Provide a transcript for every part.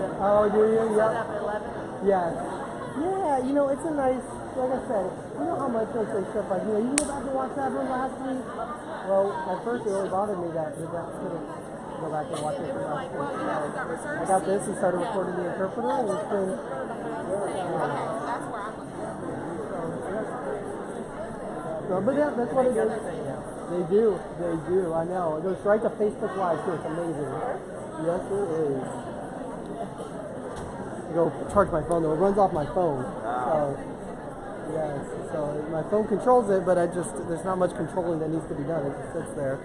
Yeah. Oh, do you? Set Yeah. up at 11. Yeah. Yeah, you know, it's a nice, like I said, you know how much like they stuff like, you know, you can go back and watch that one last week. Well, at first it really bothered me that we got to go back and watch it from last week. I got this and started recording the interpreter, and it's been. That's where I'm looking. No, but yeah, that's what it is. They do. I know. It goes right to Facebook Live too. It's amazing. Yes, it is. I go charge my phone though. It runs off my phone. So yes. So my phone controls it, but there's not much controlling that needs to be done. It just sits there.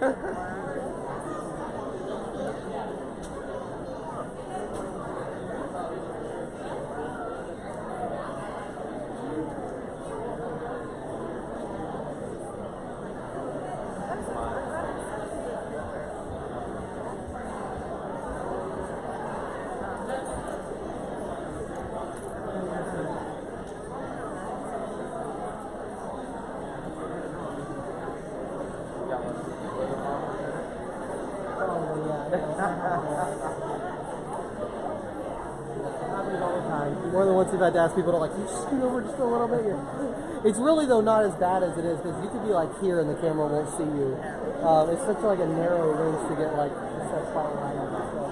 More than once you've had to ask people to like, can you just scoot over just a little bit? It's really though not as bad as it is because you could be like here and the camera won't see you. It's such like a narrow range to get like a set spot line and stuff.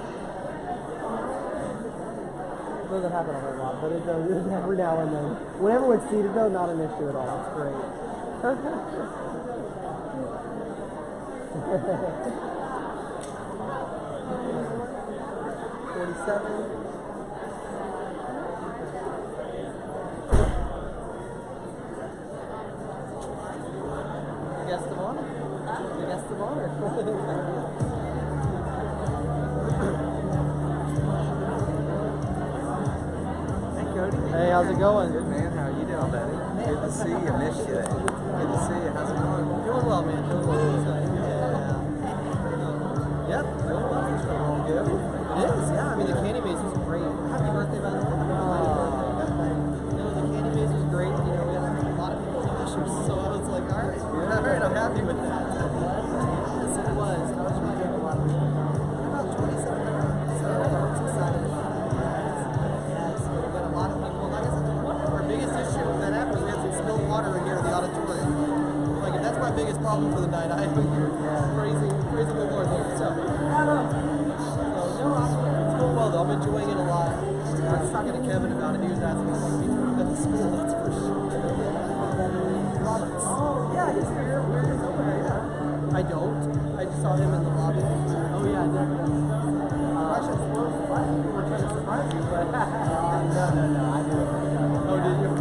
It doesn't happen a whole lot, but it does every now and then. When everyone's seated though, not an issue at all. It's great. 47. Guest of honor? The guest of honor. Hey, Cody. Hey, how's it going? Good, man. How are you doing, buddy? Good to see you. Missed you. Good to see you. How's it going? Doing well, man. Doing well. Yep. Doing well. Good. It is, yeah. I mean, the candy maze was great. Happy birthday, by the way. The candy maze was great. You know, we had a lot of people pictures, so I was like, all right, I'm happy with that. Yes, it was. And I was trying to get a lot of people. About 2,700. So I was excited about it. Yes, we got a lot of people. Like I said, our biggest issue with that app was we had some spilled water in here in the auditorium. Like, if that's my biggest problem for the night. I am praising the Lord there. So, no, it's going well though. I'm enjoying it a lot. I was talking to Kevin about it. He was asking me, like, at the school, that's for sure. Yeah, he's here. Where is over there? Yeah. I don't. I just saw him in the lobby. Oh yeah, definitely. I should suppose we're trying to surprise you, but no, I didn't. Oh, did you?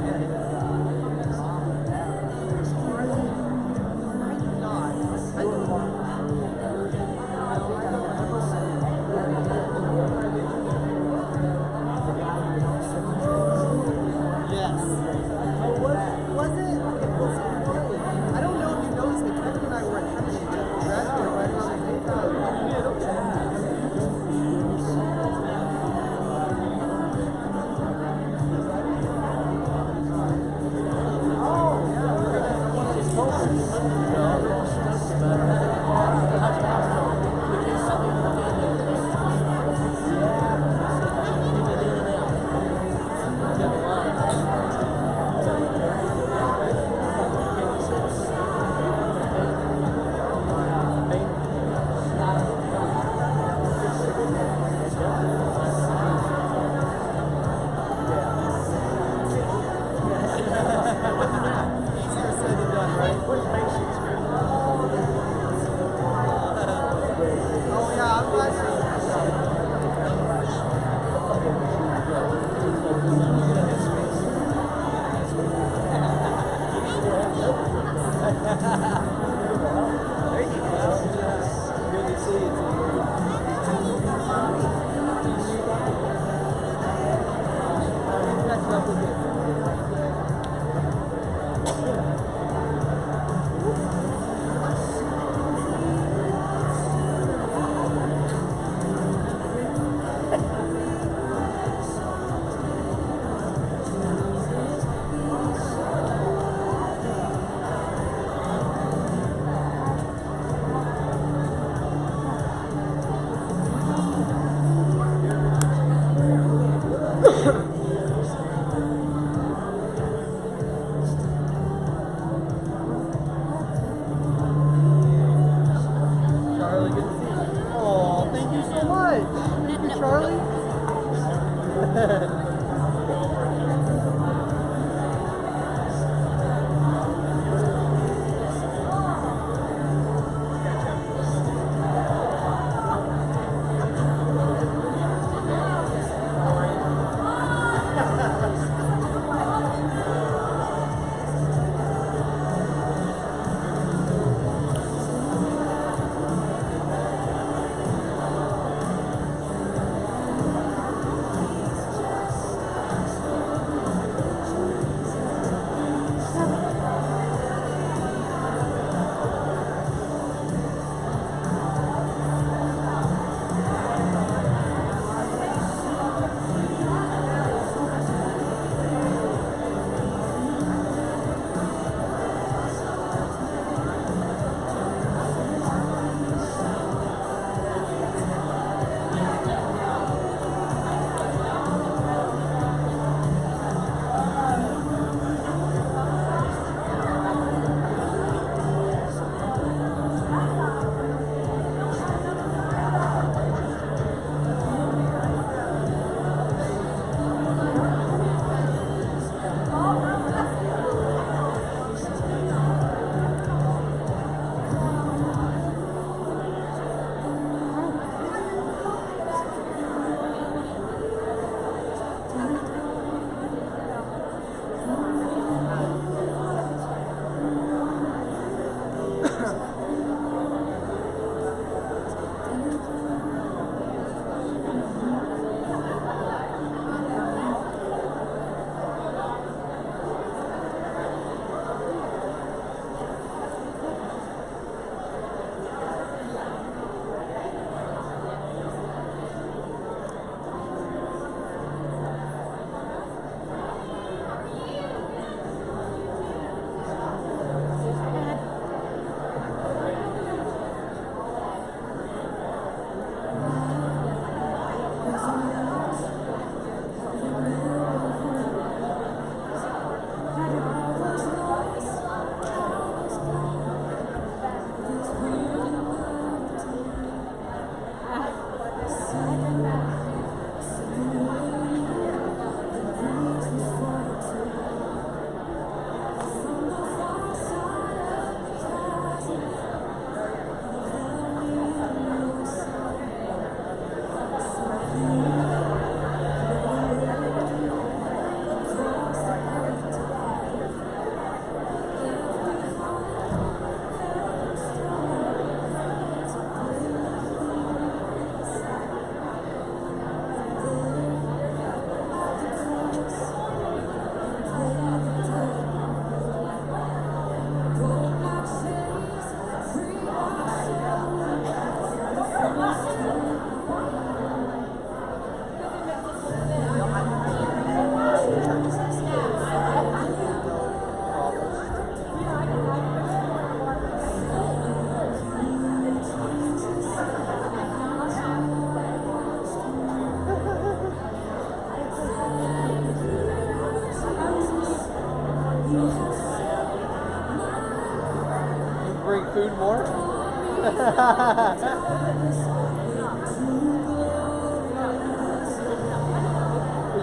Bring food more?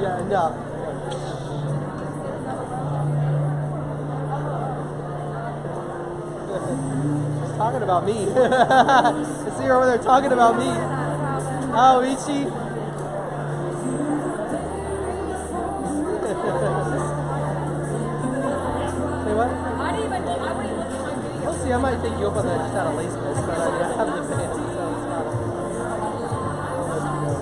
Yeah, enough. She's talking about me. I see her over there talking about me. Oh, Ichi. Say what? We'll see, I might take you up on that just out of laziness, but I have the band, so it's not. I'll let you know.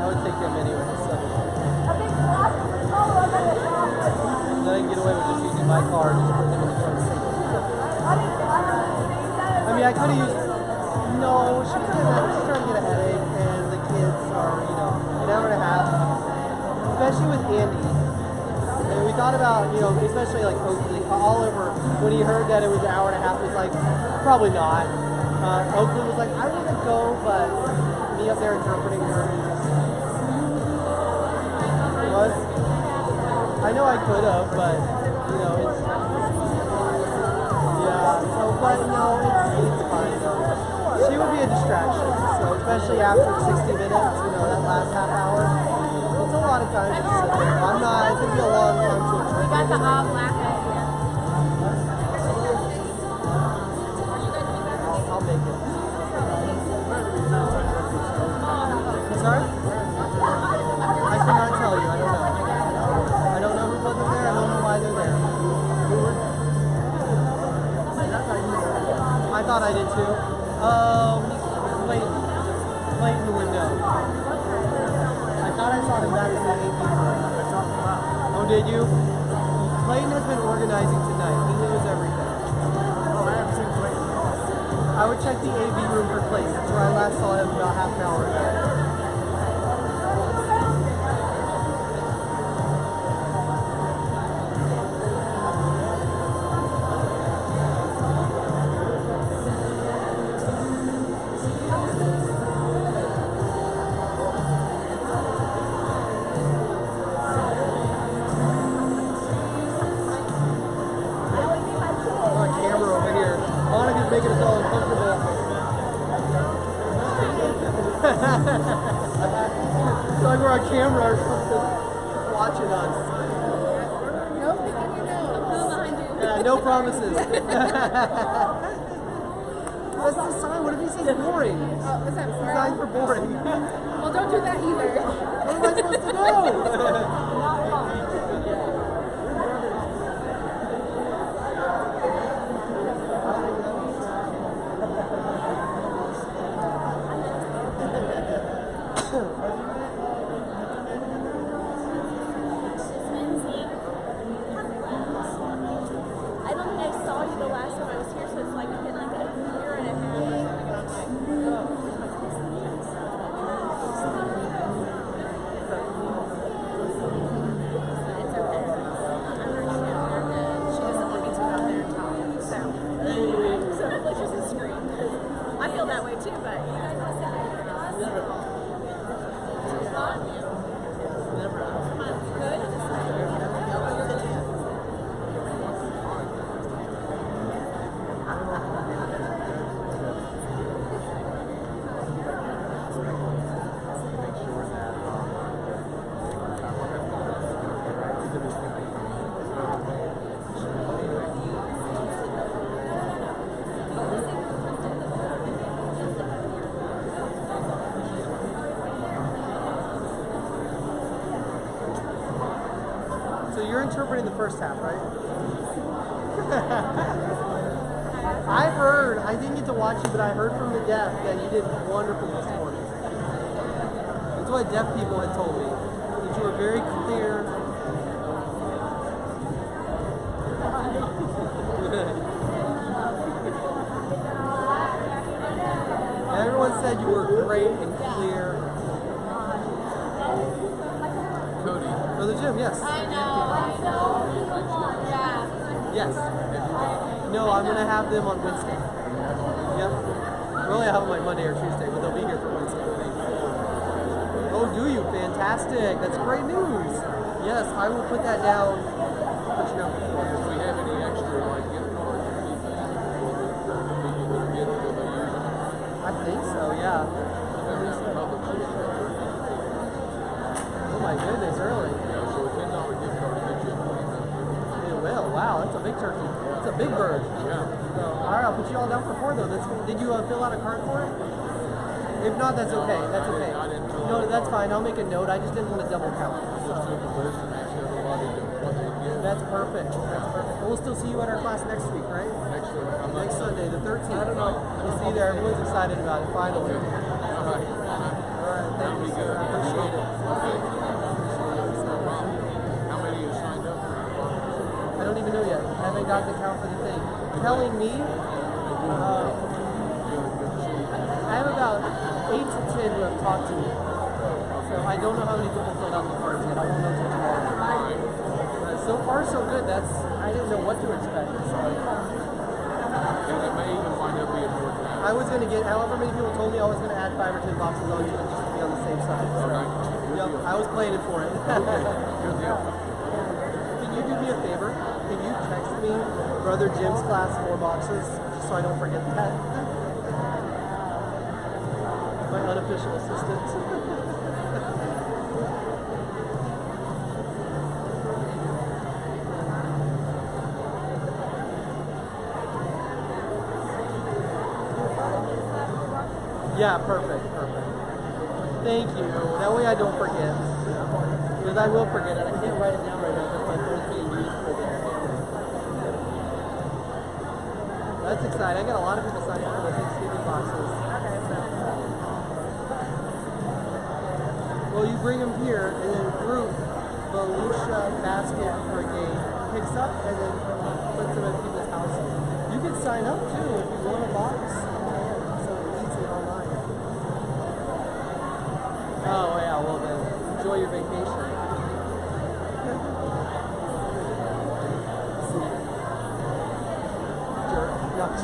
I would take them anyway, so. Then I can get away with just using my car and just put them in the front seat. I mean, I could have used. No, she's trying to get a headache, and the kids are, an hour and a half. Especially with Andy. And we thought about, especially like Oakley, all over, when he heard that it was an hour and a half, he was like, probably not. Oakley was like, I want to go, but me up there interpreting her. What? I know I could have, but, it's, yeah, so, but no, it's fine. distractions. So especially after 60 minutes, you know, that last half hour, it's a lot of time to sit there. I'm not. It's gonna be a long time to We enjoy. got the all black idea. I'll make it. Sorry? I cannot tell you. I don't know. I don't know who put them there. I don't know why they're there. I thought I did too. Clayton would know. I thought I saw him back in the 80s. Oh, did you? Clayton has been organizing tonight. He knows everything. Oh, I haven't seen Clayton. I would check the AV room for Clayton. That's where I last saw him about half an hour ago. Making us all uncomfortable. It's like we're on camera or something watching us. No picking your nose. I'm behind you. Yeah, no promises. That's the sign. What if he says boring? Oh, what's that? The sign for boring. Well, don't do that either. What am I supposed to know? I don't think I saw you the last time I was here, so it's like been like a year and a half or something. It's okay. She doesn't want me to go out there and talk, so hopefully she's a scream. I feel that way too, but you guys must have it. Good? So you're interpreting the first half, right? I heard, I didn't get to watch you, but I heard from the deaf that you did wonderful this morning. That's what deaf people had told me. That you were very clear. Everyone said you were great and clear. Cody. Brother Jim, yes. I know. Yeah. Yes. No, I'm gonna have them on Wednesday. Yep. Really, I have them like Monday or Tuesday, but they'll be here for Wednesday. Oh, do you? Fantastic. That's great news. Yes, I will put that down. Put you down before. If we have any extra, like gift cards or anything, we can go get them if they use them. I think so, yeah. They're out in public. Oh my goodness, early. Yeah, so a $10 gift card to get you a 20-cent. It will. Wow, that's a big turkey. That's a big bird. Yeah. So, all right, I'll put you all down for 4 though. Did you fill out a card for it? If not, that's okay. That's okay. I didn't fill No, out that's fine. I'll make a note. I just didn't want to double count. Just took the list and asked everybody what they get. That's perfect. That's perfect. We'll still see you at our class next week, right? Next week. I'm not Next Sunday, the 13th. I don't know. We'll see you there. Everyone's excited about it, finally. All right. All right, thank you, sir. I appreciate it. How many you signed up for? I don't even know yet. I haven't got the count for the thing. Telling me, I have about 8 to 10 who have talked to me. So I don't know how many people filled out the cards yet. I won't know until tomorrow. So far, so good. I didn't know what to expect. So And it may even wind up being more than that. I was going to get, however many people told me, I was going to add 5 or 10 boxes on to it just to be on the safe side. So, Okay. yep, I was planning for it. Good deal. Can you do me a favor? Can you text me Brother Jim's class 4 boxes, just so I don't forget that? My unofficial assistant. Yeah, perfect. Thank you. That way I don't forget. Because I will forget it. I can't write it down right now because my phone's being used for there. That's exciting. I got a lot of people signing up for the Thanksgiving boxes. Well, you bring them here, and then group the Lucia Basket Brigade picks up and then puts them at people's houses. You can sign up too if you want a box. So easy online. Oh yeah, well then enjoy your vacation.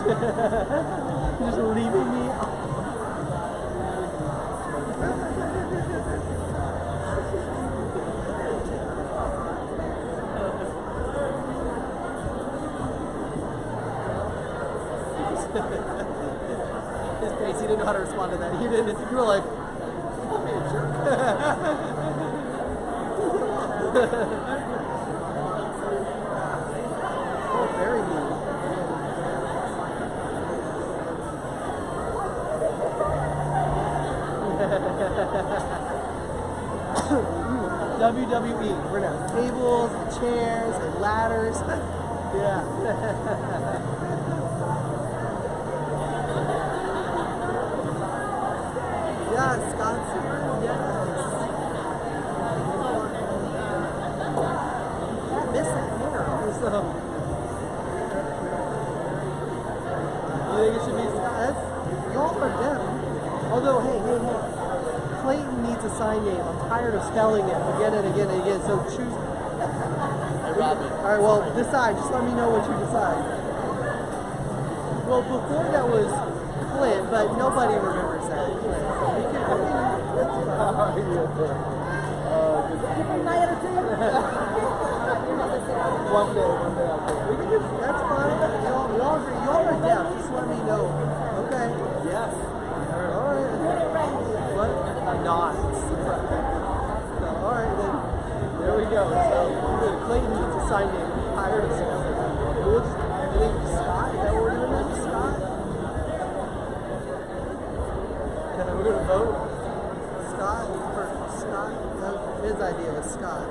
You're just leaving me. His face, he didn't know how to respond to that. He didn't. You were like, "Don't be a jerk." Oh, very mean. WWE. We're gonna have tables and chairs and ladders. Yeah. Yes, Scott's here. Yes. Can't miss that hair. So. You think it should be Scott? Y'all are them. Although, hey. Clayton needs a sign name. I'm tired of spelling it again and again and again. So choose. Hey, Robbie. All right. Well, decide. Just let me know what you decide. Well, before that was Clint, but nobody remembers that. So we can. One day I'll do it. We can just. That's fine. Y'all are deaf. Just let me know. Okay. Yes. All right. What? Not. So, all right then. There we go. So Clayton needs a sign name. I'm tired of spelling it. We'll just. I think Scott. Is that what we're doing now? Scott. We're gonna vote. Scott. His idea was Scott.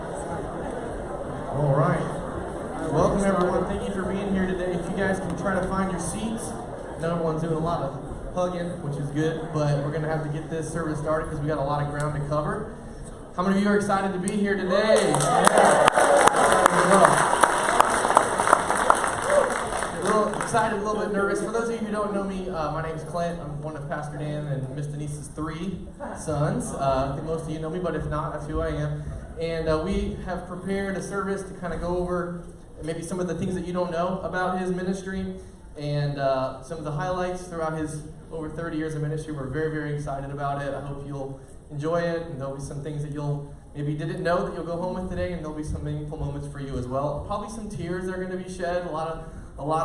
All right. Welcome everyone. Thank you for being here today. If you guys can try to find your seats. I know everyone's doing a lot of hugging, which is good, but we're gonna have to get this service started because we got a lot of ground to cover. How many of you are excited to be here today? Yeah. A little excited, a little bit nervous. For those of you who don't know me, my name's Clint. I'm one of Pastor Dan and Miss Denise's 3 sons. I think most of you know me, but if not, that's who I am. And we have prepared a service to kind of go over maybe some of the things that you don't know about his ministry and some of the highlights throughout his over 30 years of ministry. We're very, very excited about it. I hope you'll enjoy it, and there'll be some things that you'll maybe didn't know that you'll go home with today, and there'll be some meaningful moments for you as well. Probably some tears that are going to be shed. A lot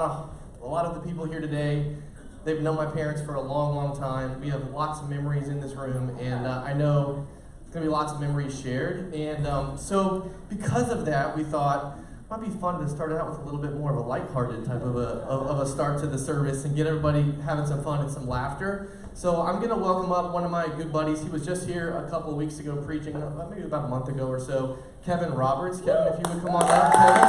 of the people here today, they've known my parents for a long, long time. We have lots of memories in this room, and I know there's going to be lots of memories shared. And so because of that, we thought it might be fun to start out with a little bit more of a lighthearted type of a start to the service and get everybody having some fun and some laughter. So I'm going to welcome up one of my good buddies. He was just here a couple of weeks ago preaching, maybe about a month ago or so, Kevin Roberts. Kevin, if you would come on up, Kevin.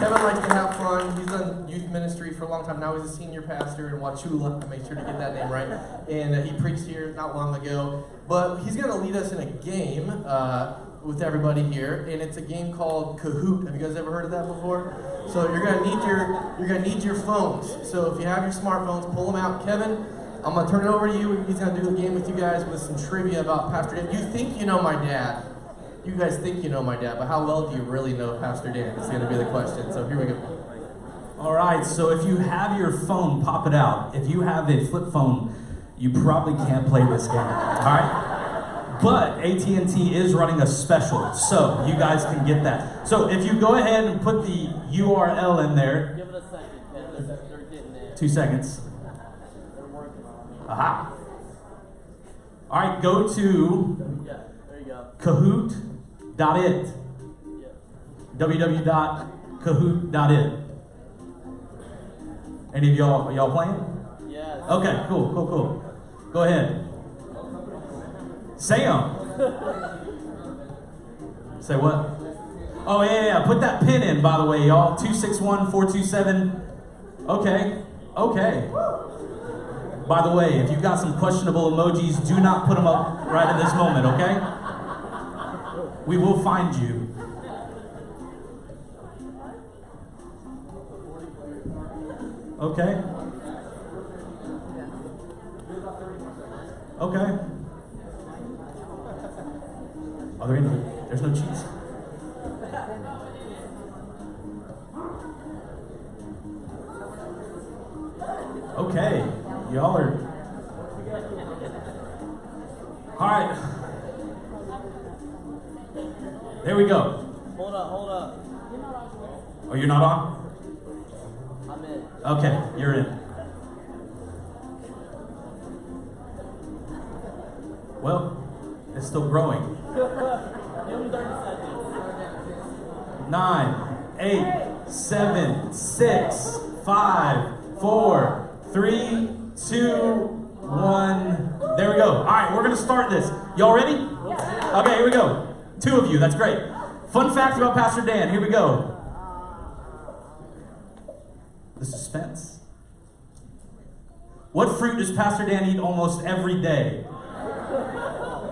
Kevin likes to have fun. He's done youth ministry for a long time. Now he's a senior pastor in Wauchula. I made sure to get that name right. And he preached here not long ago. But he's going to lead us in a game with everybody here, and it's a game called Kahoot. Have you guys ever heard of that before? So you're going to need your phones. So if you have your smartphones, pull them out. Kevin, I'm going to turn it over to you. He's going to do a game with you guys with some trivia about Pastor Dan. You think you know my dad. You guys think you know my dad, but how well do you really know Pastor Dan? It's going to be the question. So here we go. All right, so if you have your phone, pop it out. If you have a flip phone, you probably can't play this game, all right? But AT&T is running a special, so you guys can get that. So if you go ahead and put the URL in there. Give it a second. They're getting there. 2 seconds. They're working on it. Aha. All right, go to Yeah, there you go. kahoot.it. Yeah. www.kahoot.it. Any of y'all playing? Yeah. Okay, cool. Go ahead. Say them. Say what? Oh, yeah. Put that pin in, by the way, y'all. 261-427. Okay. By the way, if you've got some questionable emojis, do not put them up right at this moment, okay? We will find you. Okay. Are there any? There's no cheese. Okay, y'all are. All right. There we go. Hold up. Oh, you're not on? I'm in. Okay, you're in. Well, it's still growing. Give him 30 seconds. 9, 8, 7, 6, 5, 4, 3, 2, 1. There we go. All right, we're going to start this. Y'all ready? Okay, here we go. 2 of you, that's great. Fun fact about Pastor Dan, here we go. The suspense. What fruit does Pastor Dan eat almost every day?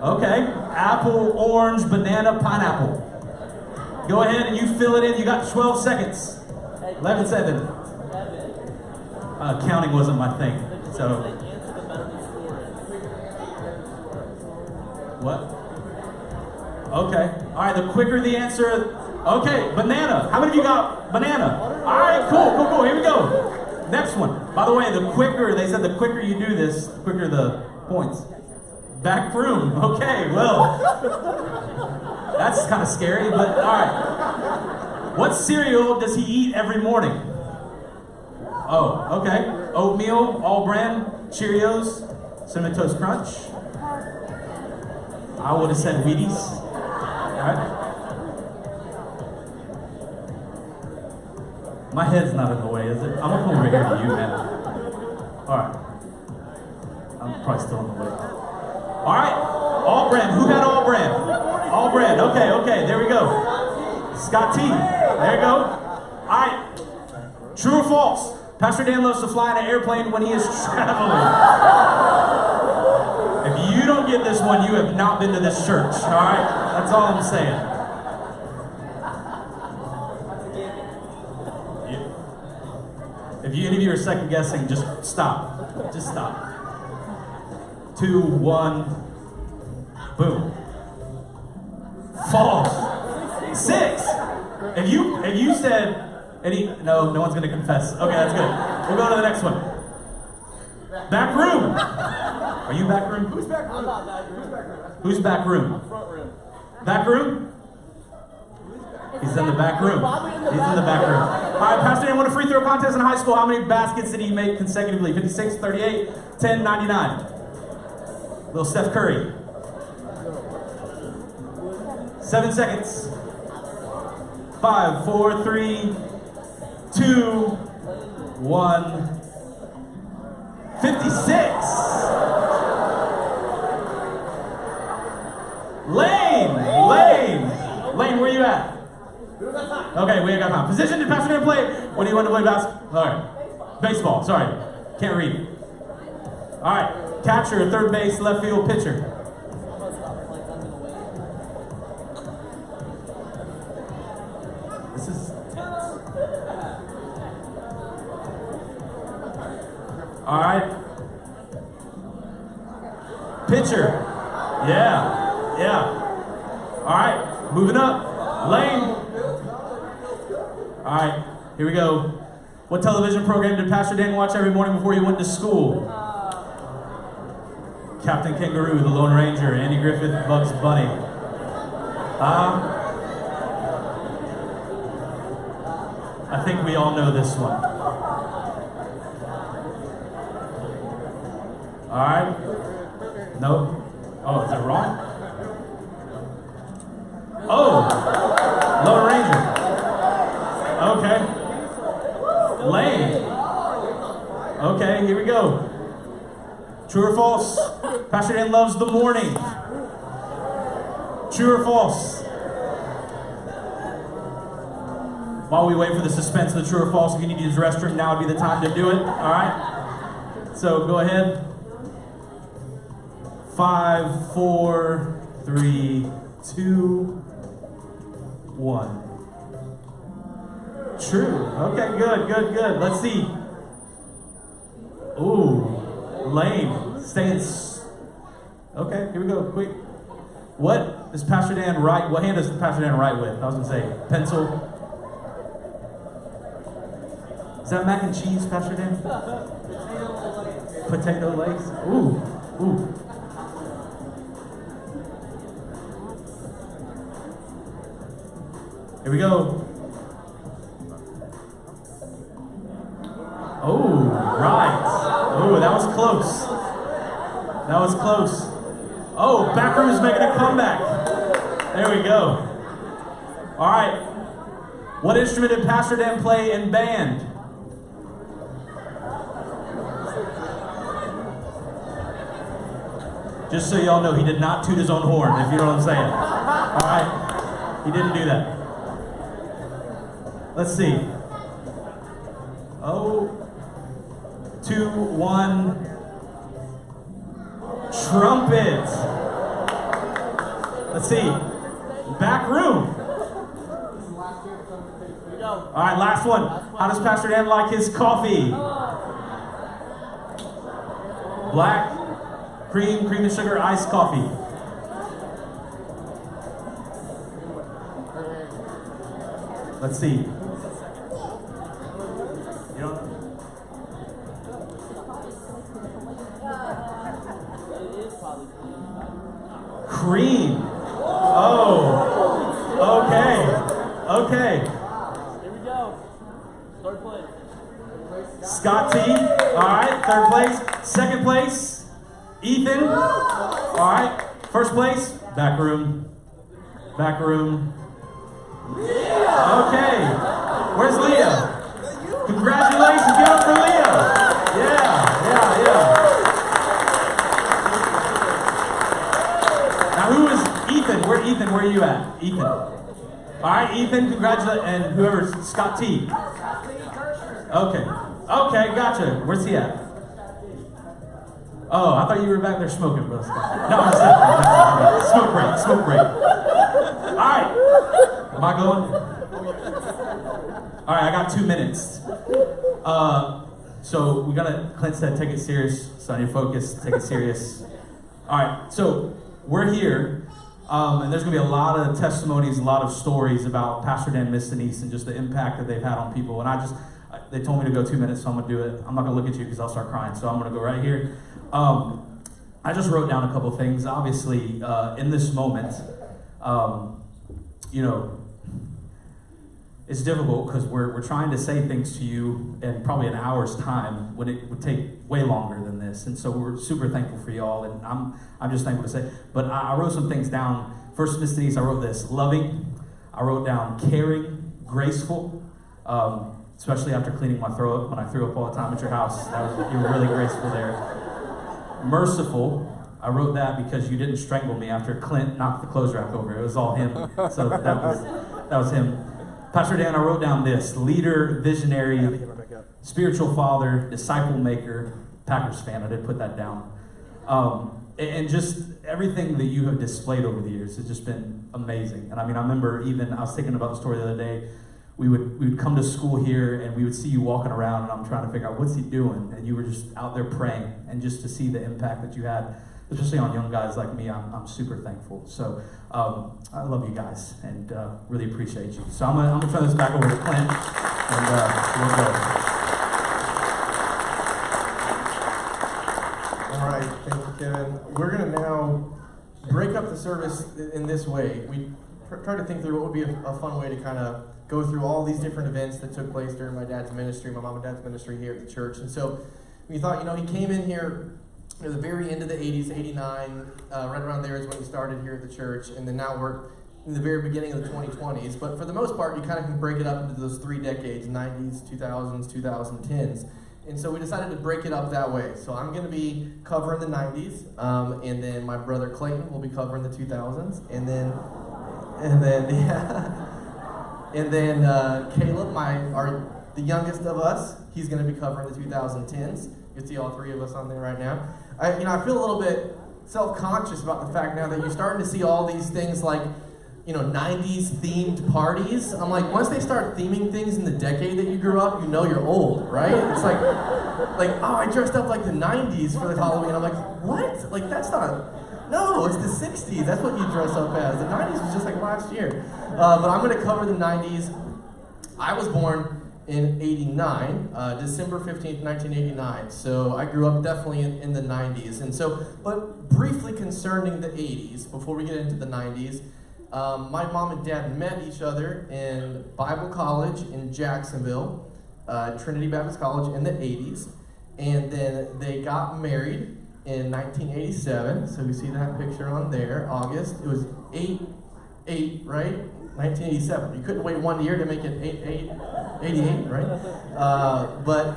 Okay, apple, orange, banana, pineapple. Go ahead and you fill it in. You got 12 seconds. 11, 7. Counting wasn't my thing, so. What? Okay. All right, the quicker the answer. Okay, banana. How many of you got banana? All right, cool. Here we go. Next one. By the way, the quicker, they said the quicker you do this, the quicker the points. Back room. Okay, well. That's kind of scary, but all right. What cereal does he eat every morning? Oh, okay. Oatmeal, all brand, Cheerios, Cinnamon Toast Crunch. I would have said Wheaties. All right. My head's not in the way, is it? I'm gonna come over here to you, man. All right. I'm probably still in the way. All right. All brand. Who got all brand? All brand. Okay. There we go. Scott T. There you go. All right. True or false? Pastor Dan loves to fly in an airplane when he is traveling. If you don't get this one, you have not been to this church. All right. That's all I'm saying. If any of you are second guessing, just stop. Just stop. 2, 1, boom. False. 6. If you said no one's gonna confess. Okay, that's good. We'll go to the next one. Back room. Are you back room? Who's back room? I'm not back room. Who's back room? Front room. Back room? He's in the back room. He's in the back room. All right, Pastor Dan won a free throw contest in high school. How many baskets did he make consecutively? 56, 38, 10, 99. Little Steph Curry. 7 seconds. 5, 4, 3, 2, 1. 56. Lane, where you at? Okay, we ain't got time. Position did Pastor Dan play? What do you want to play basketball? All right. Baseball, sorry. Can't read. All right. Catcher, third base, left field, pitcher. This is tense. All right. Pitcher. Yeah. All right. Moving up. Lane. All right. Here we go. What television program did Pastor Dan watch every morning before he went to school? Captain Kangaroo, The Lone Ranger, Andy Griffith, Bugs Bunny. I think we all know this one. All right. No. Oh, is it wrong? Oh, Lone Ranger. Okay. Lane. Okay, here we go. True or false? Pastor Dan loves the morning. True or false? While we wait for the suspense of the true or false, if you need to use the restroom, now would be the time to do it. All right? So go ahead. 5, 4, 3, 2, 1. True. Okay, good. Let's see. Ooh, Lane. Okay, here we go. Quick. What does Pastor Dan write? What hand does Pastor Dan write with? I was going to say pencil. Is that mac and cheese, Pastor Dan? Potato legs. Ooh. Here we go. Oh, right. Oh, that was close. Oh, Backroom is making a comeback. There we go. All right. What instrument did Pastor Dan play in band? Just so y'all know, he did not toot his own horn, if you know what I'm saying. All right? He didn't do that. Let's see. 2, 1. Trumpet. Let's see. Back room. All right, last one. How does Pastor Dan like his coffee? Black, cream and sugar, iced coffee. Let's see. You don't know? Cream. Oh. Okay. Here we go. Third place. Scott T. All right, third place. Second place, Ethan. All right. First place, back room. Okay. Where's Leah? Congratulations. Give it up for Leah. Yeah. Now who is Ethan? Where are you at? Ethan. All right, Ethan, congratulations. And whoever's Scott T. Okay, gotcha. Where's he at? Oh, I thought you were back there smoking, bro. No, I'm just smoke break. All right. Am I going? All right, I got 2 minutes. So we gotta, Clint said, take it serious. Sonny, focus, take it serious. All right, so we're here, and there's gonna be a lot of testimonies, a lot of stories about Pastor Dan and Miss Denise and just the impact that they've had on people. And they told me to go 2 minutes, so I'm gonna do it. I'm not gonna look at you because I'll start crying, so I'm gonna go right here. I just wrote down a couple things. Obviously, in this moment, it's difficult because we're trying to say things to you in probably an hour's time when it would take way longer than this. And so we're super thankful for y'all, and I'm just thankful to say. But I wrote some things down. First, Miss Denise, I wrote this: loving. I wrote down caring, graceful, especially after cleaning my throat up when I threw up all the time at your house. You were really graceful there. Merciful. I wrote that because you didn't strangle me after Clint knocked the clothes rack over. It was all him. So that was him. Pastor Dan, I wrote down this: leader, visionary, spiritual father, disciple maker, Packers fan. I did put that down. And just everything that you have displayed over the years has just been amazing. And I mean, I remember I was thinking about the story the other day. We would come to school here and we would see you walking around, and I'm trying to figure out what's he doing, and you were just out there praying, and just to see the impact that you had, especially on young guys like me, I'm super thankful. So I love you guys and really appreciate you. So I'm gonna turn this back over to Clint, and we'll go. All right, thank you, Kevin. We're gonna now break up the service in this way. We tried to think through what would be a fun way to kind of go through all these different events that took place during my dad's ministry, my mom and dad's ministry here at the church. And so we thought, he came in here Near the very end of the 80s, 89, right around there is when he started here at the church, and then now we're in the very beginning of the 2020s. But for the most part, you kind of can break it up into those 3 decades, 90s, 2000s, 2010s. And so we decided to break it up that way. So I'm going to be covering the 90s, and then my brother Clayton will be covering the 2000s, and then Caleb, the youngest of us, he's going to be covering the 2010s. You can see all 3 of us on there right now. I feel a little bit self-conscious about the fact now that you're starting to see all these things like, 90s themed parties. I'm like, once they start theming things in the decade that you grew up, you know you're old, right? It's like, oh, I dressed up like the 90s for the Halloween. I'm like, what? Like, that's not, no, it's the 60s. That's what you dress up as. The 90s was just like last year. But I'm going to cover the 90s. I was born in 89, December 15th, 1989. So I grew up definitely in the 90s. And so, but briefly concerning the 80s, before we get into the 90s, my mom and dad met each other in Bible College in Jacksonville, Trinity Baptist College in the 80s. And then they got married in 1987. So we see that picture on there, August. It was 8, right? 1987. You couldn't wait 1 year to make it 88, right? But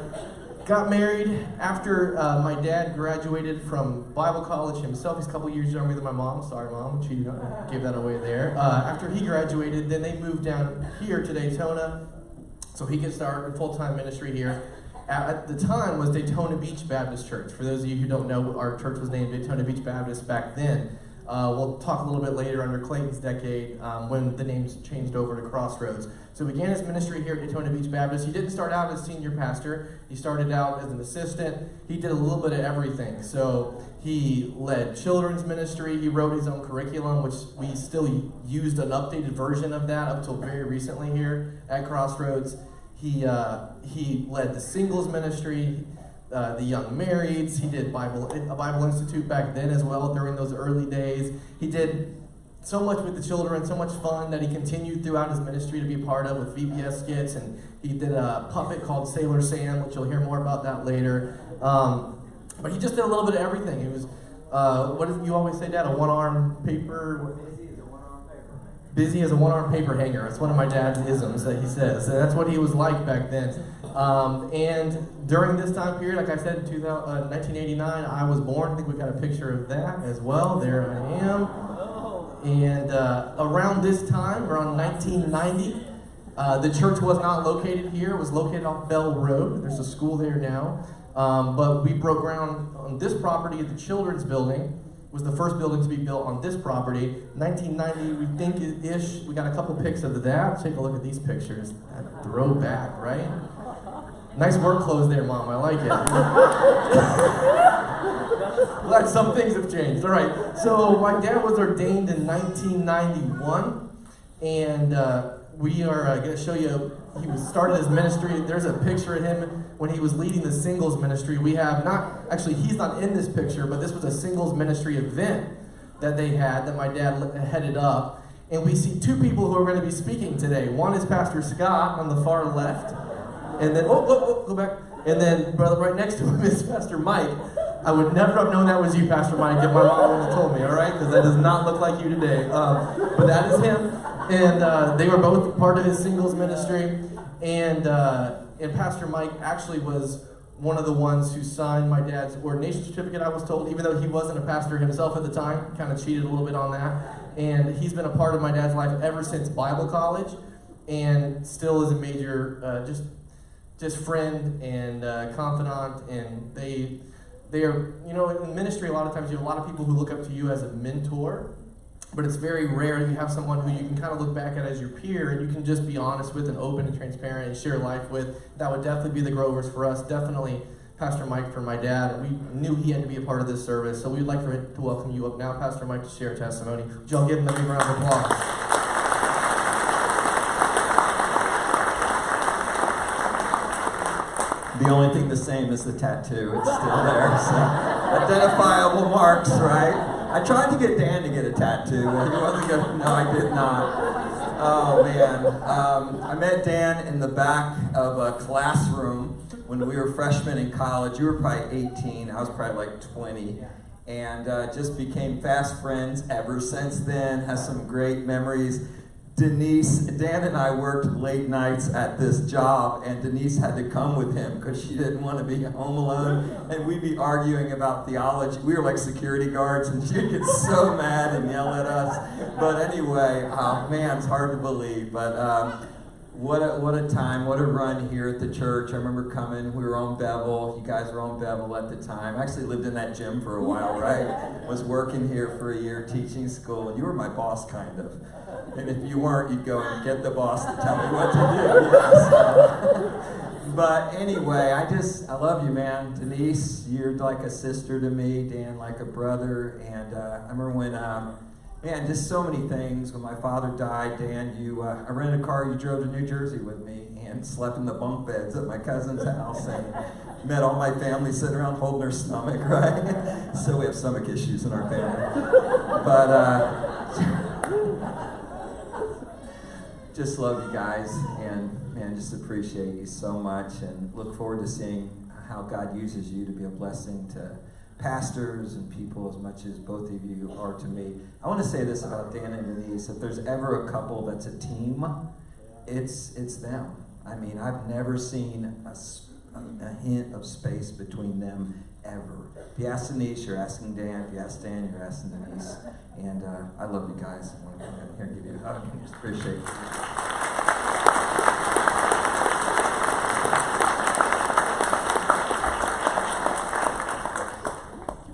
got married after my dad graduated from Bible college himself. He's a couple years younger than my mom. Sorry, Mom, she gave that away there. After he graduated, then they moved down here to Daytona, so he could start in full-time ministry here. At the time was Daytona Beach Baptist Church. For those of you who don't know, our church was named Daytona Beach Baptist back then. We'll talk a little bit later under Clayton's decade when the names changed over to Crossroads. So he began his ministry here at Daytona Beach Baptist. He didn't start out as senior pastor. He started out as an assistant. He did a little bit of everything. So he led children's ministry. He wrote his own curriculum, which we still used an updated version of that up till very recently here at Crossroads. He led the singles ministry, the young marrieds. He did a Bible Institute back then as well during those early days. He did so much with the children, so much fun that he continued throughout his ministry to be a part of with VBS skits, and he did a puppet called Sailor Sam, which you'll hear more about that later. But he just did a little bit of everything. He was, what did you always say, Dad? A one-arm paper? Busy as a one-arm paper hanger. It's one of my dad's isms that he says. And that's what he was like back then. And during this time period, like I said, 1989, I was born. I think we've got a picture of that as well. There I am. And around this time, around 1990, the church was not located here. It was located off Bell Road. There's a school there now. But we broke ground on this property at the Children's Building. Was the first building to be built on this property. 1990, we think-ish. We got a couple pics of that. Take a look at these pictures. That throwback, right? Nice work clothes there, Mom. I like it. Glad some things have changed. All right. So my dad was ordained in 1991, and we are going to show you. He was started his ministry. There's a picture of him when he was leading the singles ministry. We have he's not in this picture, but this was a singles ministry event that they had that my dad headed up. And we see 2 people who are going to be speaking today. One is Pastor Scott on the far left. And then, go back. And then brother right next to him is Pastor Mike. I would never have known that was you, Pastor Mike, if my mom would have told me, all right? Because that does not look like you today. But that is him. And they were both part of his singles ministry. And Pastor Mike actually was one of the ones who signed my dad's ordination certificate, I was told, even though he wasn't a pastor himself at the time. Kind of cheated a little bit on that. And he's been a part of my dad's life ever since Bible college, and still is a major just friend and confidant. And they are, in ministry, a lot of times you have a lot of people who look up to you as a mentor. But it's very rare you have someone who you can kind of look back at as your peer and you can just be honest with and open and transparent and share life with. That would definitely be the Grovers for us. Definitely Pastor Mike for my dad. We knew he had to be a part of this service, so we'd like to welcome you up now, Pastor Mike, to share a testimony. Would y'all give him a big round of applause? The only thing the same is the tattoo. It's still there. So identifiable marks, right? I tried to get Dan to get a tattoo, but he wasn't going to. No, I did not. Oh man, I met Dan in the back of a classroom when we were freshmen in college. You were probably 18, I was probably like 20, and just became fast friends ever since then. Has some great memories. Dan and I worked late nights at this job, and Denise had to come with him because she didn't want to be home alone, and we'd be arguing about theology. We were like security guards, and she'd get so mad and yell at us. But anyway, oh man, it's hard to believe, but what a time, what a run here at the church. I remember coming, we were on Bevel, you guys were on Bevel at the time. I actually lived in that gym for a while, right? Was working here for a year, teaching school, and you were my boss, kind of. And if you weren't, you'd go and get the boss to tell me what to do. Yes. But anyway, I love you, man. Denise, you're like a sister to me. Dan, like a brother. And I remember when, man, just so many things. When my father died, Dan, I rented a car, you drove to New Jersey with me and slept in the bunk beds at my cousin's house and met all my family sitting around holding their stomach, right? So we have stomach issues in our family. But, just love you guys, and man, just appreciate you so much, and look forward to seeing how God uses you to be a blessing to pastors and people as much as both of you are to me. I want to say this about Dan and Denise: if there's ever a couple that's a team, it's them. I mean, I've never seen a hint of space between them ever. If you ask Denise, you're asking Dan. If you ask Dan, you're asking Denise. And I love you guys. I want to come in here and give you a hug. I just appreciate it.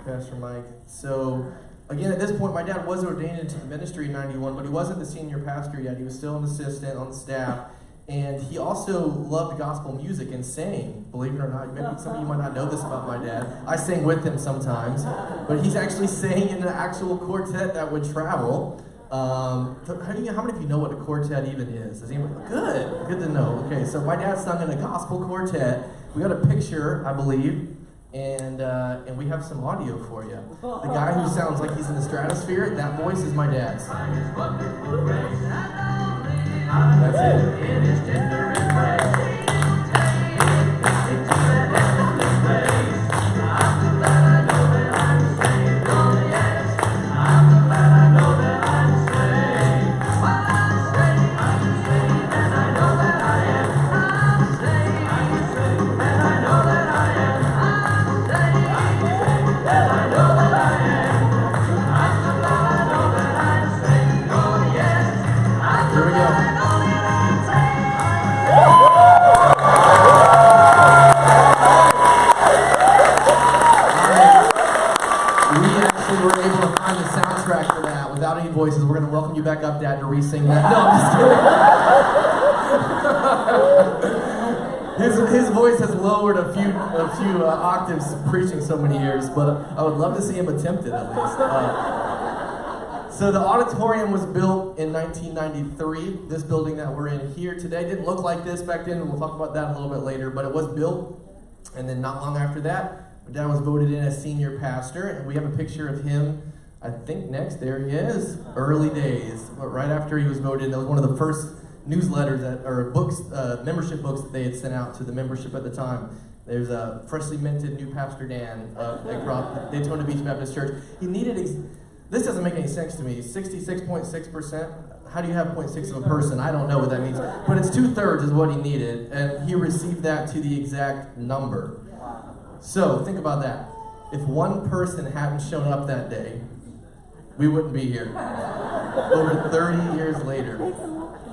Pastor Mike. So, again, at this point, my dad was ordained into the ministry in 91, but he wasn't the senior pastor yet. He was still an assistant on the staff. And he also loved gospel music and sang, believe it or not. Maybe some of you might not know this about my dad. I sang with him sometimes. But he's actually sang in an actual quartet that would travel. How many of you know what a quartet even is? Does anyone? Good to know. Okay, so my dad sung in a gospel quartet. We got a picture, I believe, and we have some audio for you. The guy who sounds like he's in the stratosphere, that voice is my dad's. That's it. Here we go. Voices. We're going to welcome you back up, Dad, to re-sing that. No, I'm just kidding. His voice has lowered a few octaves preaching so many years, but I would love to see him attempt it at least. So the auditorium was built in 1993. This building that we're in here today didn't look like this back then, and we'll talk about that a little bit later, but it was built, and then not long after that, my dad was voted in as senior pastor, and we have a picture of him. I think next, there he is, early days. But right after he was voted in, that was one of the first newsletters or books, membership books that they had sent out to the membership at the time. There's a freshly minted new Pastor Dan at Daytona Beach Baptist Church. He needed, this doesn't make any sense to me, 66.6%. How do you have 0.6 of a person? I don't know what that means. But it's 2/3 is what he needed, and he received that to the exact number. So think about that. If one person hadn't shown up that day, we wouldn't be here. Over 30 years later.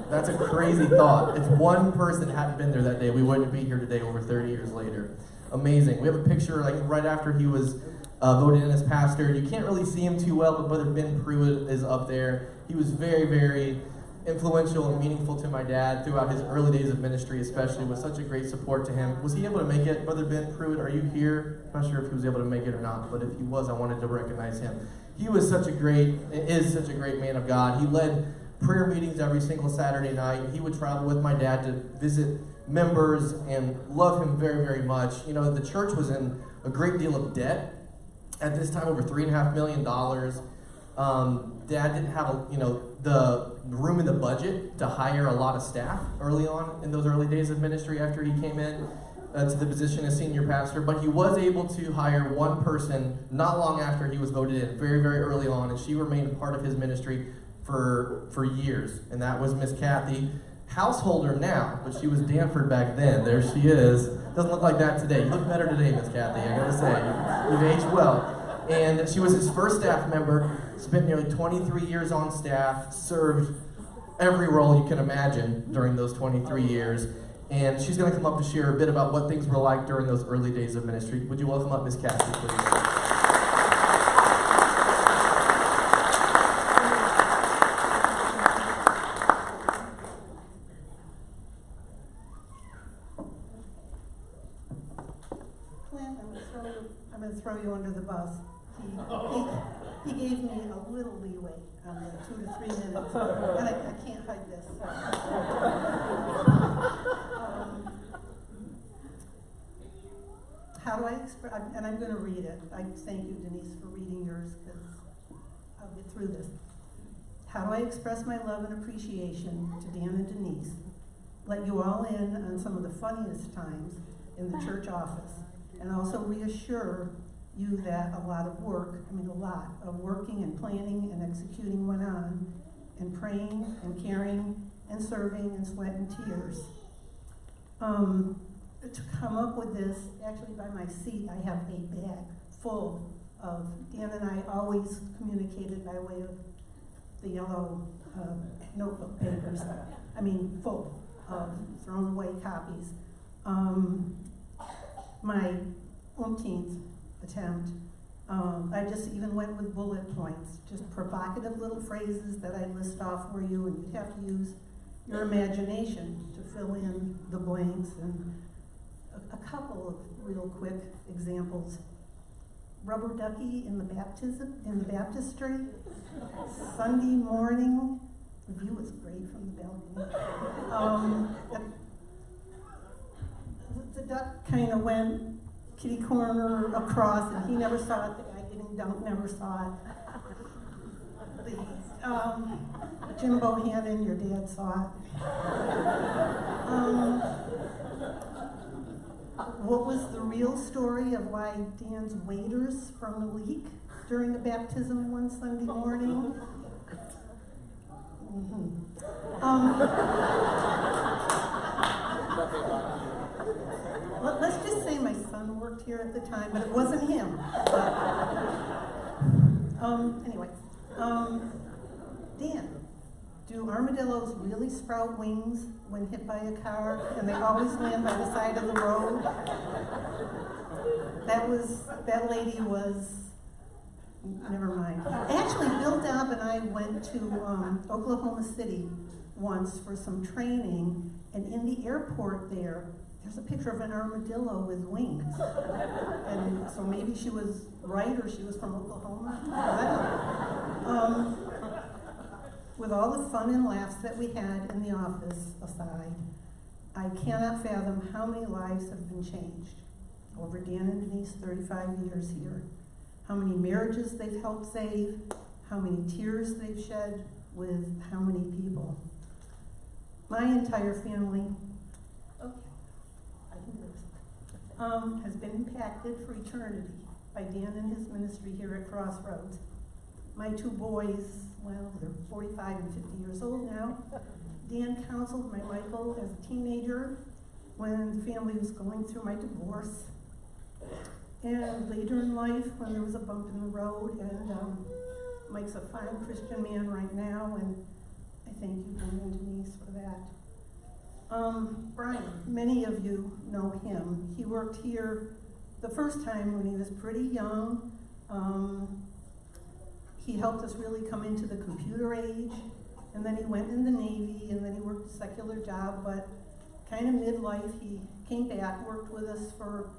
That's a crazy thought. If one person hadn't been there that day, we wouldn't be here today over 30 years later. Amazing. We have a picture like right after he was voted in as pastor. You can't really see him too well, but Brother Ben Pruitt is up there. He was very, very influential and meaningful to my dad throughout his early days of ministry, especially, with such a great support to him. Was he able to make it? Brother Ben Pruitt, are you here? I'm not sure if he was able to make it or not, but if he was, I wanted to recognize him. He is such a great man of God. He led prayer meetings every single Saturday night. He would travel with my dad to visit members and love him very, very much. You know, the church was in a great deal of debt at this time, over $3.5 million. Dad didn't have the room in the budget to hire a lot of staff early on in those early days of ministry after he came in to the position as senior pastor, but he was able to hire one person not long after he was voted in, very, very early on, and she remained a part of his ministry for years, and that was Miss Kathy, householder now, but she was Danford back then. There she is. Doesn't look like that today. You look better today, Miss Kathy, I gotta say. You've aged well. And she was his first staff member, spent nearly 23 years on staff, served every role you can imagine during those 23 years. And she's going to come up to share a bit about what things were like during those early days of ministry. Would you welcome up Miss Kathy, please? I'm going to throw you under the bus. He gave me a little leeway on the 2 to 3 minutes, and I can't hide this. How do I express, and I'm going to read it. I thank you, Denise, for reading yours, because I'll get through this. How do I express my love and appreciation to Dan and Denise? Let you all in on some of the funniest times in the church office, and also reassure you that a lot of working and planning and executing went on, and praying and caring and serving and sweat and tears. To come up with this, actually by my seat, I have a bag full of, Dan and I always communicated by way of the yellow notebook papers. I mean, full of thrown away copies. My umpteenth attempt, I just even went with bullet points, just provocative little phrases that I list off for you, and you'd have to use your imagination to fill in the blanks. And a couple of real quick examples. Rubber ducky in the baptistry. Sunday morning, the view was great from the balcony. The duck kind of went kitty corner across, and he never saw it. The guy getting dunked never saw it. Jim Bohannon, your dad saw it. What was the real story of why Dan's waders sprung a leak during the baptism one Sunday morning? Let's just say my son worked here at the time, but it wasn't him. Anyway, Dan, do armadillos really sprout wings when hit by a car, and they always land by the side of the road? That lady was, never mind. Actually, Bill Dobb and I went to Oklahoma City once for some training, and in the airport there's a picture of an armadillo with wings. And so maybe she was right, or she was from Oklahoma. I don't know. With all the fun and laughs that we had in the office aside, I cannot fathom how many lives have been changed over Dan and Denise 35 years here. How many marriages they've helped save, how many tears they've shed with how many people. My entire family, has been impacted for eternity by Dan and his ministry here at Crossroads. My two boys, well, they're 45 and 50 years old now. Dan counseled my Michael as a teenager when the family was going through my divorce. And later in life, when there was a bump in the road, and Mike's a fine Christian man right now, and I thank you, Dan and Denise, for that. Brian, many of you know him. He worked here the first time when he was pretty young. He helped us really come into the computer age, and then he went in the Navy, and then he worked a secular job, but kind of midlife, he came back, worked with us for,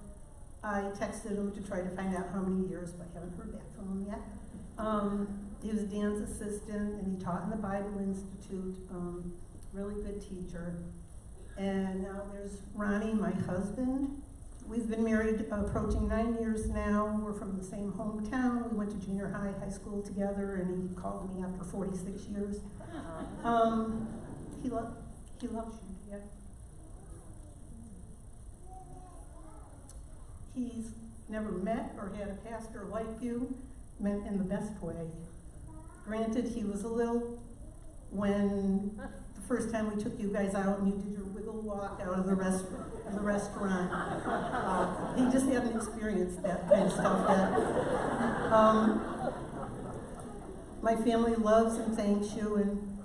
I texted him to try to find out how many years, but I haven't heard back from him yet. He was Dan's assistant, and he taught in the Bible Institute, really good teacher. And now there's Ronnie, my husband. We've been married approaching 9 years now. We're from the same hometown. We went to junior high school together, and he called me after 46 years. He loves you, yeah. He's never met or had a pastor like you, meant in the best way. Granted, he was a little when the first time we took you guys out and you did your wiggle walk out of the restaurant. He just hadn't experienced that kind of stuff yet. My family loves and thanks you, and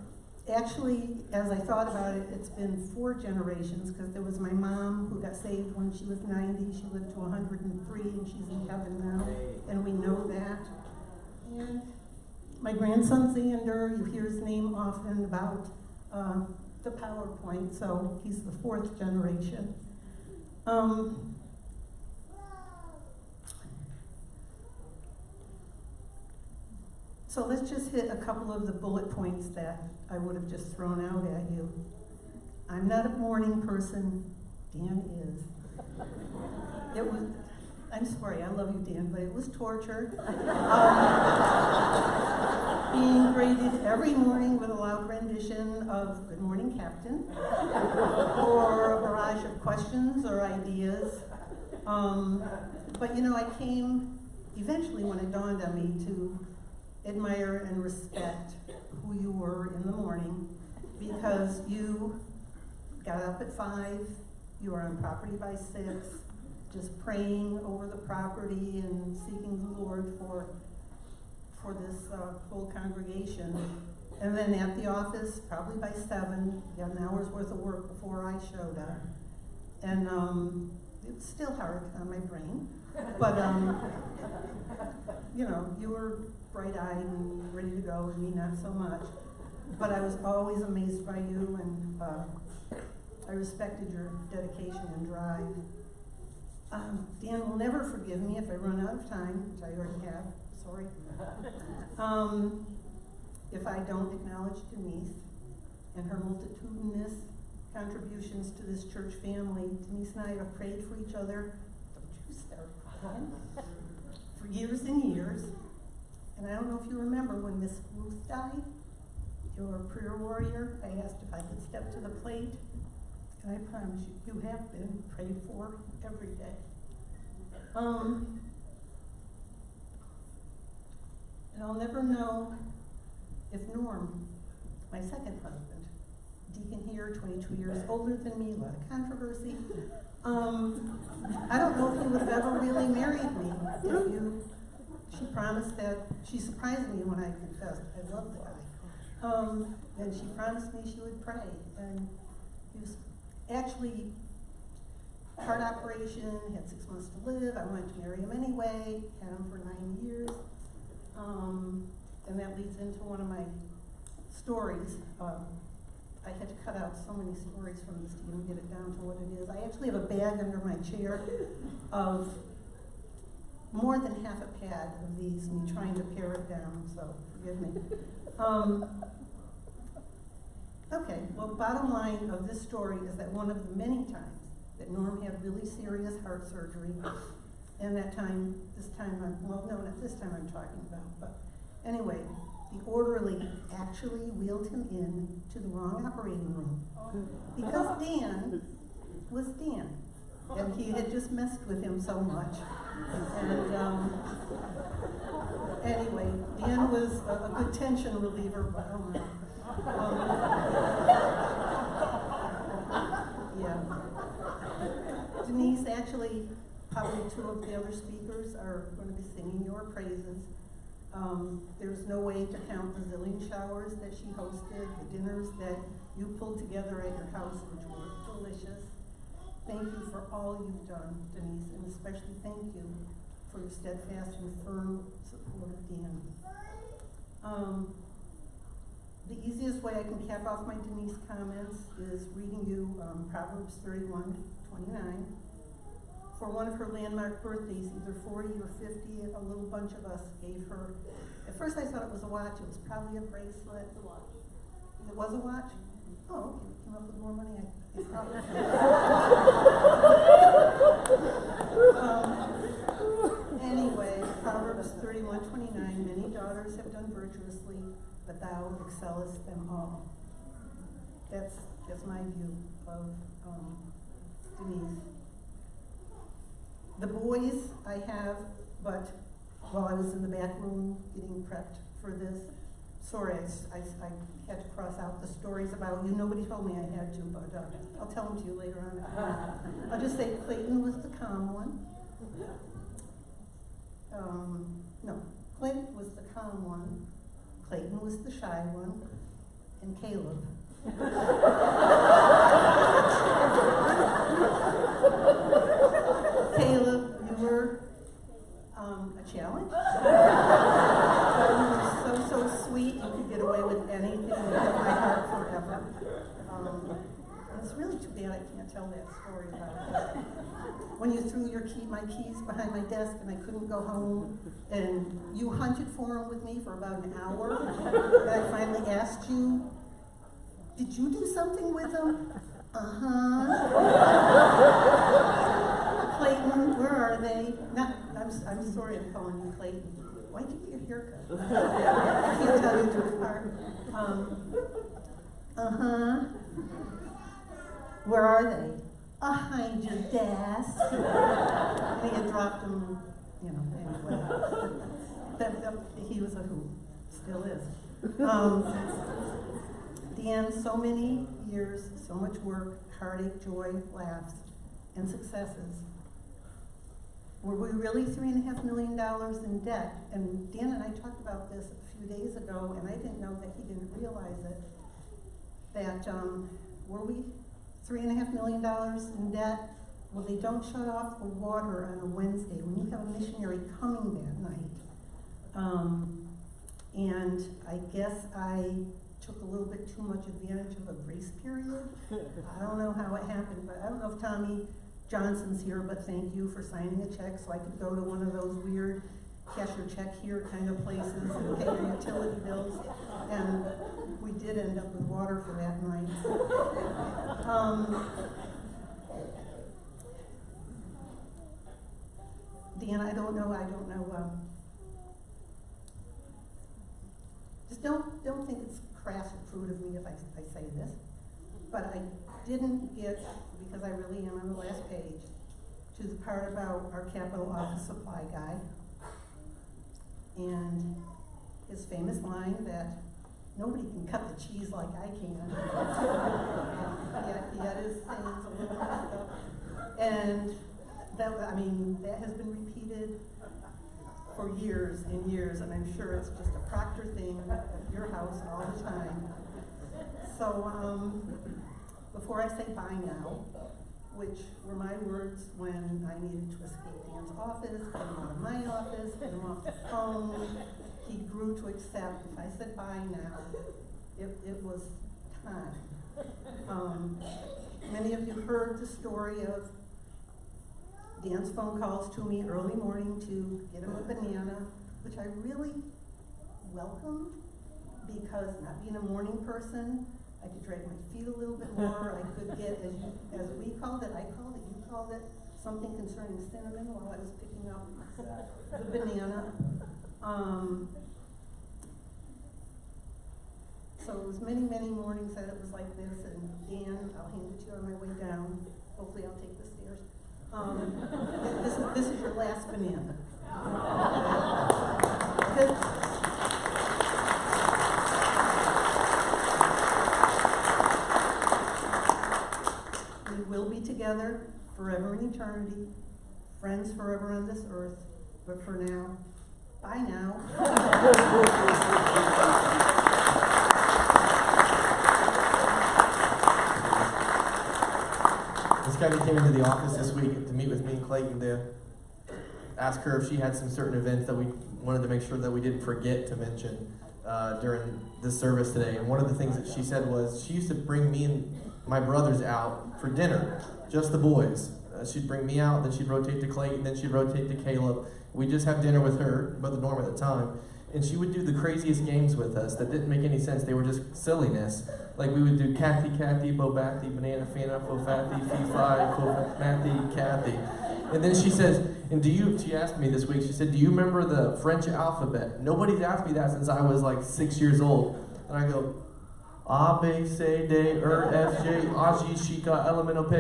actually, as I thought about it, it's been 4 generations, because there was my mom who got saved when she was 90. She lived to 103, and she's in heaven now, and we know that. And my grandson Xander, you hear his name often about the PowerPoint, so he's the 4th generation. So let's just hit a couple of the bullet points that I would have just thrown out at you. I'm not a morning person, Dan is. I'm sorry, I love you, Dan, but it was torture. Being greeted every morning with a loud rendition of Good Morning, Captain, or a barrage of questions or ideas. But you know, I came eventually, when it dawned on me, to admire and respect who you were in the morning, because you got up at 5, you were on property by 6, just praying over the property and seeking the Lord for this whole congregation. And then at the office, probably by 7, you had an hour's worth of work before I showed up. And it's still hard on my brain, but you know, you were bright-eyed and ready to go, and me not so much. But I was always amazed by you, and I respected your dedication and drive. Dan will never forgive me if I run out of time, which I already have, sorry. If I don't acknowledge Denise and her multitudinous contributions to this church family. Denise and I have prayed for each other, don't you start crying, for years and years. And I don't know if you remember when Miss Ruth died, your prayer warrior, I asked if I could step to the plate, and I promise you, you have been prayed for every day. And I'll never know if Norm, my second husband, deacon here, 22 years older than me, a lot of controversy, I don't know if he would have ever really married me if she promised that, she surprised me when I confessed, I love the guy. And she promised me she would pray, and he was actually heart operation, had 6 months to live. I wanted to marry him anyway, had him for 9 years. And that leads into one of my stories. I had to cut out so many stories from this to even get it down to what it is. I actually have a bag under my chair of more than half a pad of these, me trying to pare it down, so forgive me. Okay, well, bottom line of this story is that one of the many times that Norm had really serious heart surgery, and that time, well, no, not this time I'm talking about, but anyway, the orderly actually wheeled him in to the wrong operating room, because Dan was Dan, and he had just messed with him so much. And anyway, Dan was a good tension reliever, but oh my. Yeah. Denise, actually, probably 2 of the other speakers are going to be singing your praises. There's no way to count the zillion showers that she hosted, the dinners that you pulled together at your house, which were delicious. Thank you for all you've done, Denise, and especially thank you for your steadfast and firm support of Dan. The easiest way I can cap off my Denise comments is reading you Proverbs 31:29. For one of her landmark birthdays, either 40 or 50, a little bunch of us gave her, at first I thought it was a watch, it was probably a bracelet. The watch. It was a watch? Oh, okay, we came up with more money. I probably virtuously, but thou excellest them all. That's my view of Denise. The boys I have, but while I was in the back room getting prepped for this, sorry, I had to cross out the stories about you. Nobody told me I had to, but I'll tell them to you later on. I'll just say Clayton was the calm one. No, Clint was the calm one. Clayton was the shy one. And Caleb. Caleb, you were a challenge. You were so sweet. You could get away with anything. You hit my heart forever. And it's really too bad I can't tell that story about it. When you threw my keys behind my desk and I couldn't go home, and you hunted for them with me for about an hour, and I finally asked you, did you do something with them? Clayton, where are they? I'm sorry I'm calling you Clayton. Why'd you get your haircut? I can't tell you to apart. Where are they? Behind your desk. And he had dropped them, anyway. He was a hoot. Still is. Dan, so many years, so much work, heartache, joy, laughs, and successes. Were we really $3.5 million in debt? And Dan and I talked about this a few days ago, and I didn't know that he didn't realize it. That, were we $3.5 million in debt? Well, they don't shut off the water on a Wednesday when you have a missionary coming that night. And I guess I took a little bit too much advantage of a grace period. I don't know how it happened, but I don't know if Tommy Johnson's here, but thank you for signing a check so I could go to one of those weird cash your check here kind of places and pay your utility bills. And we did end up with water for that night. Dan, I don't know. Just don't think it's crass or crude of me if I say this, but I didn't get, because I really am on the last page, to the part about our capital office supply guy and his famous line that nobody can cut the cheese like I can. He had his things a little messed up. And that has been repeated for years and years, and I'm sure it's just a Proctor thing at your house all the time. So before I say bye now, which were my words when I needed to escape Dan's office, get him out of my office, get him off the phone, he grew to accept if I said bye now, it was time. Many of you heard the story of Dan's phone calls to me early morning to get him a banana, which I really welcomed, because not being a morning person, I could drag my feet a little bit more. I could get, as we called it, you called it, something concerning cinnamon while I was picking up the banana. So it was many, many mornings that it was like this, and Dan, I'll hand it to you on my way down. Hopefully I'll take the stairs. This is your last banana. We will be together forever in eternity, friends forever on this earth, but for now, bye now. This guy came into the office this week to meet with me and Clayton to ask her if she had some certain events that we wanted to make sure that we didn't forget to mention during this service today. And one of the things that she said was she used to bring me and my brothers out for dinner, just the boys. She'd bring me out, then she'd rotate to Clayton, then she'd rotate to Caleb. We'd just have dinner with her, Brother Norm at the time. And she would do the craziest games with us that didn't make any sense. They were just silliness. Like we would do Kathy, Bobathy, Banana, Fana, Fofathy, Fee-Fi, Fofathy, Kathy. And then she says, she asked me this week, she said, do you remember the French alphabet? Nobody's asked me that since I was like 6 years old. And I go, A, B, C, D, E, F, G, A, G, Shika, Elemento, P,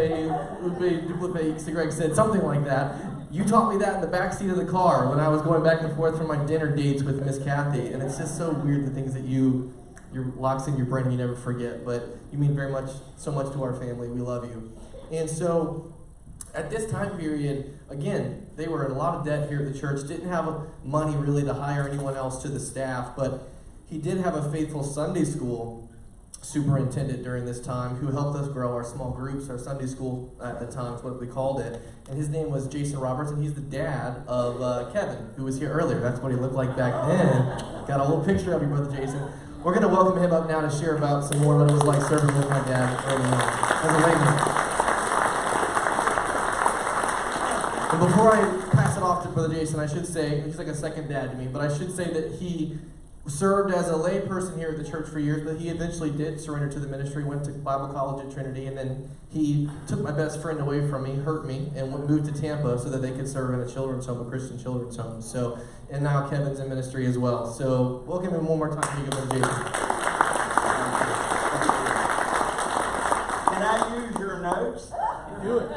U, B, Duplicate, X, Y, Z, something like that. You taught me that in the back seat of the car when I was going back and forth from my dinner dates with Miss Kathy. And it's just so weird the things that you locks in your brain and you never forget. But you mean so much to our family. We love you. And so at this time period, again, they were in a lot of debt here at the church, didn't have money really to hire anyone else to the staff, but he did have a faithful Sunday school superintendent during this time who helped us grow our small groups. Our Sunday school at the time is what we called it. And his name was Jason Roberts, and he's the dad of Kevin, who was here earlier. That's what he looked like back then. Got a little picture of you, Brother Jason. We're going to welcome him up now to share about some more what it was like serving with my dad early on as a layman. And before I pass it off to Brother Jason, I should say, he's like a second dad to me, but I should say that he served as a lay person here at the church for years, but he eventually did surrender to the ministry, went to Bible college at Trinity, and then he took my best friend away from me, hurt me, and moved to Tampa so that they could serve in a children's home, a Christian children's home. So, and now Kevin's in ministry as well. So, welcome him one more time. Can you give him Jason? Can I use your notes? Do it.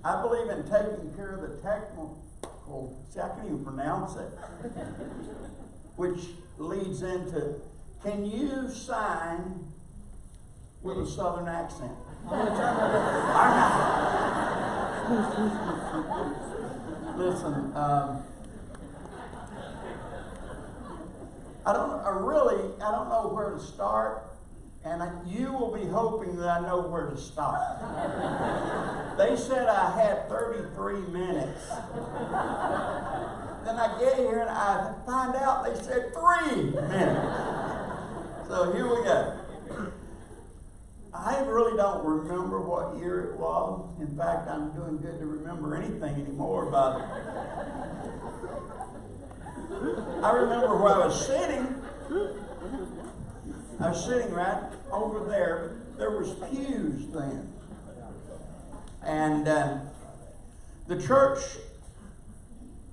I believe in taking care of the technical, see, I can't even pronounce it, which leads into, can you sign with a southern accent? Listen, I don't know where to start, and you will be hoping that I know where to stop. They said I had 33 minutes. Then I get here and I find out they said 3 minutes. So here we go. I really don't remember what year it was. In fact, I'm doing good to remember anything anymore, but I remember where I was sitting. I was sitting right over there. There was pews then. And the church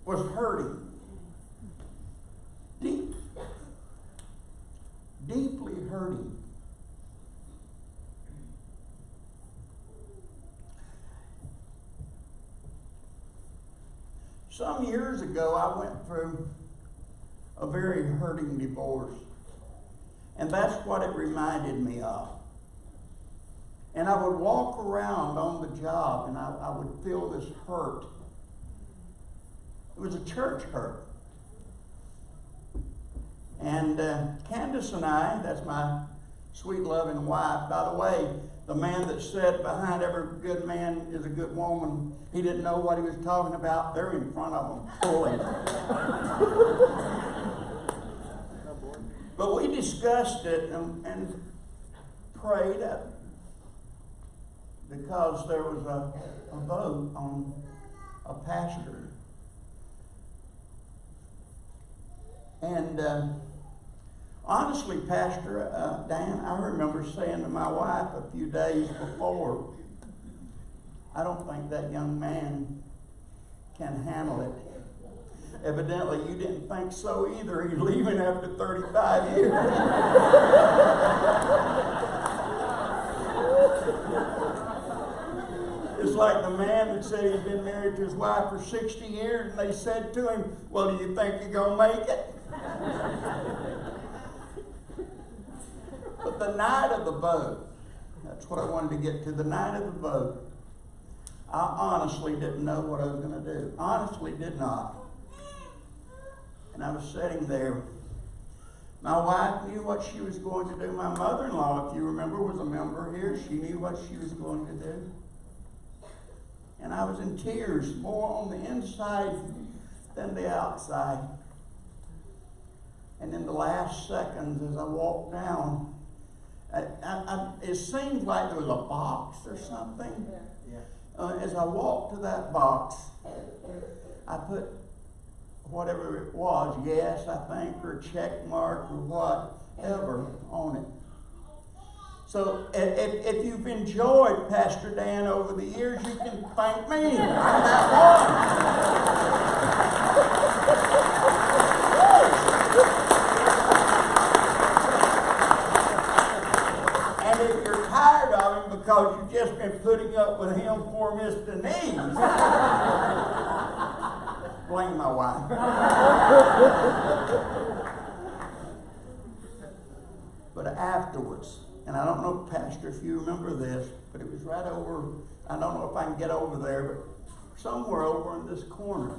was hurting. Deeply hurting. Some years ago, I went through a very hurting divorce. And that's what it reminded me of. And I would walk around on the job and I would feel this hurt. It was a church hurt. And Candace and I, that's my sweet loving wife. By the way, the man that said behind every good man is a good woman, he didn't know what he was talking about. They're in front of him, pulling. But we discussed it and prayed because there was a vote on a pastor. And honestly, Pastor Dan, I remember saying to my wife a few days before, I don't think that young man can handle it. Evidently, you didn't think so either. He's leaving after 35 years. It's like the man that said he'd been married to his wife for 60 years, and they said to him, well, do you think you're going to make it? But the night of the vote, that's what I wanted to get to, the night of the vote, I honestly didn't know what I was going to do. Honestly did not. And I was sitting there. My wife knew what she was going to do. My mother-in-law, if you remember, was a member here. She knew what she was going to do. And I was in tears, more on the inside than the outside. And in the last seconds, as I walked down, it seemed like there was a box or something. As I walked to that box, I put whatever it was, yes, I think, or a check mark or whatever on it. So if you've enjoyed Pastor Dan over the years, you can thank me. I'm that one. And if you're tired of him because you've just been putting up with him for Miss Denise, blame my wife. But afterwards, and I don't know, Pastor, if you remember this, but it was right over, I don't know if I can get over there, but somewhere over in this corner,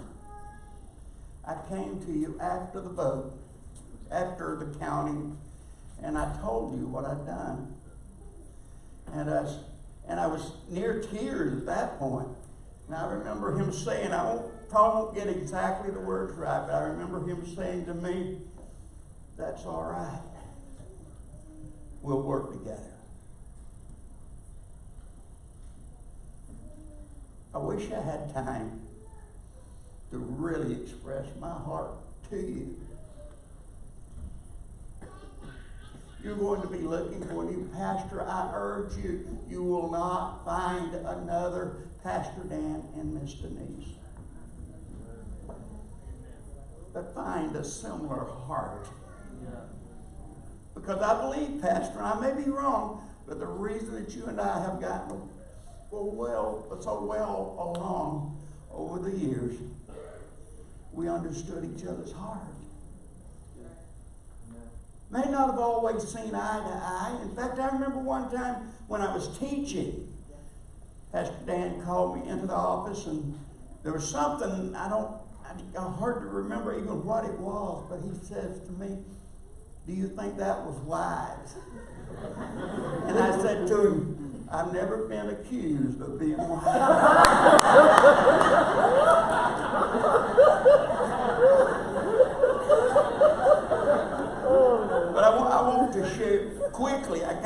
I came to you after the vote, after the counting, and I told you what I'd done. And I was near tears at that point. And I remember him saying, probably won't get exactly the words right, but I remember him saying to me, "That's all right. We'll work together." I wish I had time to really express my heart to you. You're going to be looking for a new pastor. I urge you, you will not find another Pastor Dan and Miss Denise. But find a similar heart. Because I believe, Pastor, and I may be wrong, but the reason that you and I have gotten so well along over the years, we understood each other's heart. May not have always seen eye to eye. In fact, I remember one time when I was teaching, Pastor Dan called me into the office, and there was something, hard to remember even what it was, but he says to me, "Do you think that was wise?" And I said to him, "I've never been accused of being wise." But I want to share quickly. I'm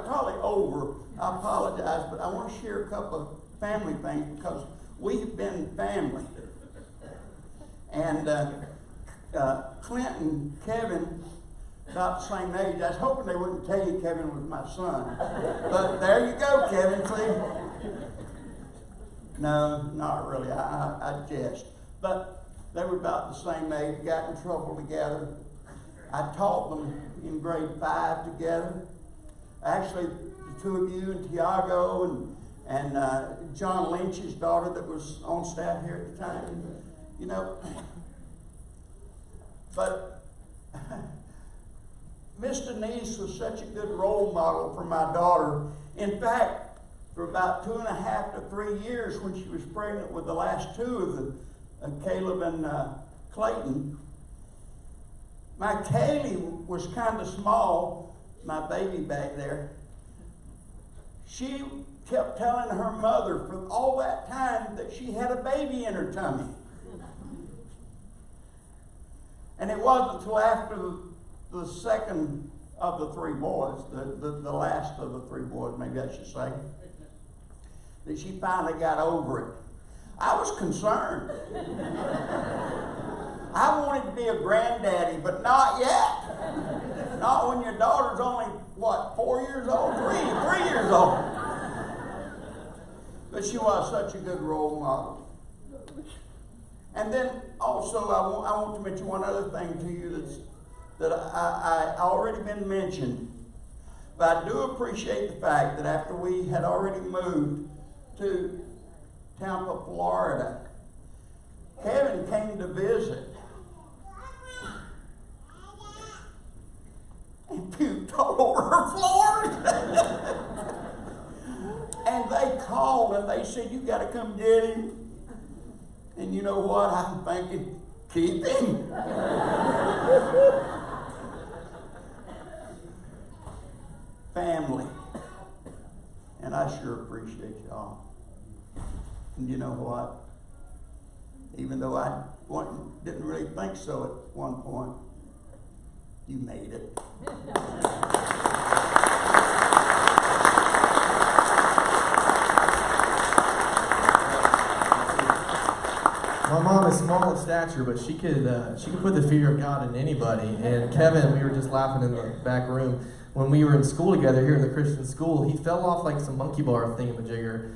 probably over. I apologize, but I want to share a couple of family things because we've been family. And Clint and Kevin, about the same age. I was hoping they wouldn't tell you Kevin was my son. But there you go, Kevin, see? No, not really. I jest. But they were about the same age, got in trouble together. I taught them in grade 5 together. Actually, the two of you and Tiago and John Lynch's daughter that was on staff here at the time. You know, but Miss Denise was such a good role model for my daughter. In fact, for about 2.5 to 3 years, when she was pregnant with the last two of Caleb and Clayton, my Kaylee was kind of small, my baby back there. She kept telling her mother for all that time that she had a baby in her tummy. And it wasn't until after the second of the three boys, the last of the three boys, maybe I should say, that she finally got over it. I was concerned. I wanted to be a granddaddy, but not yet. Not when your daughter's only, 4 years old? 3 years old. But she was such a good role model. And then also, I want to mention one other thing to you that I already been mentioned. But I do appreciate the fact that after we had already moved to Tampa, Florida, Kevin came to visit and puked all over her floors. And they called and they said, "You got to come get him." And you know what? I'm thinking, keep him. Family. And I sure appreciate y'all. And you know what? Even though I didn't really think so at one point, you made it. My mom is small in stature, but she could put the fear of God in anybody. And Kevin, we were just laughing in the back room. when we were in school together here in the Christian school, he fell off like some monkey bar thingamajigger,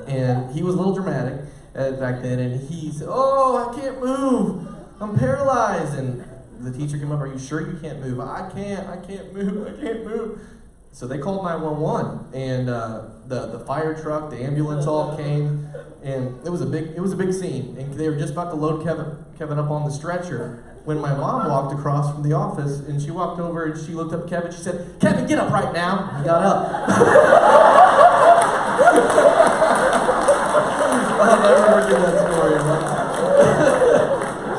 and he was a little dramatic back then, and he said, "Oh, I can't move, I'm paralyzed," and the teacher came up, "Are you sure you can't move?" I can't move. So they called 911, and the fire truck, the ambulance all came, and it was a big scene. And they were just about to load Kevin up on the stretcher when my mom walked across from the office, and she walked over and she looked up at Kevin. She said, "Kevin, get up right now." He got up. I'll never forget that story.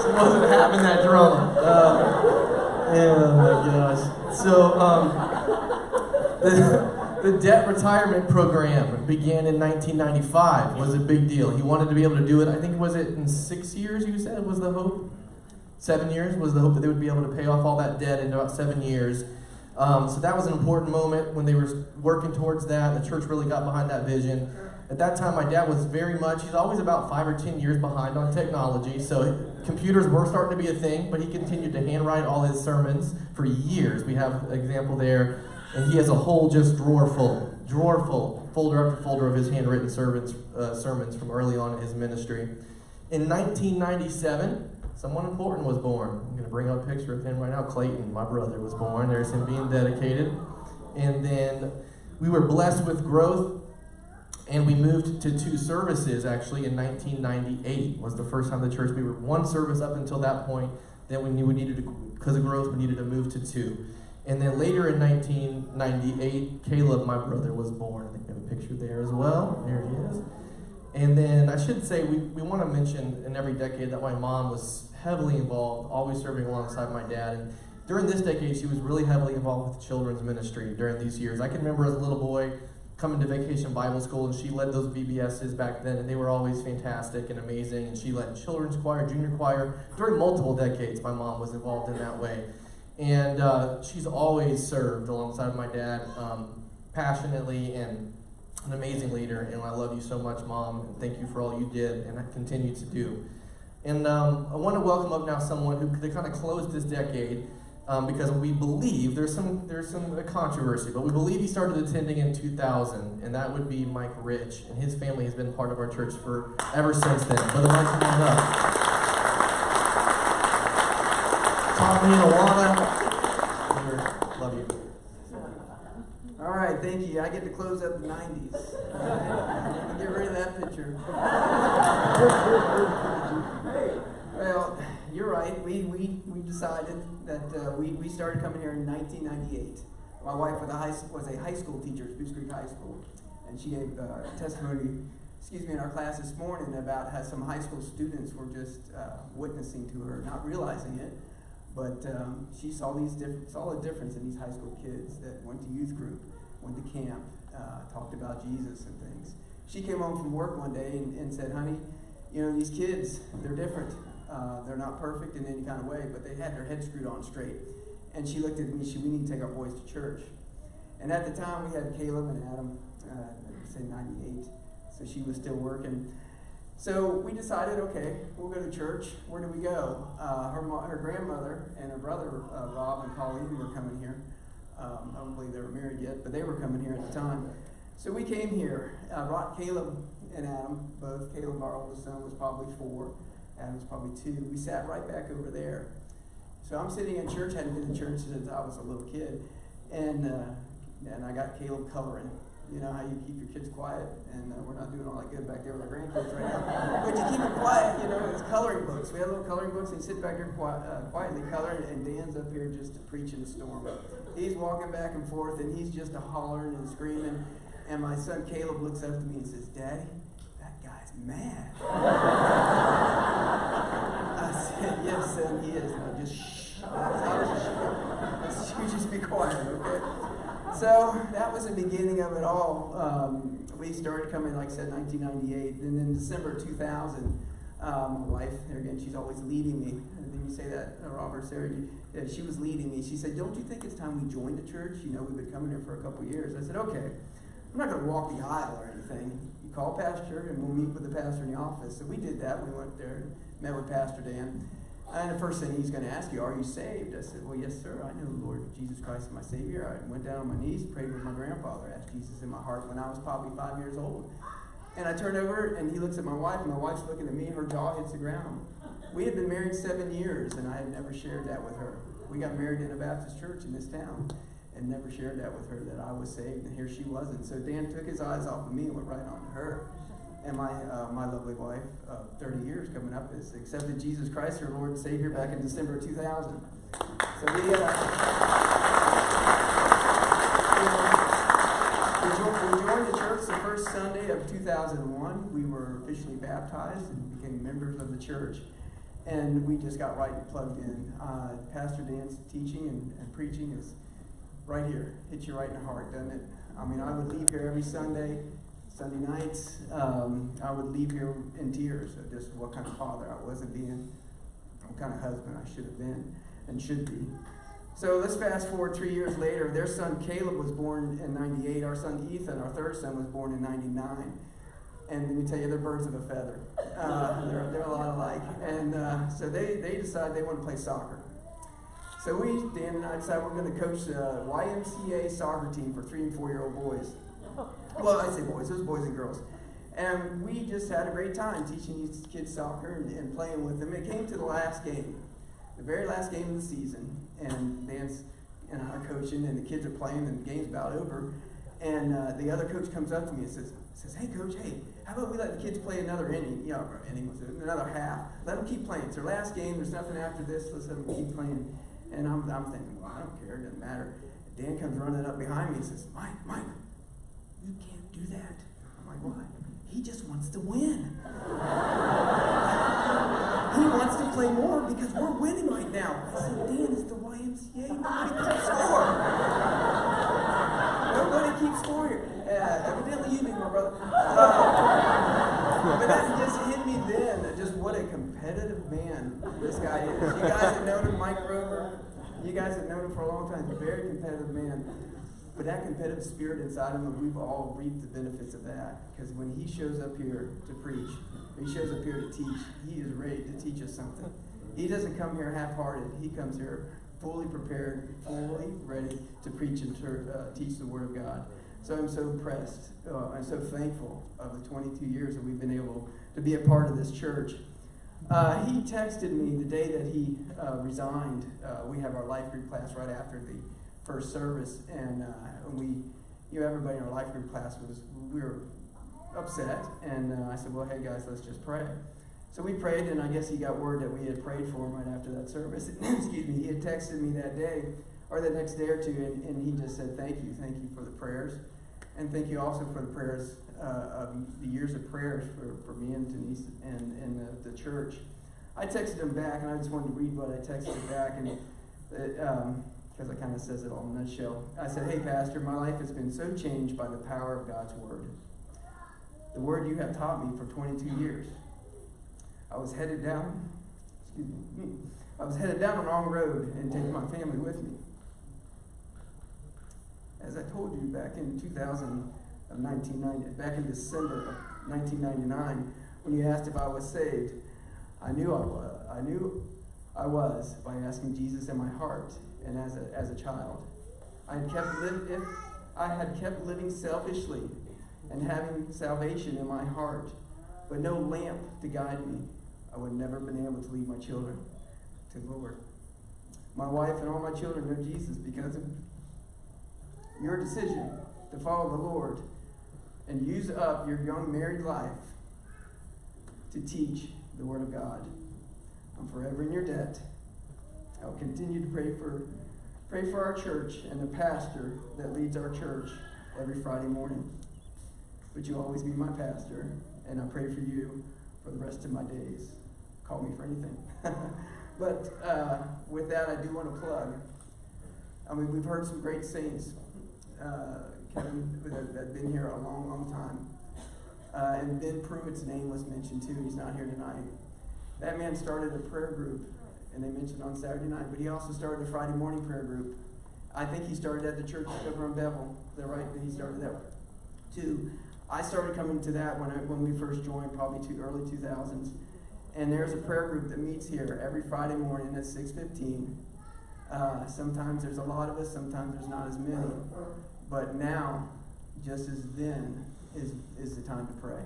She wasn't having that drama. Oh my gosh. So. The debt retirement program began in 1995. Was a big deal. He wanted to be able to do it. I think, was it in 6 years, you said, was the hope? 7 years was the hope that they would be able to pay off all that debt in about 7 years. So that was an important moment when they were working towards that. The church really got behind that vision. At that time, my dad was he's always about 5 or 10 years behind on technology. So computers were starting to be a thing, but he continued to handwrite all his sermons for years. We have an example there. And he has a whole just drawer full, folder after folder of his handwritten sermons from early on in his ministry. In 1997, someone important was born. I'm going to bring up a picture of him right now. Clayton, my brother, was born. There's him being dedicated. And then we were blessed with growth, and we moved to 2 services, actually, in 1998 was the first time the church, we were 1 service up until that point. Then we knew we needed to, because of growth, we needed to move to 2. And then later in 1998, Caleb, my brother, was born. I think we have a picture there as well. There he is. And then I should say, we want to mention in every decade that my mom was heavily involved, always serving alongside my dad. And during this decade, she was really heavily involved with children's ministry during these years. I can remember as a little boy coming to Vacation Bible School, and she led those VBSs back then, and they were always fantastic and amazing. And she led children's choir, junior choir. During multiple decades, my mom was involved in that way. And she's always served alongside my dad passionately, and an amazing leader. And I love you so much, Mom. And thank you for all you did and continue to do. And I want to welcome up now someone who they kind of closed this decade because we believe there's some controversy, but we believe he started attending in 2000, and that would be Mike Rich. And his family has been part of our church for ever since then. Brother Mike, come on up. Tommy and Alana, love you. All right, thank you. I get to close up the 90s. Get rid of that picture. Well, you're right. We decided that we started coming here in 1998. My wife was a high school teacher at Spruce Creek High School, and she gave testimony, in our class this morning about how some high school students were just witnessing to her, not realizing it. But she saw the difference in these high school kids that went to youth group, went to camp, talked about Jesus and things. She came home from work one day and said, "Honey, these kids, they're different. They're not perfect in any kind of way, but they had their heads screwed on straight." And she looked at me, we need to take our boys to church. And at the time, we had Caleb and Adam, say 98, so she was still working. So we decided, okay, we'll go to church. Where do we go? Her grandmother and her brother, Rob and Colleen, were coming here. I don't believe they were married yet, but they were coming here at the time. So we came here. Caleb and Adam, both. Caleb, our oldest son, was probably 4. Adam was probably 2. We sat right back over there. So I'm sitting in church. Hadn't been to church since I was a little kid. And I got Caleb coloring. You know how you keep your kids quiet, and we're not doing all that good back there with our grandkids right now. But you keep them quiet, it's coloring books. We have little coloring books, and you sit back here quietly coloring, and Dan's up here just preaching a storm. He's walking back and forth, and he's just hollering and screaming. And my son Caleb looks up to me and says, "Daddy, that guy's mad." I said, "Yes, son, he is. Now just shh. You just be quiet, okay?" So that was the beginning of it all. We started coming, like I said, 1998. And in December 2000, my wife, there again, she's always leading me. And then you say that, Robert, Sarah, she was leading me. She said, "Don't you think it's time we joined the church? We've been coming here for a couple of years." I said, "Okay, I'm not going to walk the aisle or anything. You call pastor, and we'll meet with the pastor in the office." So we did that. We went there, met with Pastor Dan. And the first thing he's going to ask you, are you saved? I said, well, yes, sir. I know the Lord Jesus Christ is my Savior. I went down on my knees, prayed with my grandfather, asked Jesus in my heart when I was probably 5 years old. And I turned over, and he looks at my wife, and my wife's looking at me. Her jaw hits the ground. We had been married 7 years, and I had never shared that with her. We got married in a Baptist church in this town and never shared that with her, that I was saved, and here she wasn't. So Dan took his eyes off of me and went right on to her. And my lovely wife, 30 years coming up, has accepted Jesus Christ, her Lord and Savior, back in December of 2000. So we joined the church the first Sunday of 2001. We were officially baptized and became members of the church. And we just got right plugged in. Pastor Dan's teaching and preaching is right here. Hits you right in the heart, doesn't it? I mean, I would leave here every Sunday nights. I would leave here in tears of just what kind of father I wasn't being, what kind of husband I should have been and should be. So let's fast forward 3 years later. Their son Caleb was born in 98. Our son Ethan, our third son, was born in 99. And let me tell you, they're birds of a feather. They're a lot alike. And so they decided they want to play soccer. So Dan and I decided we're going to coach the YMCA soccer team for 3 and 4-year-old boys. Well, I say boys, those boys and girls. And we just had a great time teaching these kids soccer and playing with them. It came to the last game, the very last game of the season. And Dan's and I are coaching, and the kids are playing, and the game's about over. And the other coach comes up to me and says, hey, coach, hey, how about we let the kids play another inning? Yeah, inning was it? Another half. Let them keep playing. It's their last game. There's nothing after this. Let's let them keep playing. And I'm thinking, well, I don't care. It doesn't matter. Dan comes running up behind me and says, Mike, you can't do that. I'm like, why? He just wants to win. He wants to play more because we're winning right now. I said, Dan, it's the YMCA. Nobody keeps score. Nobody keeps score here. Evidently you do, my brother. But that just hit me then, just what a competitive man this guy is. You guys have known him, Mike Rover. You guys have known him for a long time. He's a very competitive man. But that competitive spirit inside him, we've all reaped the benefits of that. Because when he shows up here to preach, when he shows up here to teach, he is ready to teach us something. He doesn't come here half-hearted. He comes here fully prepared, fully ready to preach and teach the Word of God. So I'm so impressed. I'm so thankful of the 22 years that we've been able to be a part of this church. He texted me the day that he resigned. We have our life group class right after the first service, and everybody in our life group class we were upset, and I said, well, hey guys, let's just pray. So we prayed, and I guess he got word that we had prayed for him right after that service. Excuse me. He had texted me that day, or the next day or two, and he just said, thank you for the prayers, and thank you also for the prayers, the years of prayers for me and Denise and the church. I texted him back, and I just wanted to read what I texted back, and because it kind of says it all in a nutshell. I said, hey, Pastor, my life has been so changed by the power of God's Word. The Word you have taught me for 22 years. I was headed down the wrong road and taking my family with me. As I told you back in back in December of 1999, when you asked if I was saved, I knew I was by asking Jesus in my heart and as a child. I had kept living selfishly and having salvation in my heart, but no lamp to guide me. I would never have been able to lead my children to the Lord. My wife and all my children know Jesus because of your decision to follow the Lord and use up your young married life to teach the Word of God. I'm forever in your debt. I'll continue to pray for our church and the pastor that leads our church every Friday morning. But you'll always be my pastor, and I pray for you for the rest of my days. Call me for anything. But with that, I do want to plug. I mean, we've heard some great saints, Kevin, that have been here a long, long time. And Ben Pruitt's name was mentioned too. He's not here tonight. That man started a prayer group, and they mentioned on Saturday night, but he also started a Friday morning prayer group. I think he started at the church over in Bevel. Is that right? He started that too. I started coming to that when we first joined, probably early 2000s. And there's a prayer group that meets here every Friday morning at 6:15. Sometimes there's a lot of us, sometimes there's not as many. But now, just as then, is the time to pray.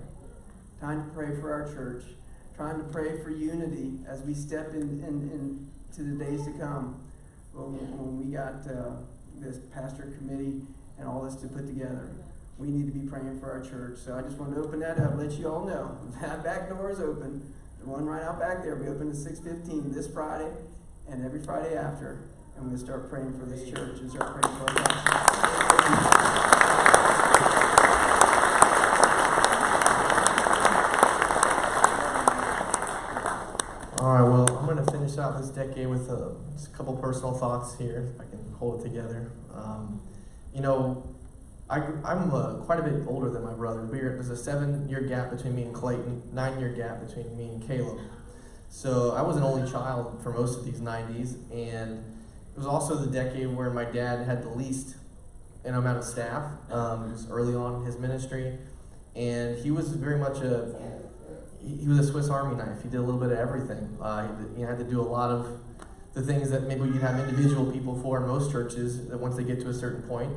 Time to pray for our church. Trying to pray for unity as we step into the days to come. When we got this pastor committee and all this to put together, we need to be praying for our church. So I just wanted to open that up, let you all know. That back door is open. The one right out back there will be open at 6:15 this Friday and every Friday after. And we'll start praying for this church and start praying for our pastor. All right, well, I'm going to finish out this decade with just a couple personal thoughts here, if I can hold it together. I'm quite a bit older than my brother. There's a 7-year gap between me and Clayton, 9-year gap between me and Caleb. So I was an only child for most of these 90s, and it was also the decade where my dad had the least amount of staff. It was early on in his ministry, and he was very much he was a Swiss Army knife. He did a little bit of everything. He had to do a lot of the things that maybe you'd have individual people for in most churches that once they get to a certain point.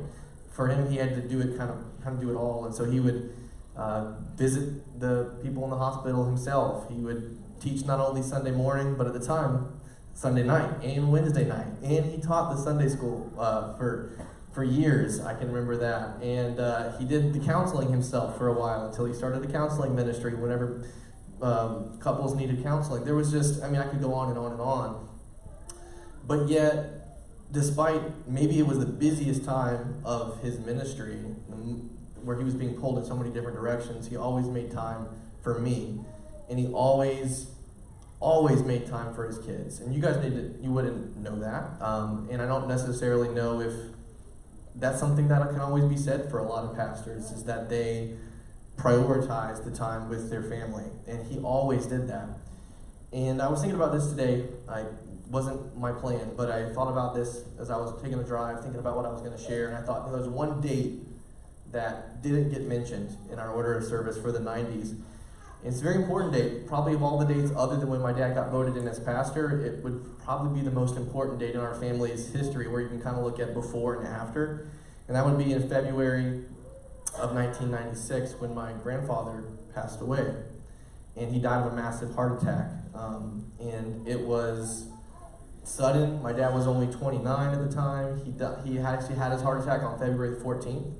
For him, he had to do it kind of do it all. And so he would visit the people in the hospital himself. He would teach not only Sunday morning, but at the time, Sunday night and Wednesday night. And he taught the Sunday school for years. I can remember that. And he did the counseling himself for a while until he started the counseling ministry whenever couples needed counseling. There was just, I could go on and on and on. But yet, despite maybe it was the busiest time of his ministry, where he was being pulled in so many different directions, he always made time for me. And he always made time for his kids. And you guys you wouldn't know that. And I don't necessarily know if that's something that can always be said for a lot of pastors, is that they prioritize the time with their family. And he always did that. And I was thinking about this today. It wasn't my plan, but I thought about this as I was taking a drive, thinking about what I was going to share. And I thought, there was one date that didn't get mentioned in our order of service for the 90s. It's a very important date. Probably of all the dates other than when my dad got voted in as pastor, it would probably be the most important date in our family's history, where you can kind of look at before and after. And that would be in February of 1996, when my grandfather passed away. And he died of a massive heart attack. And it was sudden. My dad was only 29 at the time. He actually had his heart attack on February 14th.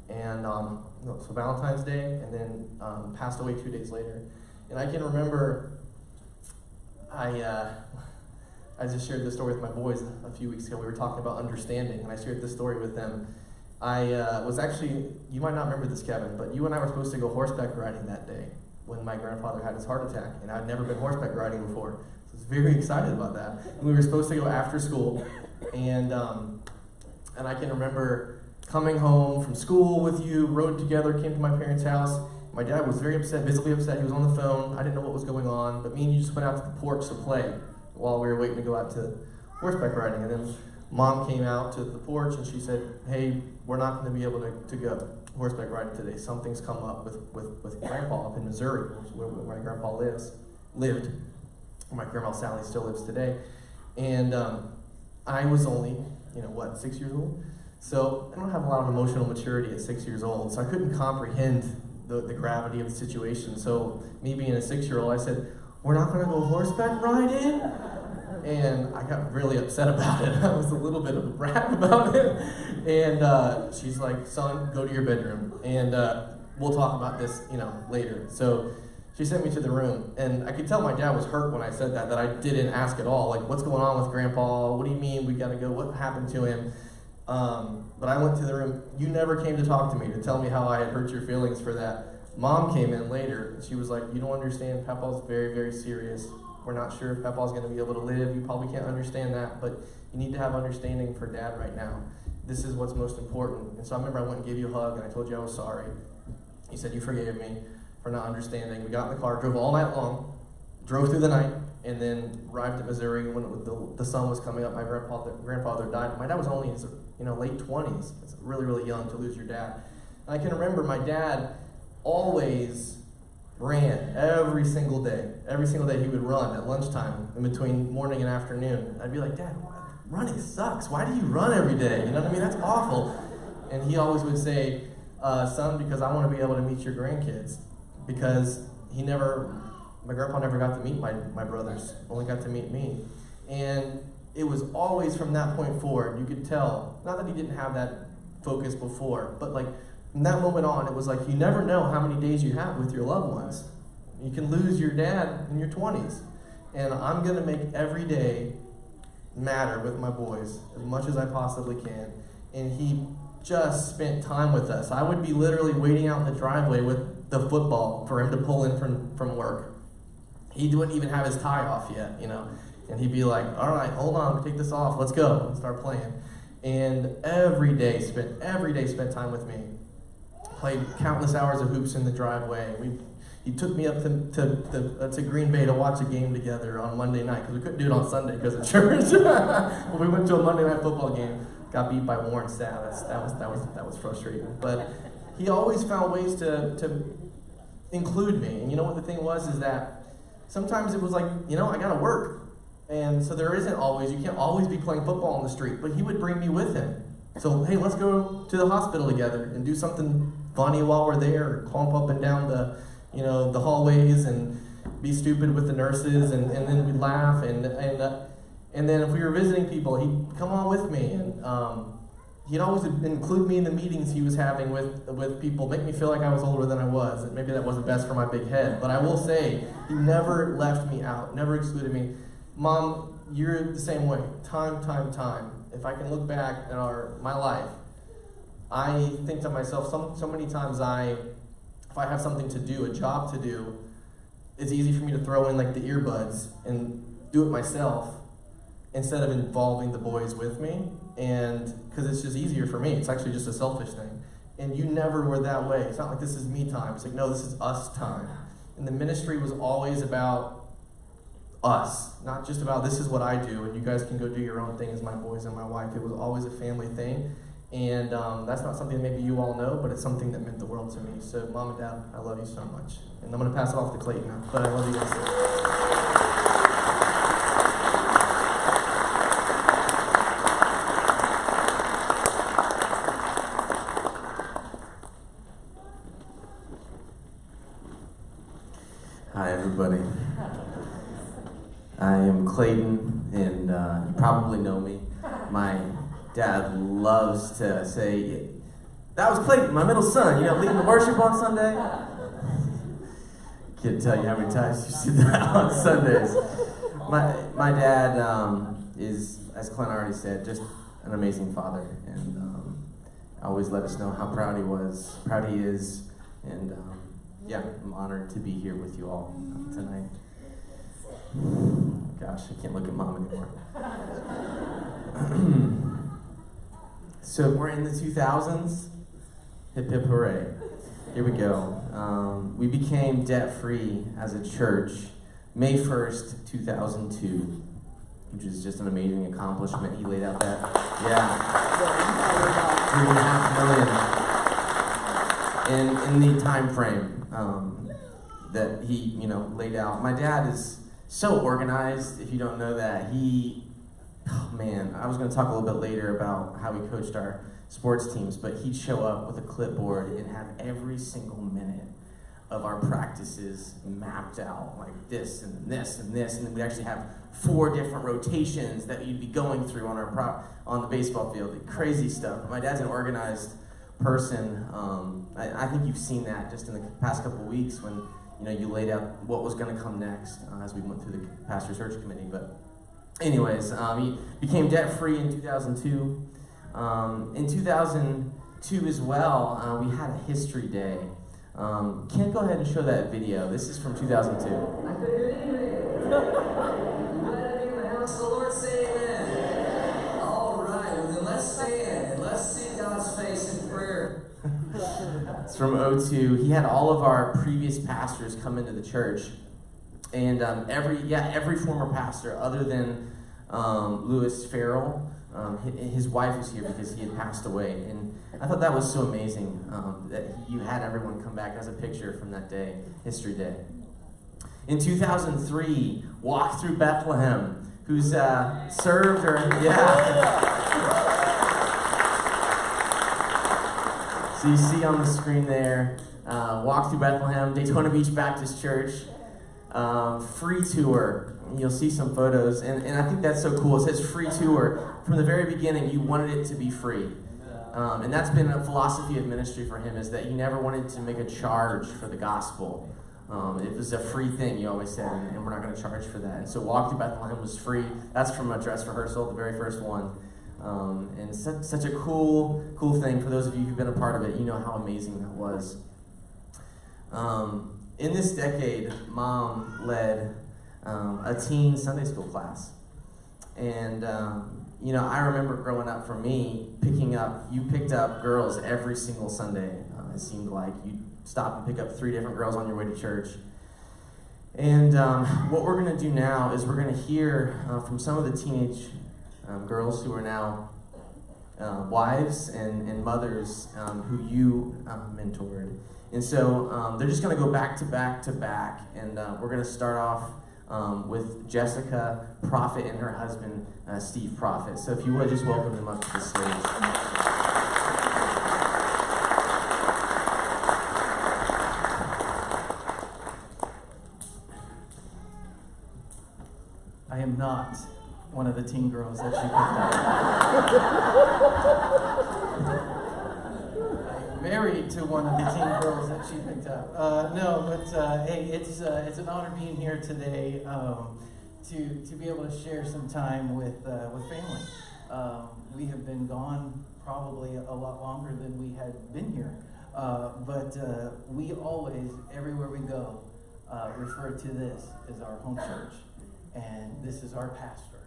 And so Valentine's Day, and then passed away 2 days later. And I can remember, I just shared this story with my boys a few weeks ago. We were talking about understanding, and I shared this story with them. I was actually, you might not remember this, Kevin, but you and I were supposed to go horseback riding that day when my grandfather had his heart attack, and I'd never been horseback riding before. So I was very excited about that. And we were supposed to go after school, and I can remember coming home from school with you, rode together, came to my parents' house. My dad was very upset, visibly upset. He was on the phone. I didn't know what was going on, but me and you just went out to the porch to play while we were waiting to go out to horseback riding. And then Mom came out to the porch and she said, "Hey, we're not going to be able to go horseback riding today. Something's come up with Grandpa up in Missouri, where my grandpa lived. My grandma Sally still lives today." And I was only, 6 years old? So I don't have a lot of emotional maturity at 6 years old, so I couldn't comprehend the gravity of the situation. So me being a 6-year-old, I said, "We're not going to go horseback riding?" And I got really upset about it. I was a little bit of a brat about it. And she's like, "Son, go to your bedroom, and we'll talk about this, later." So she sent me to the room, and I could tell my dad was hurt when I said that I didn't ask at all. Like, what's going on with Grandpa? What do you mean we got to go? What happened to him? But I went to the room. You never came to talk to me to tell me how I had hurt your feelings for that. Mom came in later, and she was like, "You don't understand. Papa's very, very serious. We're not sure if Papa's going to be able to live. You probably can't understand that, but you need to have understanding for Dad right now. This is what's most important." And so I remember I went and gave you a hug, and I told you I was sorry. You said you forgave me for not understanding. We got in the car, drove all night long, drove through the night, and then arrived at Missouri when the sun was coming up. My grandfather died. My dad was only in his late 20s. It's really, really young to lose your dad. And I can remember my dad always ran every single day. Every single day he would run at lunchtime in between morning and afternoon. I'd be like, Dad, running sucks. Why do you run every day? You know what I mean? That's awful. And he always would say, son, because I want to be able to meet your grandkids. Because my grandpa never got to meet my brothers, only got to meet me. And it was always from that point forward, you could tell, not that he didn't have that focus before, but like from that moment on, it was like you never know how many days you have with your loved ones. You can lose your dad in your 20s. And I'm going to make every day matter with my boys as much as I possibly can. And he just spent time with us. I would be literally waiting out in the driveway with the football for him to pull in from work. He wouldn't even have his tie off yet, you know. And he'd be like, all right, hold on, take this off, let's go, and start playing. And every day spent time with me. Played countless hours of hoops in the driveway. He took me up to Green Bay to watch a game together on Monday night, because we couldn't do it on Sunday because of church. But we went to a Monday night football game, got beat by Warren Sapp. That was frustrating. But he always found ways to include me. And you know what the thing was is that sometimes it was like, you know, I gotta work. And so you can't always be playing football on the street, but he would bring me with him. So, hey, let's go to the hospital together and do something funny while we're there, or clump up and down the hallways and be stupid with the nurses, and then we'd laugh, and then if we were visiting people, he'd come on with me, and he'd always include me in the meetings he was having with people, make me feel like I was older than I was, and maybe that wasn't best for my big head, but I will say, he never left me out, never excluded me. Mom, you're the same way, time. If I can look back at my life, I think to myself, so many times if I have something to do, a job to do, it's easy for me to throw in like the earbuds and do it myself instead of involving the boys with me, and because it's just easier for me. It's actually just a selfish thing. And you never were that way. It's not like this is me time. It's like, no, this is us time. And the ministry was always about us, not just about this is what I do and you guys can go do your own thing as my boys and my wife. It was always a family thing, and that's not something that maybe you all know, but it's something that meant the world to me. So Mom and Dad, I love you so much, and I'm going to pass it off to Clayton now, but I love you guys. Hi everybody. I am Clayton, and you probably know me. My dad loves to say, that was Clayton, my middle son, leading the worship on Sunday. Can't tell you how many times you see that on Sundays. My dad is, as Clint already said, just an amazing father, and always let us know how proud he is, and yeah, I'm honored to be here with you all tonight. Gosh, I can't look at Mom anymore. So we're in the 2000s. Hip hip hooray. Here we go. We became debt-free as a church May 1st, 2002, which is just an amazing accomplishment. He laid out that, $3.5 million in the time frame that he, laid out. My dad is so organized. If you don't know that, I was going to talk a little bit later about how he coached our sports teams, but he'd show up with a clipboard and have every single minute of our practices mapped out, like this and this and this, and then we actually have 4 different rotations that you'd be going through on the baseball field. Crazy stuff. My dad's an organized person. I think you've seen that just in the past couple of weeks when you laid out what was going to come next as we went through the pastor search committee. But anyways, he became debt-free in 2002. In 2002 as well, we had a history day. Ken, go ahead and show that video. This is from 2002. The Lord say amen. All right, well then let's stand. Let's see God's face in prayer. It's from 2002. He had all of our previous pastors come into the church, and every former pastor, other than Lewis Farrell. His wife was here because he had passed away, and I thought that was so amazing that you had everyone come back as a picture from that day, History Day. In 2003, Walk Through Bethlehem, who's served or So you see on the screen there, Walk Through Bethlehem, Daytona Beach Baptist Church, free tour. You'll see some photos, and I think that's so cool. It says free tour. From the very beginning, you wanted it to be free. And that's been a philosophy of ministry for him, is that he never wanted to make a charge for the gospel. It was a free thing, you always said, and we're not going to charge for that. And so Walk Through Bethlehem was free. That's from a dress rehearsal, the very first one. And such a cool thing. For those of you who've been a part of it, you know how amazing that was. In this decade, Mom led a teen Sunday school class. And, I remember growing up, for me, you picked up girls every single Sunday. It seemed like you'd stop and pick up 3 different girls on your way to church. And what we're going to do now is we're going to hear from some of the teenage girls who are now wives and mothers who you mentored. And so they're just going to go back to back to back, and we're going to start off with Jessica Prophet and her husband, Steve Prophet. So if you would, just welcome them up to the stage. I am not one of the teen girls that she picked up. I'm married to one of the teen girls that she picked up. Hey, it's an honor being here today to be able to share some time with family. We have been gone probably a lot longer than we had been here, but we always, everywhere we go, refer to this as our home church. And this is our pastor.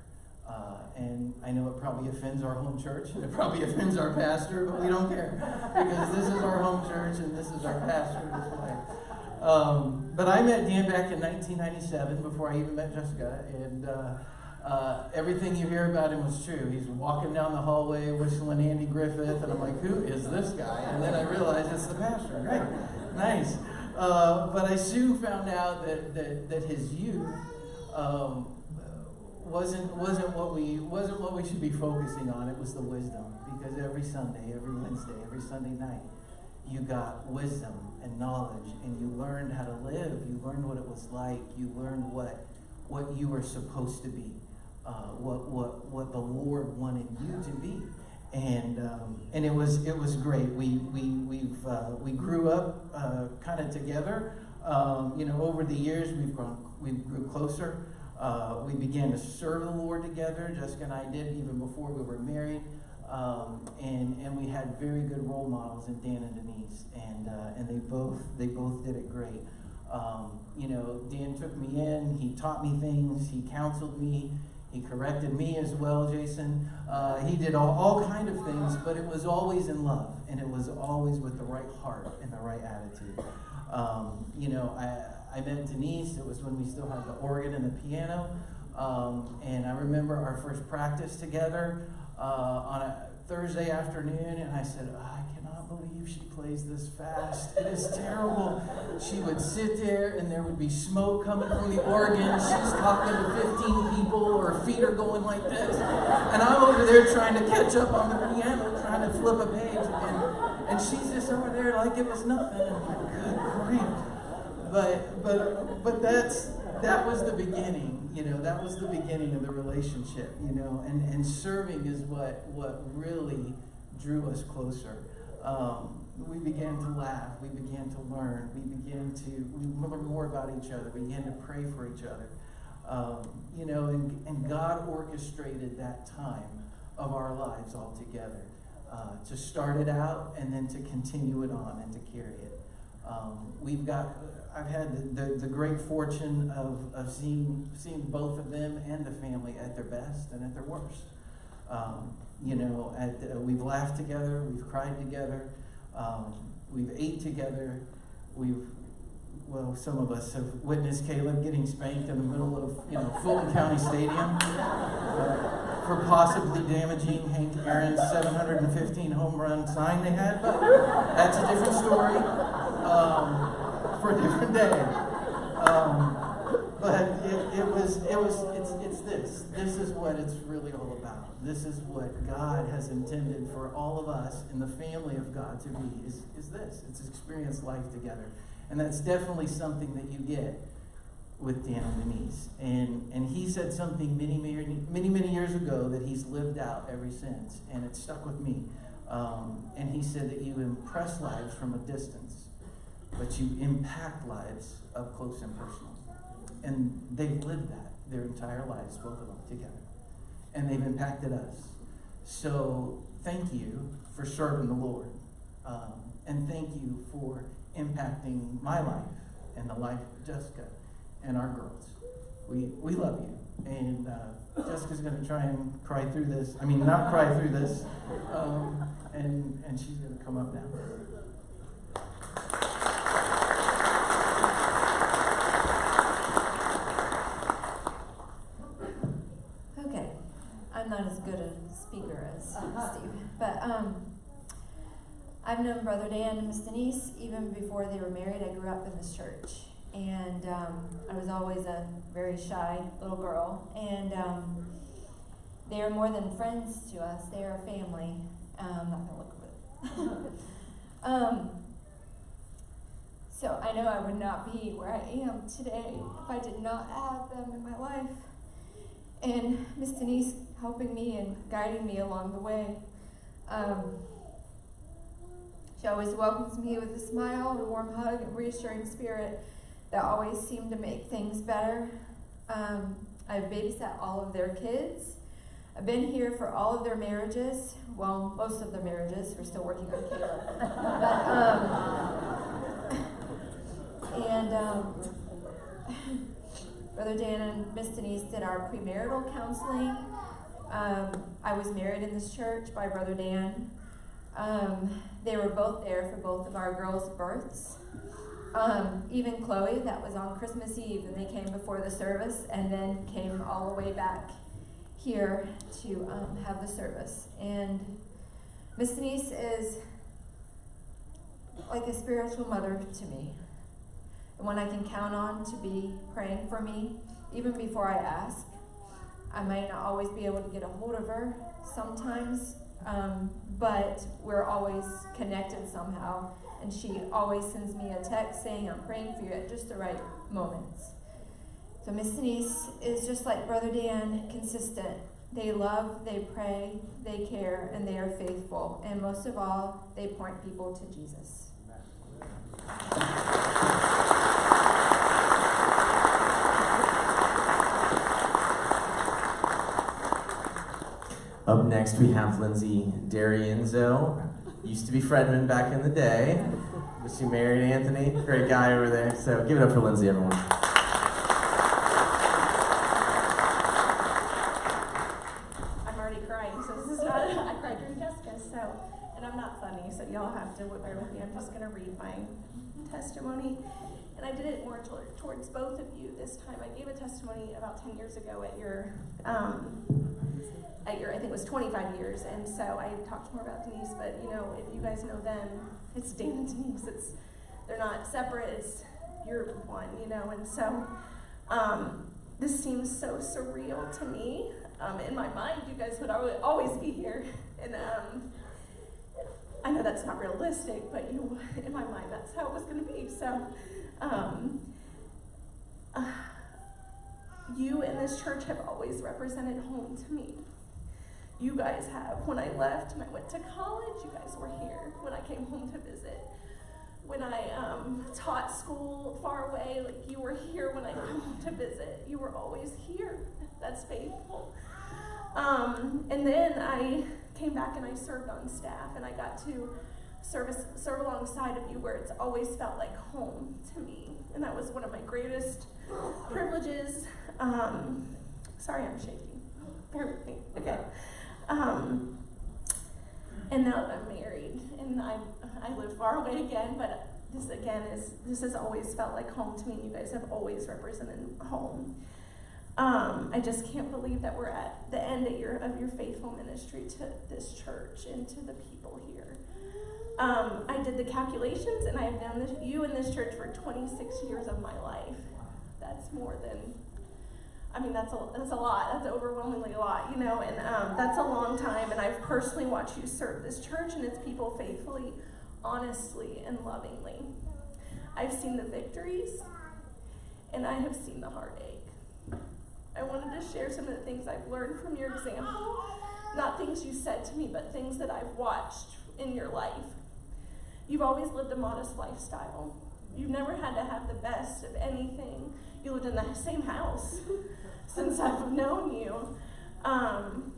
And I know it probably offends our home church, and it probably offends our pastor, but we don't care, because this is our home church and this is our pastor this way. But I met Dan back in 1997 before I even met Jessica, and everything you hear about him was true. He's walking down the hallway whistling Andy Griffith, and I'm like, who is this guy? And then I realized it's the pastor. Great, nice. But I soon found out that his youth wasn't what we should be focusing on. It was the wisdom, because every Sunday, every Wednesday, every Sunday night, you got wisdom and knowledge, and you learned how to live. You learned what it was like. You learned what you were supposed to be, what the Lord wanted you to be, and it was great. We grew up kind of together. Over the years we grew closer. We began to serve the Lord together. Jessica and I did, even before we were married. And we had very good role models in Dan and Denise, and they both did it great. Dan took me in. He taught me things. He counseled me. He corrected me as well, Jason. He did all kind of things, but it was always in love, and it was always with the right heart and the right attitude. I met Denise. It was when we still had the organ and the piano, and I remember our first practice together on a Thursday afternoon, and I said, I cannot believe she plays this fast. It is terrible. She would sit there, and there would be smoke coming from the organ. She's talking to 15 people, her feet are going like this, and I'm over there trying to catch up on the piano, trying to flip a page, and she's just over there like it was nothing. And I'm like, good grief. But that was the beginning, that was the beginning of the relationship, and serving is what really drew us closer. We began to laugh, we began to learn, we learned more about each other, we began to pray for each other, and God orchestrated that time of our lives all together, to start it out and then to continue it on and to carry it. I've had the great fortune of seeing both of them and the family at their best and at their worst. We've laughed together, we've cried together, we've ate together, we've well, some of us have witnessed Caleb getting spanked in the middle of, Fulton County Stadium for possibly damaging Hank Aaron's 715 home run sign they had. But that's a different story for a different day. But it's this. This is what it's really all about. This is what God has intended for all of us in the family of God to be, is this. It's experience life together. And that's definitely something that you get with Dan and Denise. And he said something many years ago that he's lived out ever since, and it stuck with me. And he said that you impress lives from a distance, but you impact lives up close and personal. And they've lived that their entire lives, both of them together. And they've impacted us. So thank you for serving the Lord. And thank you for impacting my life and the life of Jessica and our girls. We love you. And Jessica's going to try and cry through this. I mean, not cry through this. And she's going to come up now. Okay, I'm not as good a speaker as Steve, but I've known Brother Dan and Miss Denise even before they were married. I grew up in this church, and I was always a very shy little girl, and they are more than friends to us. They are family. I'm not gonna look at it. So I know I would not be where I am today if I did not have them in my life. And Miss Denise helping me and guiding me along the way. She always welcomes me with a smile, a warm hug, and reassuring spirit that always seemed to make things better. I've babysat all of their kids. I've been here for all of their marriages. Well, most of their marriages. We're still working on Caleb. Brother Dan and Miss Denise did our premarital counseling. I was married in this church by Brother Dan. They were both there for both of our girls' births. Even Chloe, that was on Christmas Eve, and they came before the service and then came all the way back here to have the service. And Miss Denise is like a spiritual mother to me, and one I can count on to be praying for me even before I ask. I might not always be able to get a hold of her sometimes, but we're always connected somehow, and she always sends me a text saying, I'm praying for you at just the right moments. So Miss Denise is just like Brother Dan, consistent. They love, they pray, they care, and they are faithful. And most of all, they point people to Jesus. Up next, we have Lindsay D'Arienzo. Used to be Fredman back in the day, but she married Anthony. Great guy over there. So give it up for Lindsay, everyone. I'm already crying, so this is not, I cried during Jessica, and I'm not funny, so y'all have to bear with me. I'm just going to read my testimony. And I did it more towards both of you this time. I gave a testimony about 10 years ago at your, I think it was 25 years, and so I talked more about Denise, but if you guys know them, it's Dan and Denise. They're not separate, you're one, and so this seems so surreal to me. In my mind, you guys would always be here, and I know that's not realistic, but in my mind, that's how it was going to be. So you in this church have always represented home to me. You guys have. When I left and I went to college, you guys were here. When I came home to visit. When I taught school far away, you were here when I came home to visit. You were always here. That's faithful. And then I came back and I served on staff, and I got to serve alongside of you where it's always felt like home to me. And that was one of my greatest privileges. Sorry, I'm shaking. Bear with me. Okay. And now that I'm married, and I live far away again, but this has always felt like home to me, and you guys have always represented home. I just can't believe that we're at the end of your faithful ministry to this church and to the people here. I did the calculations, and I have known you in this church for 26 years of my life. That's more than, that's a lot. That's overwhelmingly a lot, and that's a long time. And I've personally watched you serve this church and its people faithfully, honestly, and lovingly. I've seen the victories, and I have seen the heartache. I wanted to share some of the things I've learned from your example, not things you said to me, but things that I've watched in your life. You've always lived a modest lifestyle. You've never had to have the best of anything. You lived in the same house since I've known you,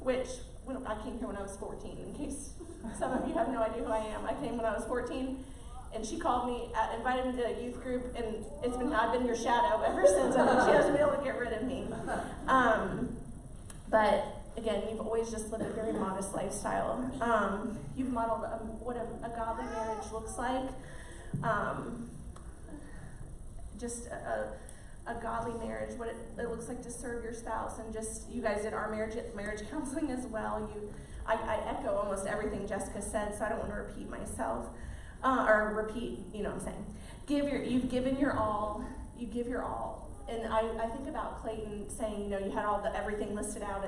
which I came here when I was 14, in case some of you have no idea who I am. I came when I was 14, and she called me, invited me to a youth group, and I've been your shadow ever since. I think she hasn't been able to get rid of me. But again, you've always just lived a very modest lifestyle. You've modeled what a godly marriage looks like. Just a godly marriage, what it looks like to serve your spouse, and just, you guys did our marriage counseling as well. I echo almost everything Jessica said, so I don't want to repeat myself, or repeat, what I'm saying. You've given your all, you give your all. And I think about Clayton saying, you had everything listed out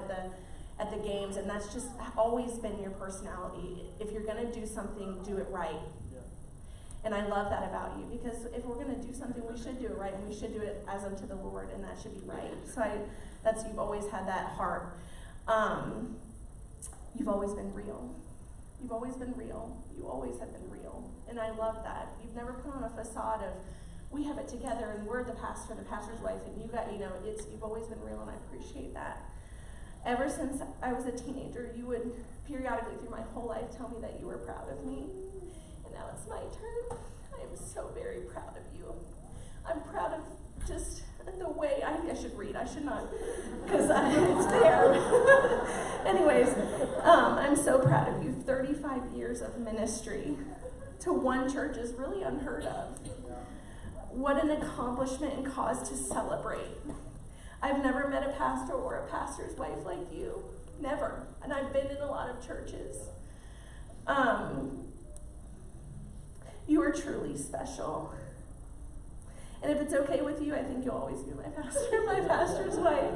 at the games, and that's just always been your personality. If you're gonna do something, do it right. And I love that about you, because if we're going to do something, we should do it right, and we should do it as unto the Lord, and that should be right. So you've always had that heart. You've always been real. You've always been real. You always have been real. And I love that. You've never put on a facade of, we have it together, and we're the pastor and the pastor's wife, and you've always been real, and I appreciate that. Ever since I was a teenager, you would periodically through my whole life tell me that you were proud of me. Now it's my turn. I am so very proud of you. I'm proud of just the way, I should read, I should not, because it's there. Anyways, I'm so proud of you. 35 years of ministry to one church is really unheard of. What an accomplishment and cause to celebrate. I've never met a pastor or a pastor's wife like you. Never. And I've been in a lot of churches. You are truly special. And if it's okay with you, I think you'll always be my pastor, my pastor's wife,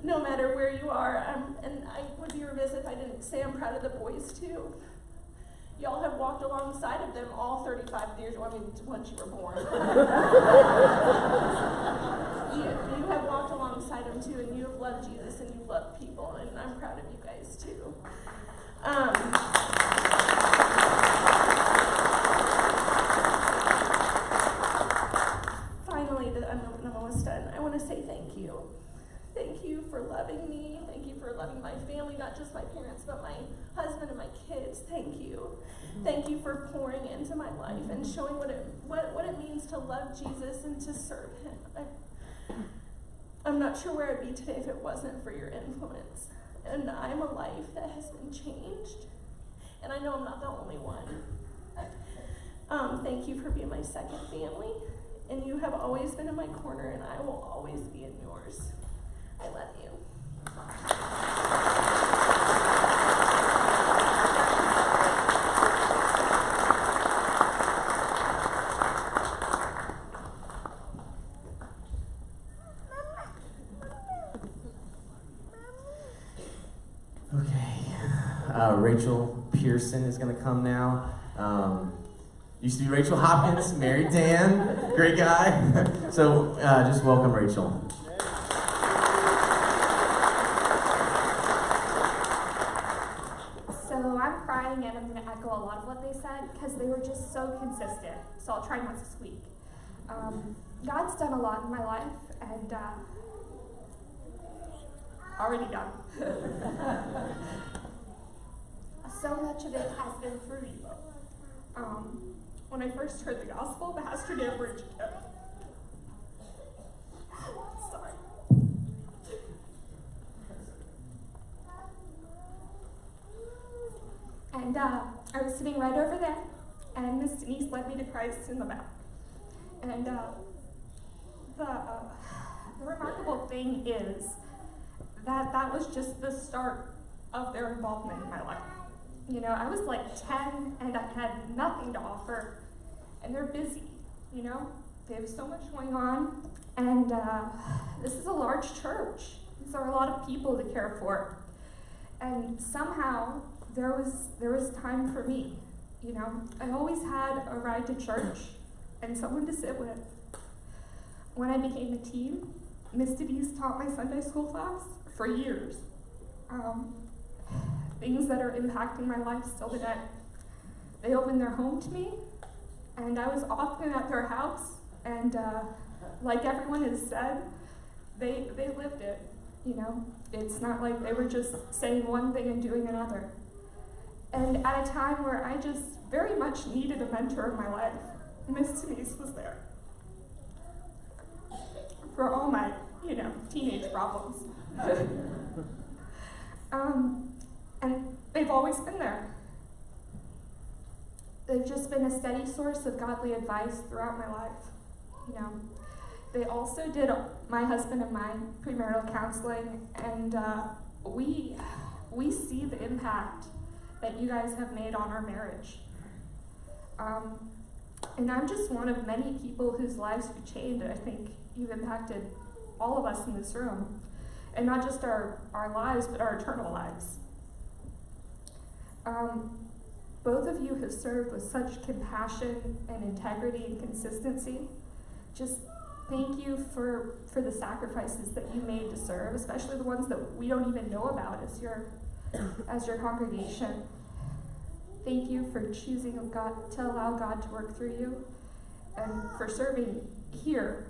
no matter where you are. And I would be remiss if I didn't say I'm proud of the boys too. Y'all have walked alongside of them all 35 years, once you were born. you have walked alongside them too, and you have loved Jesus, and you've loved people, and I'm proud of you guys too. Finally, I'm almost done. I want to say thank you. Thank you for loving me. Thank you for loving my family, not just my parents, but my husband and my kids. Thank you. Thank you for pouring into my life and showing what it means to love Jesus and to serve him. I'm not sure where I'd be today if it wasn't for your influence. And I'm a life that has been changed. And I know I'm not the only one. Thank you for being my second family. And you have always been in my corner, and I will always be in yours. I love you. Okay. Rachel Pearson is going to come now. Used to be Rachel Hopkins, married Dan, great guy. So just welcome Rachel. So I'm crying, and I'm going to echo a lot of what they said because they were just so consistent. So I'll try not to squeak. God's done a lot in my life, and already done. So much of it has been through you. When I first heard the gospel, Pastor Dan preached it. Sorry. And I was sitting right over there, and Miss Denise led me to Christ in the back. And the remarkable thing is that that was just the start of their involvement in my life. You know, I was like 10 and I had nothing to offer, and they're busy, you know? They have so much going on, and this is a large church. So are a lot of people to care for. And somehow there was time for me, you know? I always had a ride to church and someone to sit with. When I became a teen, Miss Denise taught my Sunday school class for years. Things that are impacting my life still today. They opened their home to me, and I was often at their house, and like everyone has said, they lived it, you know? It's not like they were just saying one thing and doing another. And at a time where I just very much needed a mentor in my life, Miss Denise was there. For all my, you know, teenage problems. And they've always been there. They've just been a steady source of godly advice throughout my life, you know. They also did my husband and my premarital counseling, and we see the impact that you guys have made on our marriage. And I'm just one of many people whose lives have changed, and I think you've impacted all of us in this room. And not just our lives, but our eternal lives. Both of you have served with such compassion and integrity and consistency. Just thank you for the sacrifices that you made to serve, especially the ones that we don't even know about as your congregation. Thank you for choosing God to allow God to work through you, and for serving here.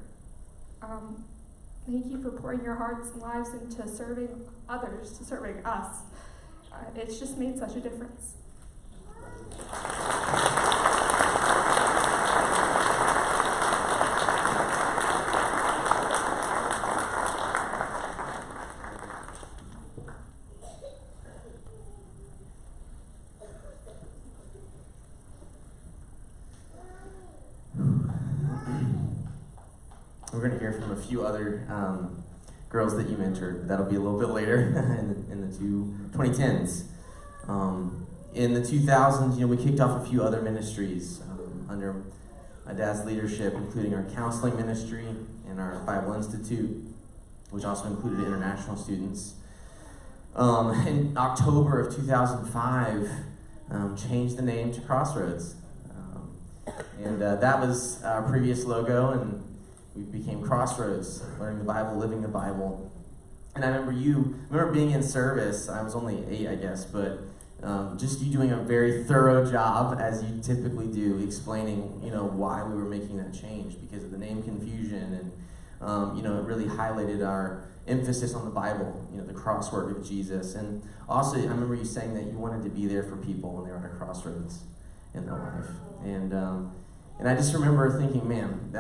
Thank you for pouring your hearts and lives into serving others, to serving us. It's just made such a difference. We're going to hear from a few other girls that you mentored. That'll be a little bit later in the 2010s. In the 2000s, you know, we kicked off a few other ministries under my dad's leadership, including our counseling ministry and our Bible Institute, which also included international students. In October of 2005, changed the name to Crossroads. And that was our previous logo, and we became Crossroads, learning the Bible, living the Bible. And I remember being in service. I was only 8, I guess, but just you doing a very thorough job, as you typically do, explaining, you know, why we were making that change because of the name confusion, and you know, it really highlighted our emphasis on the Bible, you know, the crossword of Jesus. And also, I remember you saying that you wanted to be there for people when they were at a crossroads in their life. And I just remember thinking, man,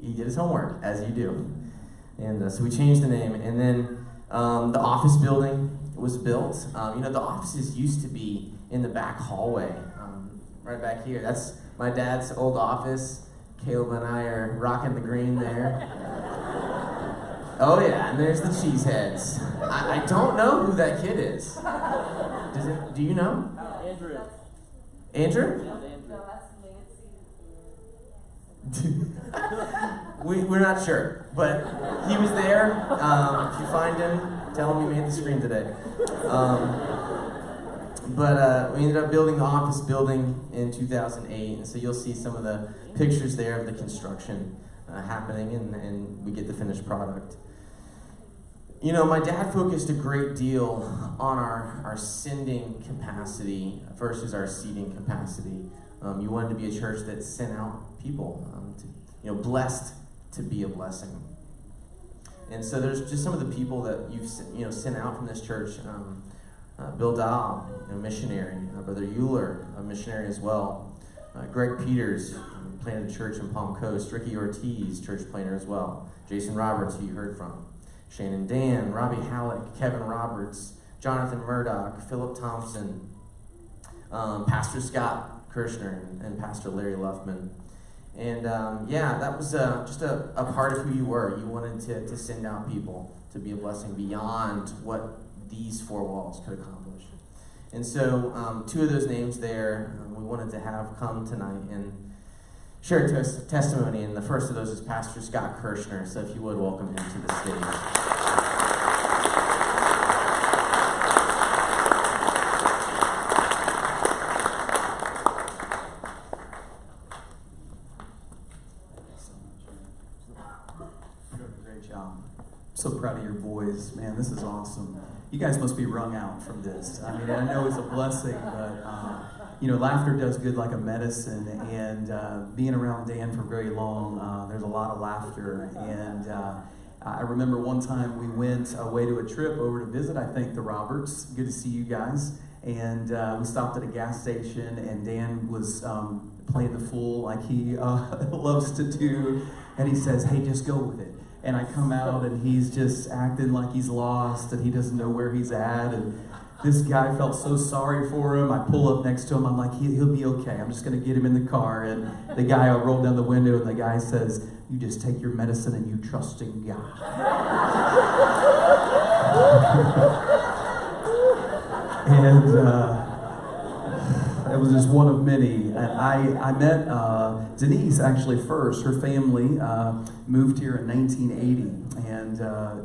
he did his homework, as you do. And so we changed the name. And then the office building was built. You know, the offices used to be in the back hallway, right back here. That's my dad's old office. Caleb and I are rocking the green there. Oh yeah, and there's the cheeseheads. I don't know who that kid is. Do you know? Andrew. Andrew? We're not sure, but he was there. If you find him, tell him we made the screen today. But we ended up building the office building in 2008, and so you'll see some of the pictures there of the construction happening, and we get the finished product. You know, my dad focused a great deal on our sending capacity versus our seating capacity. You wanted to be a church that sent out people, blessed to be a blessing. And so there's just some of the people that you've sent out from this church. Bill Dahl, missionary. Brother Euler, a missionary as well. Greg Peters, planted a church in Palm Coast. Ricky Ortiz, church planter as well. Jason Roberts, who you heard from. Shannon Dan, Robbie Halleck, Kevin Roberts, Jonathan Murdoch, Philip Thompson, Pastor Scott Kirshner and Pastor Larry Luffman. And yeah, that was just a part of who you were. You wanted to send out people to be a blessing beyond what these four walls could accomplish. And so two of those names there we wanted to have come tonight and share testimony. And the first of those is Pastor Scott Kirshner. So if you would, welcome him to the stage. So proud of your boys, man. This is awesome. You guys must be wrung out from this. I mean, I know it's a blessing, but you know, laughter does good like a medicine. And being around Dan for very long, there's a lot of laughter. And I remember one time we went away to a trip over to visit, I think, the Roberts. Good to see you guys. And we stopped at a gas station, and Dan was playing the fool like he loves to do. And he says, "Hey, just go with it." And I come out and he's just acting like he's lost and he doesn't know where he's at. And this guy felt so sorry for him. I pull up next to him. I'm like, he'll be okay. I'm just going to get him in the car. And the guy, I roll down the window and the guy says, "You just take your medicine and you trust in God." And it was just one of many. And I met Denise actually first. Her family moved here in 1980. And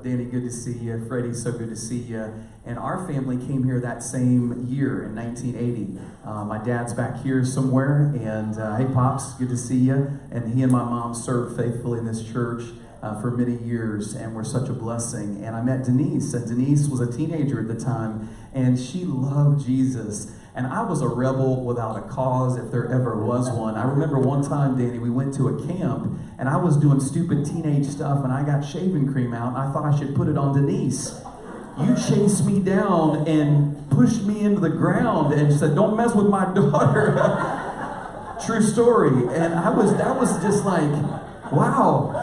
Danny, good to see you. Freddie, so good to see you. And our family came here that same year in 1980. My dad's back here somewhere. And hey, Pops, good to see you. And he and my mom served faithfully in this church for many years and were such a blessing. And I met Denise. And Denise was a teenager at the time. And she loved Jesus. And I was a rebel without a cause, if there ever was one. I remember one time, Danny, we went to a camp, and I was doing stupid teenage stuff, and I got shaving cream out, and I thought I should put it on Denise. You chased me down and pushed me into the ground and said, "Don't mess with my daughter." True story. And that was just like, wow.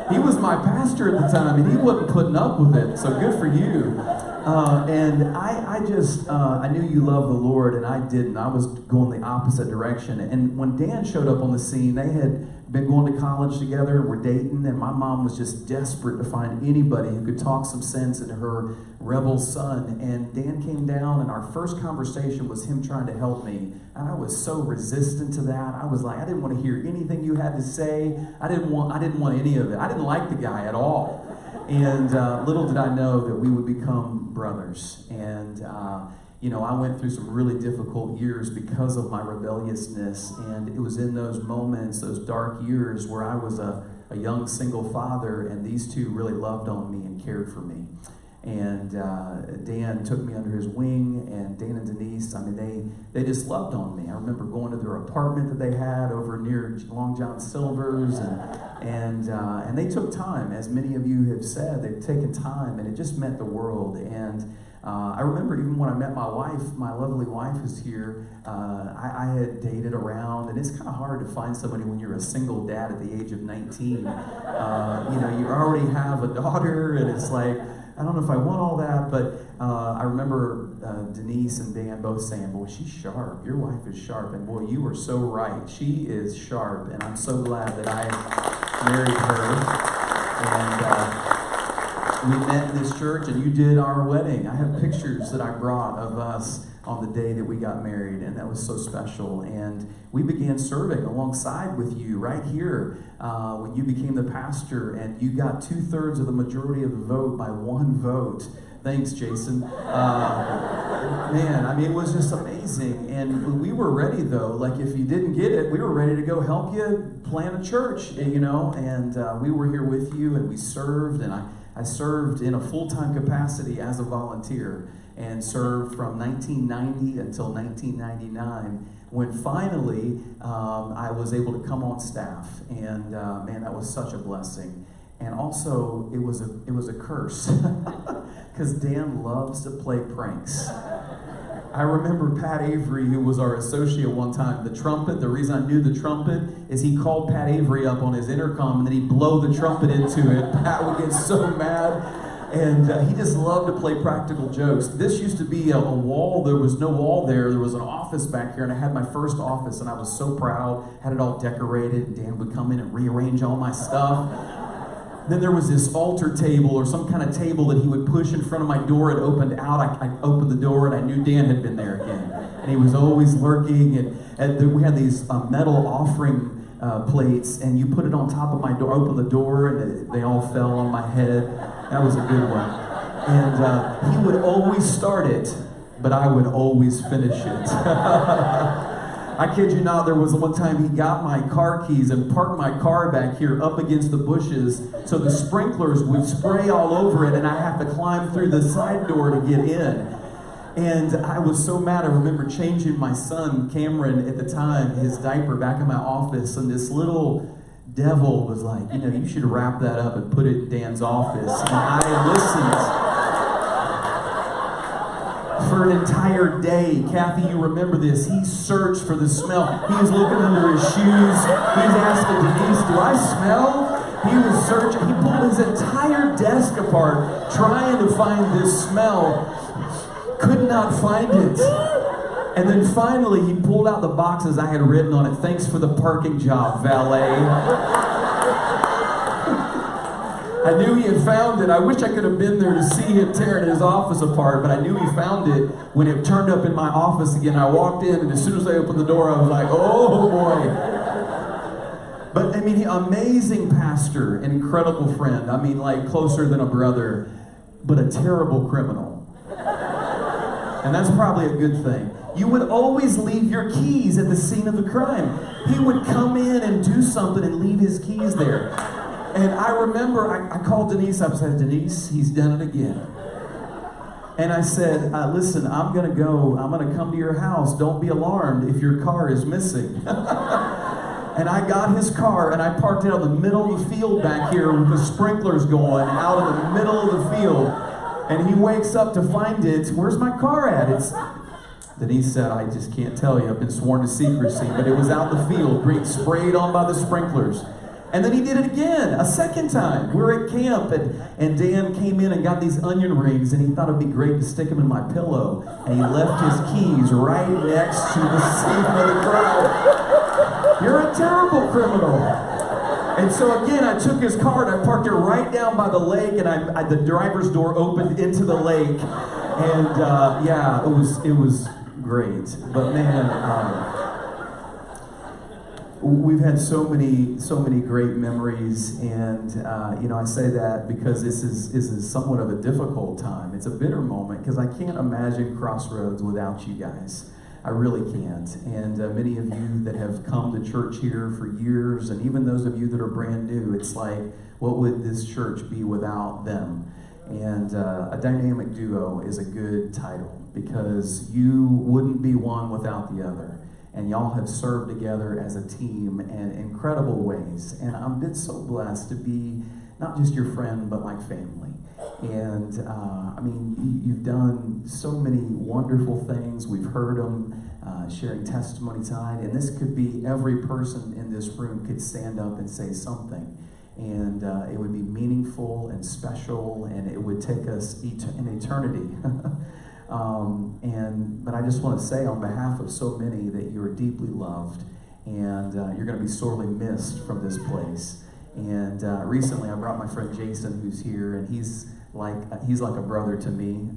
He was my pastor at the time, and he wasn't putting up with it, so good for you. And I knew you loved the Lord, and I didn't. I was going the opposite direction. And when Dan showed up on the scene, they had been going to college together and were dating, and my mom was just desperate to find anybody who could talk some sense into her rebel son. And Dan came down, and our first conversation was him trying to help me. And I was so resistant to that. I was like, I didn't want to hear anything you had to say. I didn't want any of it. I didn't like the guy at all. And little did I know that we would become brothers. And you know, I went through some really difficult years because of my rebelliousness. And it was in those moments, those dark years, where I was a young single father, and these two really loved on me and cared for me. And Dan took me under his wing, and Dan and Denise, I mean, they just loved on me. I remember going to their apartment that they had over near Long John Silver's, and they took time, as many of you have said. They've taken time, and it just meant the world. And I remember even when I met my wife, my lovely wife who's here, I had dated around, and it's kind of hard to find somebody when you're a single dad at the age of 19. You know, you already have a daughter, and it's like, I don't know if I want all that, but I remember Denise and Dan both saying, "Boy, she's sharp. Your wife is sharp." And boy, you were so right. She is sharp, and I'm so glad that I married her. And we met in this church, and you did our wedding. I have pictures that I brought of us on the day that we got married, and that was so special. And we began serving alongside with you right here when you became the pastor, and you got 2/3 of the majority of the vote by one vote. Thanks, Jason. Man, I mean, it was just amazing. And we were ready, though. Like, if you didn't get it, we were ready to go help you plant a church, you know. And we were here with you, and we served, and I served in a full-time capacity as a volunteer, and served from 1990 until 1999, when finally I was able to come on staff. And man, that was such a blessing. And also, it was a curse, because Dan loves to play pranks. I remember Pat Avery, who was our associate one time, the trumpet. The reason I knew the trumpet is he called Pat Avery up on his intercom, and then he'd blow the trumpet into it. Pat would get so mad. And he just loved to play practical jokes. This used to be a wall. There was no wall there. There was an office back here, and I had my first office, and I was so proud. Had it all decorated, and Dan would come in and rearrange all my stuff. Then there was this altar table or some kind of table that he would push in front of my door. It opened out. I opened the door, and I knew Dan had been there again. And he was always lurking. And we had these metal offering plates, and you put it on top of my door, open the door, and they all fell on my head. That was a good one. And he would always start it, but I would always finish it. I kid you not, there was one time he got my car keys and parked my car back here up against the bushes so the sprinklers would spray all over it and I have to climb through the side door to get in. And I was so mad. I remember changing my son, Cameron, at the time, his diaper back in my office, and this little devil was like, you know, you should wrap that up and put it in Dan's office. And I listened for an entire day. Kathy, you remember this. He searched for the smell. He was looking under his shoes. He was asking Denise, do I smell? He was searching. He pulled his entire desk apart trying to find this smell. Could not find it. And then finally he pulled out the boxes I had written on it. Thanks for the parking job, valet. I knew he had found it. I wish I could have been there to see him tearing his office apart, but I knew he found it when it turned up in my office again. I walked in, and as soon as I opened the door, I was like, oh boy. But I mean, amazing pastor, an incredible friend. I mean, like closer than a brother, but a terrible criminal. And that's probably a good thing. You would always leave your keys at the scene of the crime. He would come in and do something and leave his keys there. And I remember I called Denise up and said, Denise, he's done it again. And I said, listen, I'm going to come to your house. Don't be alarmed if your car is missing. And I got his car and I parked it out in the middle of the field back here with the sprinklers going out in the middle of the field. And he wakes up to find it. Where's my car at? Denise said, I just can't tell you. I've been sworn to secrecy. But it was out in the field, being sprayed on by the sprinklers. And then he did it again, a second time. We were at camp, and Dan came in and got these onion rings, and he thought it'd be great to stick them in my pillow. And he left his keys right next to the scene of the crime. You're a terrible criminal. And so again, I took his car and I parked it right down by the lake, and the driver's door opened into the lake, and yeah, it was great. But man, we've had so many great memories, and you know, I say that because this is somewhat of a difficult time. It's a bitter moment because I can't imagine Crossroads without you guys. I really can't. And many of you that have come to church here for years, and even those of you that are brand new, it's like, what would this church be without them? And a dynamic duo is a good title because you wouldn't be one without the other. And y'all have served together as a team in incredible ways. And I'm been so blessed to be not just your friend, but like family. And I mean, you've done so many wonderful things. We've heard them sharing testimony tonight. And this could be every person in this room could stand up and say something. And it would be meaningful and special, and it would take us an eternity. But I just want to say on behalf of so many that you are deeply loved, and you're going to be sorely missed from this place. And recently I brought my friend Jason, who's here, and he's like a brother to me,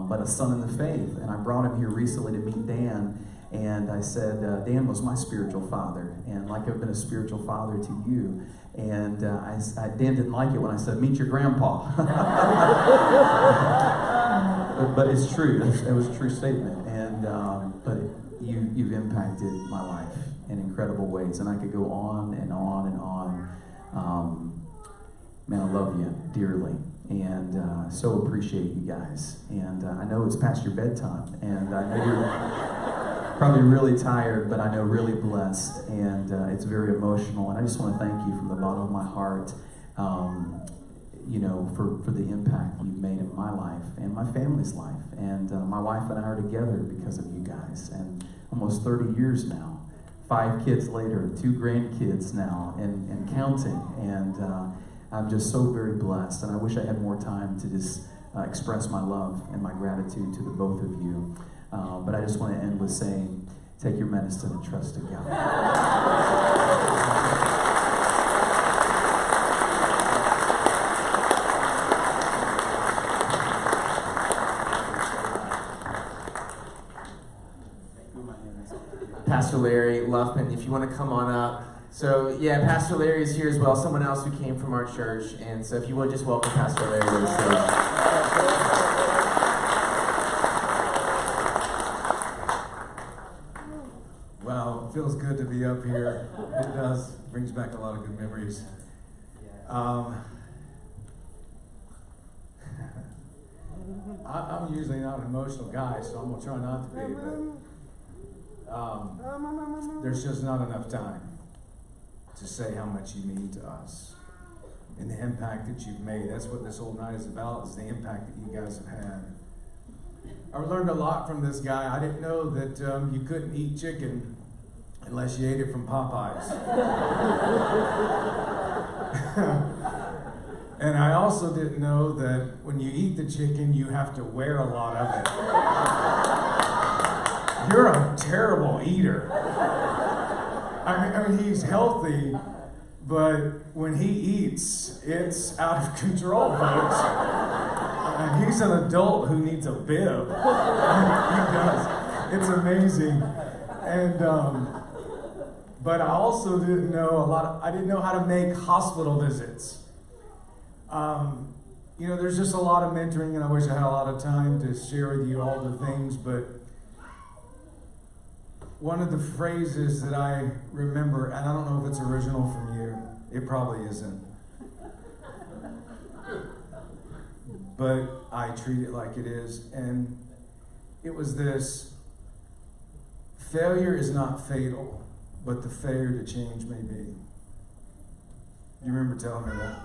but a son in the faith. And I brought him here recently to meet Dan, and I said, Dan was my spiritual father, and like I've been a spiritual father to you. And Dan didn't like it when I said, meet your grandpa. But it's true. It was a true statement. And but you've impacted my life in incredible ways, and I could go on and on and on. Man, I love you dearly, and so appreciate you guys. And I know it's past your bedtime, and I know you're probably really tired, but I know really blessed, and it's very emotional. And I just want to thank you from the bottom of my heart, you know, for the impact you've made in my life and my family's life. And my wife and I are together because of you guys, and almost 30 years now. 5 kids later, 2 grandkids now, and counting. And I'm just so very blessed, and I wish I had more time to just express my love and my gratitude to the both of you. But I just want to end with saying, take your medicine and trust in God. Pastor Larry Luffman, if you want to come on up. So yeah, Pastor Larry is here as well, someone else who came from our church. And so if you would just welcome Pastor Larry to the stage. Well, it feels good to be up here. It does. Brings back a lot of good memories. I'm usually not an emotional guy, so I'm going to try not to be, but there's just not enough time to say how much you mean to us and the impact that you've made. That's what this whole night is about, is the impact that you guys have had. I learned a lot from this guy. I didn't know that you couldn't eat chicken unless you ate it from Popeyes. And I also didn't know that when you eat the chicken, you have to wear a lot of it. You're a terrible eater. I mean, he's healthy, but when he eats, it's out of control, folks. And he's an adult who needs a bib. He does. It's amazing. And, but I also didn't know I didn't know how to make hospital visits. You know, there's just a lot of mentoring, and I wish I had a lot of time to share with you all the things, but one of the phrases that I remember, and I don't know if it's original from you, it probably isn't, but I treat it like it is, and it was this: failure is not fatal, but the failure to change may be. You remember telling me that?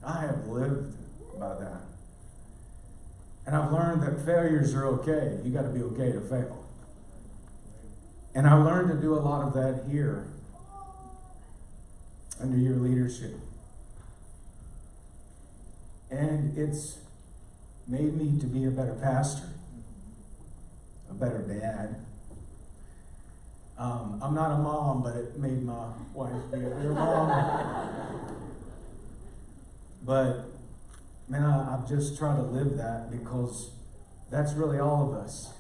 I have lived by that. And I've learned that failures are okay. You got to be okay to fail. And I learned to do a lot of that here under your leadership. And it's made me to be a better pastor, a better dad. I'm not a mom, but it made my wife be a better mom. But, man, I've just tried to live that, because that's really all of us.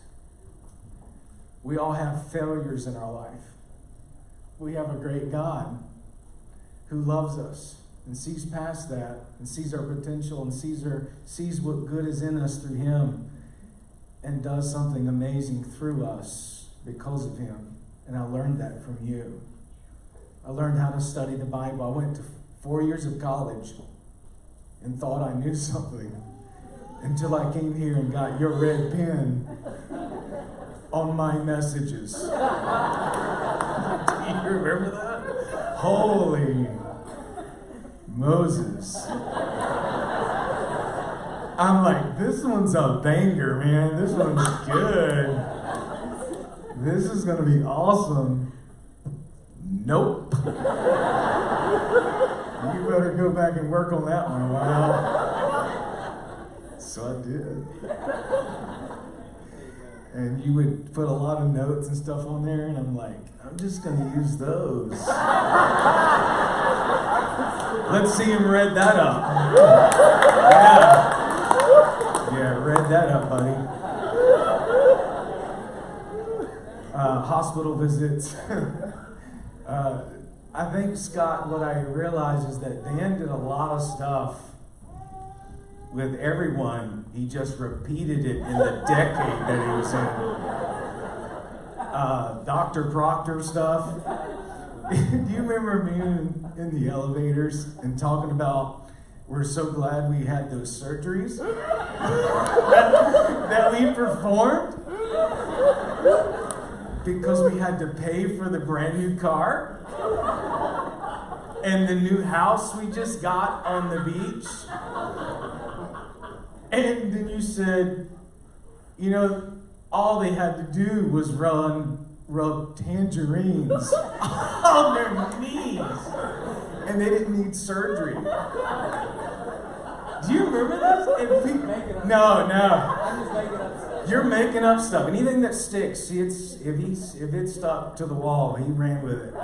We all have failures in our life. We have a great God who loves us and sees past that and sees our potential and sees what good is in us through Him and does something amazing through us because of Him. And I learned that from you. I learned how to study the Bible. I went to 4 years of college and thought I knew something until I came here and got your red pen on my messages. Do you remember that? Holy Moses. I'm like, this one's a banger, man. This one's good. This is going to be awesome. Nope. You better go back and work on that one a while. So I did. And you would put a lot of notes and stuff on there, and I'm like, I'm just going to use those. Let's see him read that up. Yeah, read that up, buddy. Hospital visits. I think, Scott, what I realized is that Dan did a lot of stuff with everyone. He just repeated it in the decade that he was in. Dr. Proctor stuff. Do you remember me in the elevators and talking about, we're so glad we had those surgeries that we performed because we had to pay for the brand new car and the new house we just got on the beach? And then you said, you know, all they had to do was rub tangerines on their knees. and they didn't need surgery. Do you remember this? No. I'm just making up stuff. You're making up stuff. Anything that sticks, see, if it stuck to the wall, he ran with it.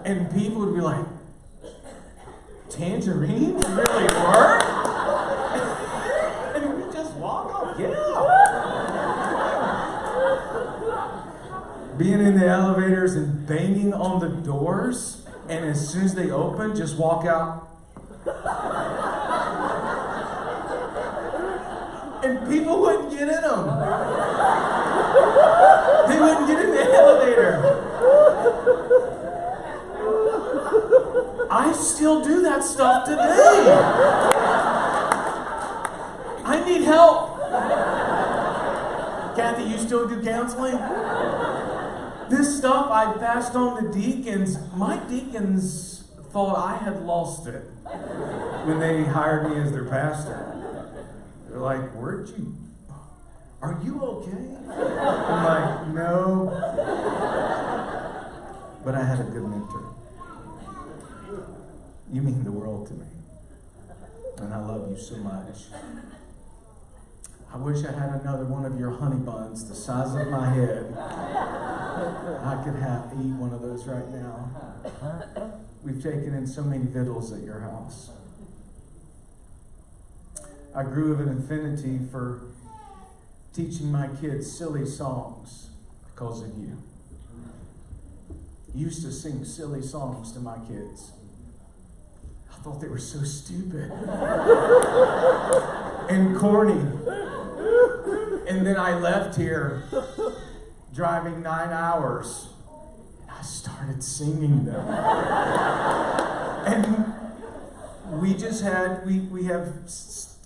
And people would be like, tangerines really work? And we just walk off. Yeah. Being in the elevators and banging on the doors, and as soon as they open, just walk out. And people wouldn't get in them. They wouldn't get in the elevator. I still do that stuff today. I need help. Kathy, you still do counseling? This stuff I passed on to deacons. My deacons thought I had lost it when they hired me as their pastor. They're like, are you okay? I'm like, no. But I had a good mentor. You mean the world to me. And I love you so much. I wish I had another one of your honey buns the size of my head. I could eat one of those right now. We've taken in so many victuals at your house. I grew of an affinity for teaching my kids silly songs because of you. Used to sing silly songs to my kids. I thought they were so stupid and corny. And then I left here driving 9 hours and I started singing them. And we have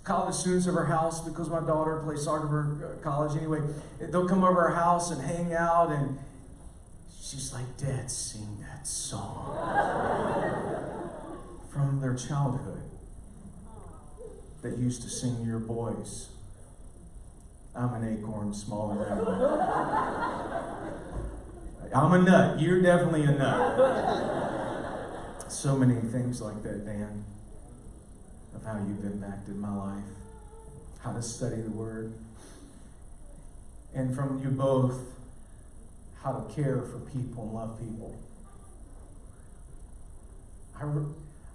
college students of our house because my daughter plays soccer for college anyway. They'll come over our house and hang out, and she's like, Dad, sing that song from their childhood that used to sing to your boys. I'm an acorn small and round. I'm a nut. You're definitely a nut. So many things like that, Dan, of how you've impacted my life, how to study the Word, and from you both, how to care for people and love people.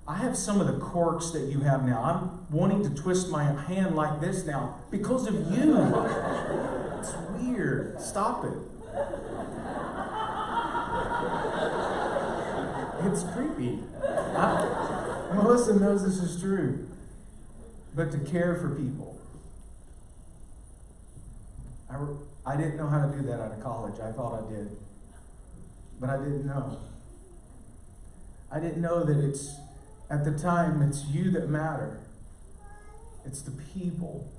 I have some of the quirks that you have now. I'm wanting to twist my hand like this now because of you. It's weird. Stop it. It's creepy. Melissa knows this is true. But to care for people. I didn't know how to do that out of college. I thought I did. But I didn't know. I didn't know that at the time, it's you that matter. It's the people.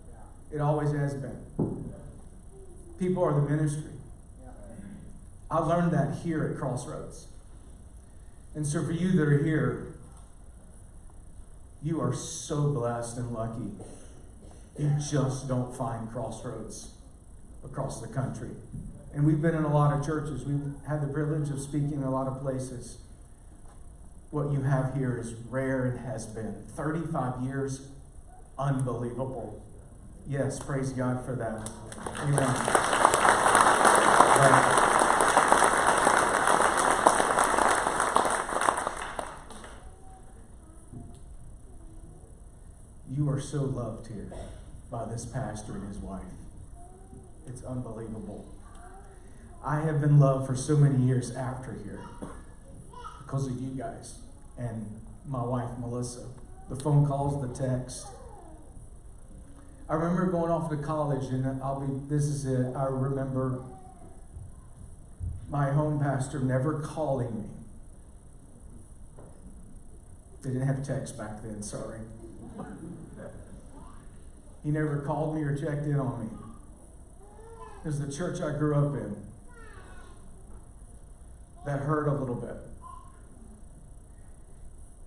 It always has been. People are the ministry. I learned that here at Crossroads. And so for you that are here, you are so blessed and lucky. You just don't find Crossroads across the country. And we've been in a lot of churches. We've had the privilege of speaking in a lot of places. What you have here is rare and has been. 35 years, unbelievable. Yes, praise God for that. Amen. Right. You are so loved here by this pastor and his wife. It's unbelievable. I have been loved for so many years after here because of you guys and my wife, Melissa. The phone calls, the text. I remember going off to college, and this is it. I remember my home pastor never calling me. They didn't have text back then, sorry. He never called me or checked in on me. It was the church I grew up in that hurt a little bit.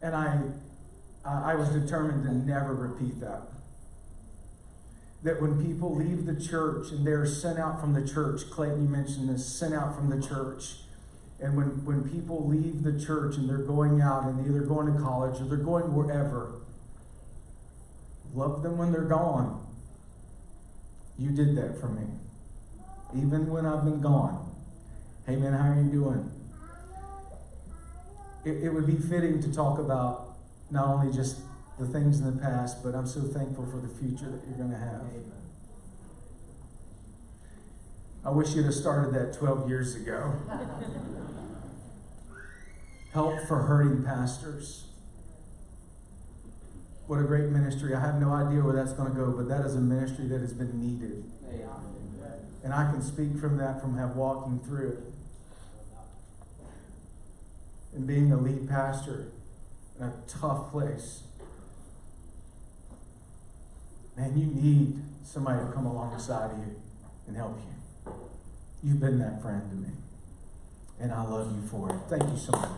And I was determined to never repeat that. That when people leave the church and they're sent out from the church, Clayton, you mentioned this, sent out from the church, And when people leave the church and they're going out and they're either going to college or they're going wherever, love them when they're gone. You did that for me. Even when I've been gone. Hey man, how are you doing? It would be fitting to talk about not only just the things in the past, but I'm so thankful for the future that you're going to have. I wish you'd have started that 12 years ago. Help for hurting pastors. What a great ministry. I have no idea where that's going to go, but that is a ministry that has been needed. And I can speak from that, from walking through it. And being the lead pastor in a tough place. Man, you need somebody to come alongside of you and help you. You've been that friend to me. And I love you for it. Thank you so much.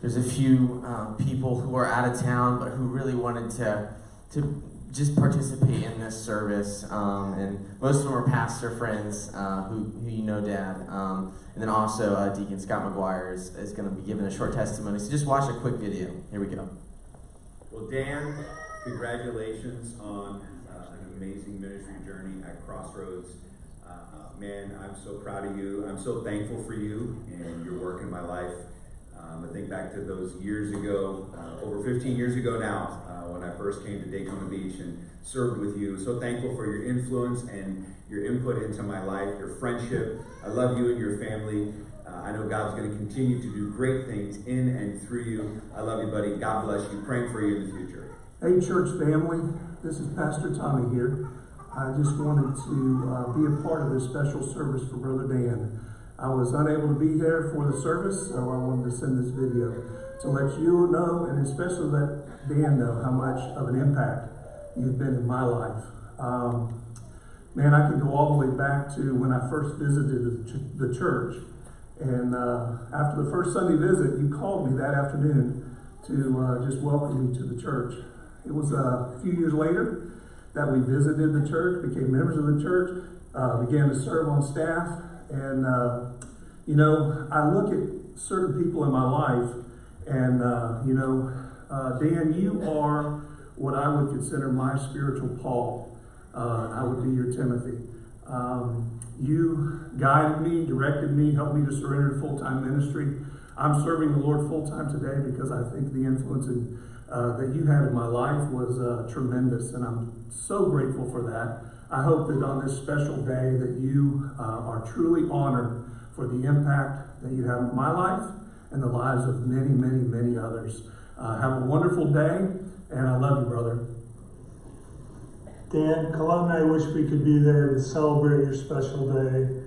There's a few people who are out of town, but who really wanted to just participate in this service. And most of them are pastor friends who you know, Dad. And then also Deacon Scott McGuire is going to be giving a short testimony. So just watch a quick video. Here we go. Well, Dan, congratulations on an amazing ministry journey at Crossroads. Man, I'm so proud of you. I'm so thankful for you and your work in my life. I think back to those years ago, over 15 years ago now, when I first came to Daytona Beach and served with you. So thankful for your influence and your input into my life, your friendship. I love you and your family. I know God's going to continue to do great things in and through you. I love you, buddy. God bless you. Praying for you in the future. Hey, church family. This is Pastor Tommy here. I just wanted to be a part of this special service for Brother Dan. I was unable to be there for the service, so I wanted to send this video to let you know, and especially let Dan know how much of an impact you've been in my life. Man, I can go all the way back to when I first visited the church. And after the first Sunday visit, you called me that afternoon to just welcome me to the church. It was a few years later that we visited the church, became members of the church, began to serve on staff. And, you know, I look at certain people in my life and, you know, Dan, you are what I would consider my spiritual Paul. I would be your Timothy. You guided me, directed me, helped me to surrender to full-time ministry. I'm serving the Lord full-time today because I think the influence that you had in my life was tremendous, and I'm so grateful for that. I hope that on this special day that you are truly honored for the impact that you have in my life and the lives of many, many, many others. Have a wonderful day, and I love you, brother. Dan, Colette and I wish we could be there to celebrate your special day.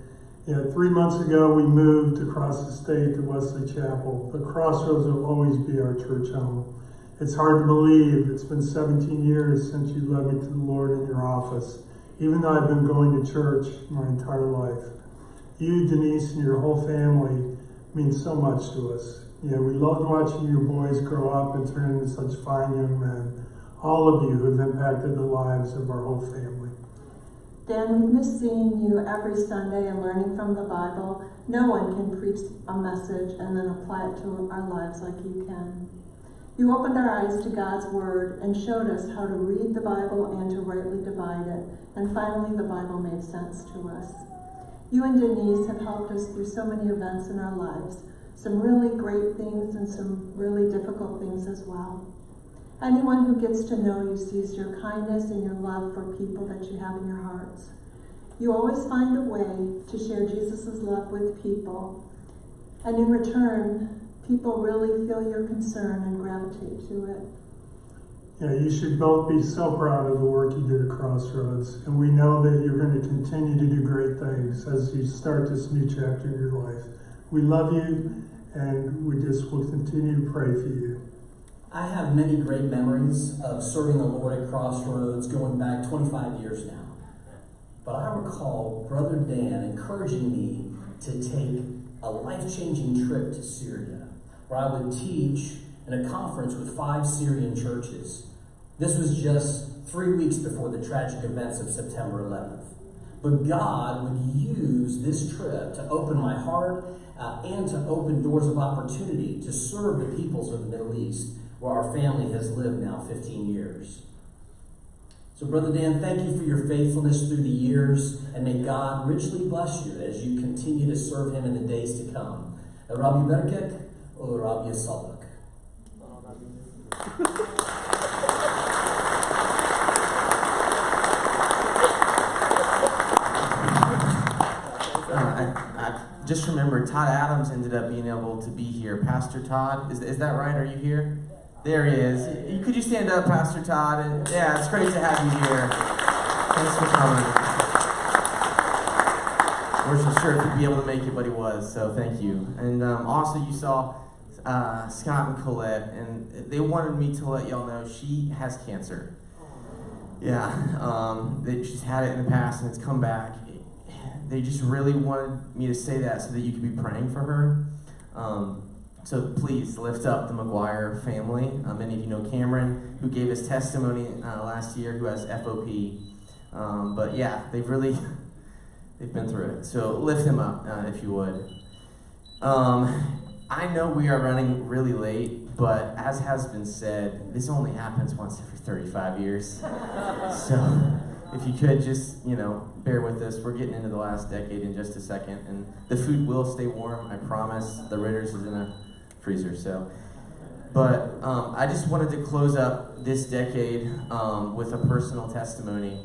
You know, 3 months ago we moved across the state to Wesley Chapel, but Crossroads will always be our church home. It's hard to believe it's been 17 years since you led me to the Lord in your office, even though I've been going to church my entire life. You, Denise, and your whole family mean so much to us. You know, we loved watching your boys grow up and turn into such fine young men. All of you have impacted the lives of our whole family. Dan, we've missed seeing you every Sunday and learning from the Bible. No one can preach a message and then apply it to our lives like you can. You opened our eyes to God's Word and showed us how to read the Bible and to rightly divide it. And finally, the Bible made sense to us. You and Denise have helped us through so many events in our lives, some really great things and some really difficult things as well. Anyone who gets to know you sees your kindness and your love for people that you have in your hearts. You always find a way to share Jesus' love with people, and in return, people really feel your concern and gravitate to it. Yeah, you should both be so proud of the work you did at Crossroads, and we know that you're going to continue to do great things as you start this new chapter in your life. We love you, and we just will continue to pray for you. I have many great memories of serving the Lord at Crossroads going back 25 years now. But I recall Brother Dan encouraging me to take a life-changing trip to Syria, where I would teach in a conference with 5 Syrian churches. This was just 3 weeks before the tragic events of September 11th. But God would use this trip to open my heart and to open doors of opportunity to serve the peoples of the Middle East, where our family has lived now 15 years. So, Brother Dan, thank you for your faithfulness through the years, and may God richly bless you as you continue to serve him in the days to come. Rabbi Berkek or Rabbi Salak. I just remembered Todd Adams ended up being able to be here. Pastor Todd, is that right? Are you here? There he is. Could you stand up, Pastor Todd? And yeah, it's great to have you here. Thanks for coming. Wasn't sure if he'd be able to make it, but he was, so thank you. And also you saw Scott and Colette, and they wanted me to let y'all know she has cancer. Yeah, she's had it in the past and it's come back. They just really wanted me to say that so that you could be praying for her. So please lift up the McGuire family. Many of you know Cameron, who gave his testimony last year, who has FOP. But yeah, they've been through it. So lift him up, if you would. I know we are running really late, but as has been said, this only happens once every 35 years. So if you could just, bear with us. We're getting into the last decade in just a second, and the food will stay warm, I promise. The Ritter's is in a freezer, so. But I just wanted to close up this decade with a personal testimony.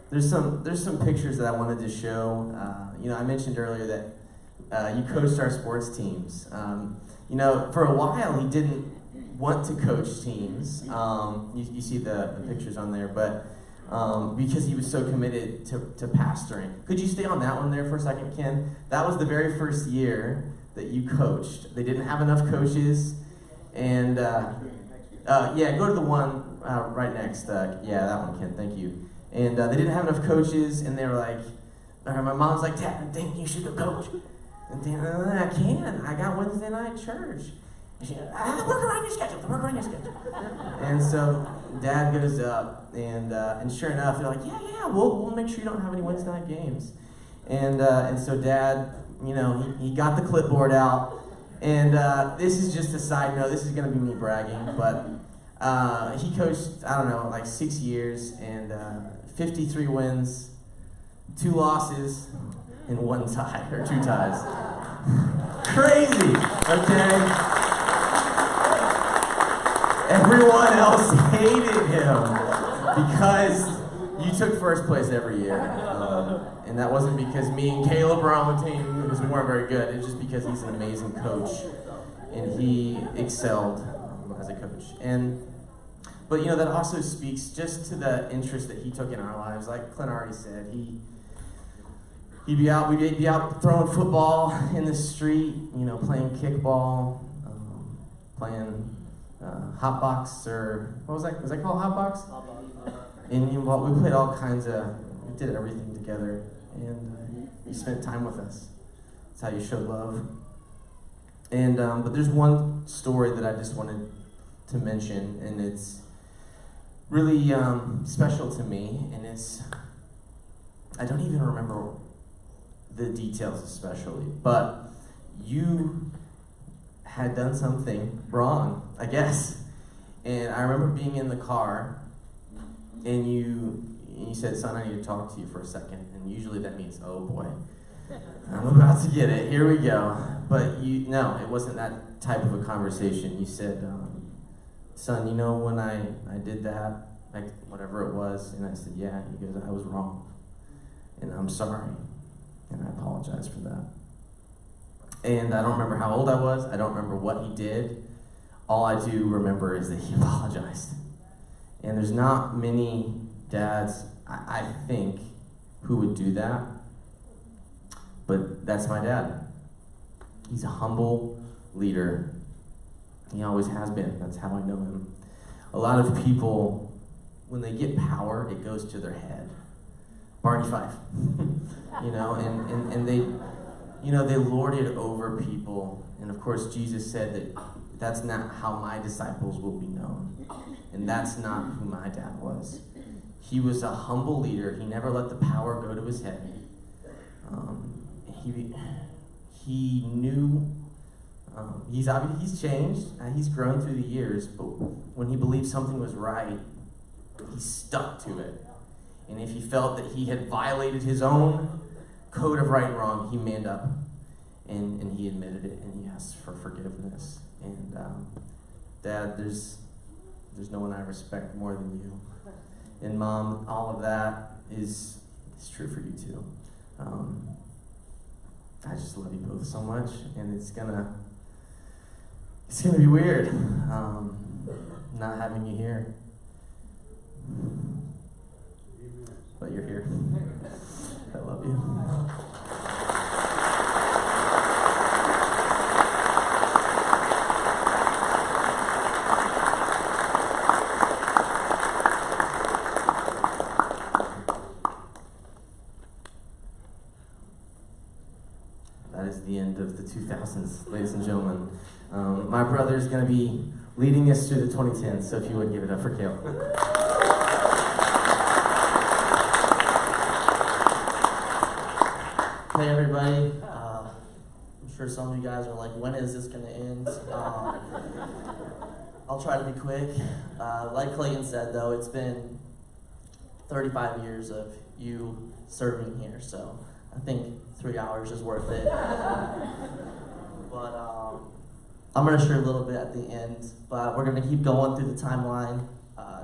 There's some pictures that I wanted to show. I mentioned earlier that you coached our sports teams. For a while he didn't want to coach teams. You see the pictures on there, but because he was so committed to pastoring. Could you stay on that one there for a second, Ken? That was the very first year that you coached. They didn't have enough coaches, and go to the one right next. That one, Ken. Thank you. And they didn't have enough coaches, and they were like, my mom's like, Dad, I think you should go coach. And Dan, I can. I got Wednesday night church. And she goes, work around your schedule. And so Dad goes up, and sure enough, they're like, yeah, we'll make sure you don't have any Wednesday night games. And so Dad, he got the clipboard out, and this is just a side note. This is going to be me bragging, but he coached, 6 years, and 53 wins, 2 losses, and 1 tie, or 2 ties. Crazy, okay? Everyone else hated him because you took first place every year. And that wasn't because me and Caleb were on the team, because we weren't very good. It's just because he's an amazing coach, and he excelled as a coach. But that also speaks just to the interest that he took in our lives. Like Clint already said, we'd be out throwing football in the street, playing kickball, playing hot box, or what was that? Was that called hot box? And we played all kinds of. We did everything together, and you spent time with us. That's how you showed love. And but there's one story that I just wanted to mention, and it's really special to me, and I don't even remember the details especially, but you had done something wrong, I guess. And I remember being in the car, and you said, son, I need to talk to you for a second. And usually that means, oh boy, I'm about to get it, here we go. But no, it wasn't that type of a conversation. You said, son, when I did that, like whatever it was, and I said, yeah. He goes, I was wrong, and I'm sorry, and I apologize for that. And I don't remember how old I was. I don't remember what he did. All I do remember is that he apologized. And there's not many dads, I think, who would do that. But that's my dad. He's a humble leader. He always has been. That's how I know him. A lot of people, when they get power, it goes to their head. Barney Fife. And they lord it over people. And of course, Jesus said that that's not how my disciples will be known. And that's not who my dad was. He was a humble leader. He never let the power go to his head. He knew, he's changed, he's grown through the years, but when he believed something was right, he stuck to it. And if he felt that he had violated his own code of right and wrong, he manned up and he admitted it and he asked for forgiveness. And Dad, there's no one I respect more than you. And Mom, all of that is true for you too. I just love you both so much, and it's gonna be weird not having you here. But you're here. I love you. That is the end of the 2000s, ladies and gentlemen. My brother is going to be leading us through the 2010s, so if you would give it up for Caleb. Hey everybody, I'm sure some of you guys are like, when is this going to end? I'll try to be quick. Like Clayton said though, it's been 35 years of you serving here, so I think 3 hours is worth it. But I'm going to share a little bit at the end, but we're going to keep going through the timeline.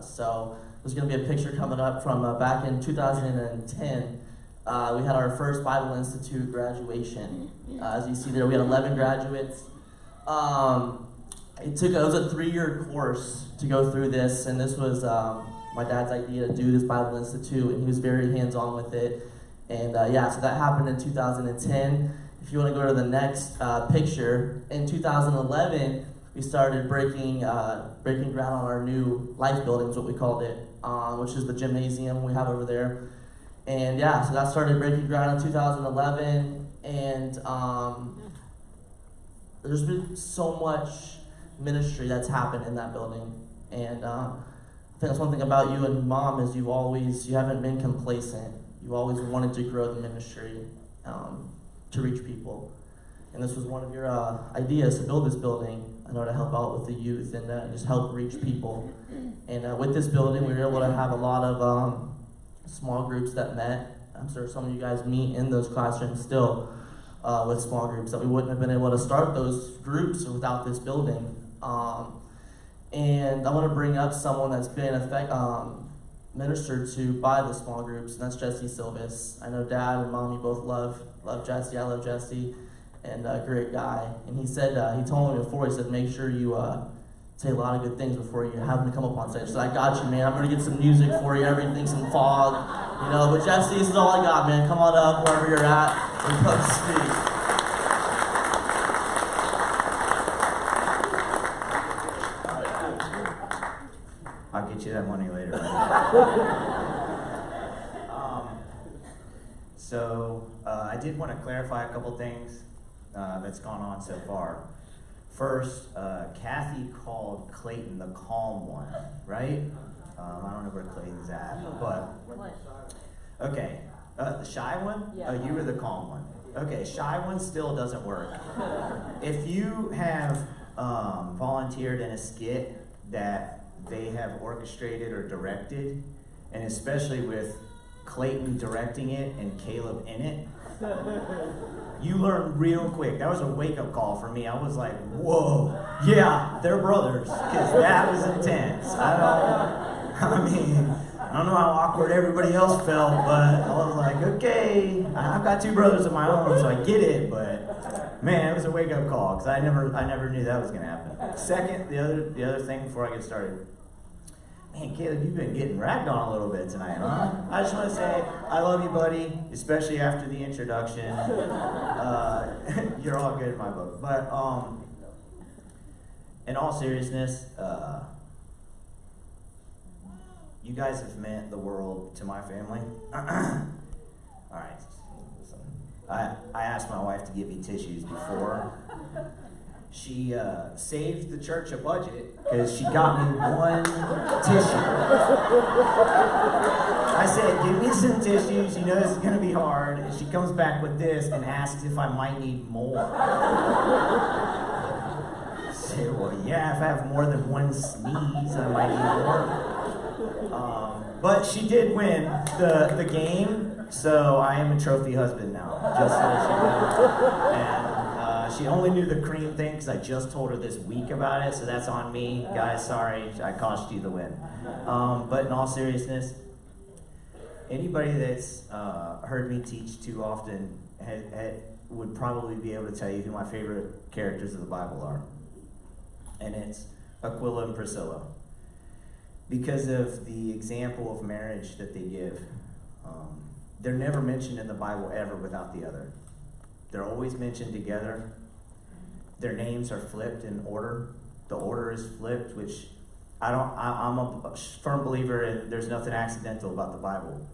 So there's going to be a picture coming up from back in 2010. We had our first Bible Institute graduation. As you see there, we had 11 graduates. It was a 3-year course to go through this, and this was my dad's idea to do this Bible Institute, and he was very hands-on with it. And so that happened in 2010. If you want to go to the next picture, in 2011, we started breaking ground on our new life building, is what we called it, which is the gymnasium we have over there. And so that started breaking ground in 2011, and there's been so much ministry that's happened in that building. And I think that's one thing about you and Mom is you haven't been complacent. You always wanted to grow the ministry to reach people. And this was one of your ideas to build this building, to help out with the youth and just help reach people. And with this building, we were able to have a lot of small groups that met. I'm sure some of you guys meet in those classrooms still with small groups, that we wouldn't have been able to start those groups without this building. And I want to bring up someone that's been ministered to by the small groups, and that's Jesse Silvis. I know Dad and Mom, you both love Jesse. I love Jesse, and a great guy. And he said, he told me before, he said, make sure you say a lot of good things before you have him come up on stage. So I got you, man. I'm going to get some music for you, everything, some fog, But Jesse, this is all I got, man. Come on up wherever you're at and come speak. I'll get you that money later. I did want to clarify a couple things that's gone on so far. First, Kathy called Clayton the calm one, right? I don't know where Clayton's at, but okay. The shy one? Yeah. Oh, you were the calm one. Okay, shy one still doesn't work. If you have volunteered in a skit that they have orchestrated or directed, and especially with Clayton directing it and Caleb in it, you learn real quick. That was a wake-up call for me. I was like, whoa, yeah, they're brothers, because that was intense. I don't know how awkward everybody else felt, but I was like, okay, I've got 2 brothers of my own, so I get it, but man, it was a wake-up call, because I never knew that was going to happen. Second, the other thing before I get started, man, Caleb, you've been getting ragged on a little bit tonight, huh? I just want to say, I love you, buddy, especially after the introduction. You're all good in my book. But in all seriousness, you guys have meant the world to my family. All right, listen. I asked my wife to give me tissues before. She saved the church a budget because she got me one tissue. I said, give me some tissues, you know this is going to be hard. And she comes back with this and asks if I might need more. I said, well, yeah, if I have more than one sneeze, I might need more. But she did win the game, so I am a trophy husband now, just so she knows. And she only knew the cream thing because I just told her this week about it, so that's on me. Guys, sorry, I cost you the win. But in all seriousness, anybody that's heard me teach too often would probably be able to tell you who my favorite characters of the Bible are. And it's Aquila and Priscilla. Because of the example of marriage that they give. They're never mentioned in the Bible ever without the other. They're always mentioned together. Their names are flipped in order. The order is flipped, which I'm a firm believer in there's nothing accidental about the Bible.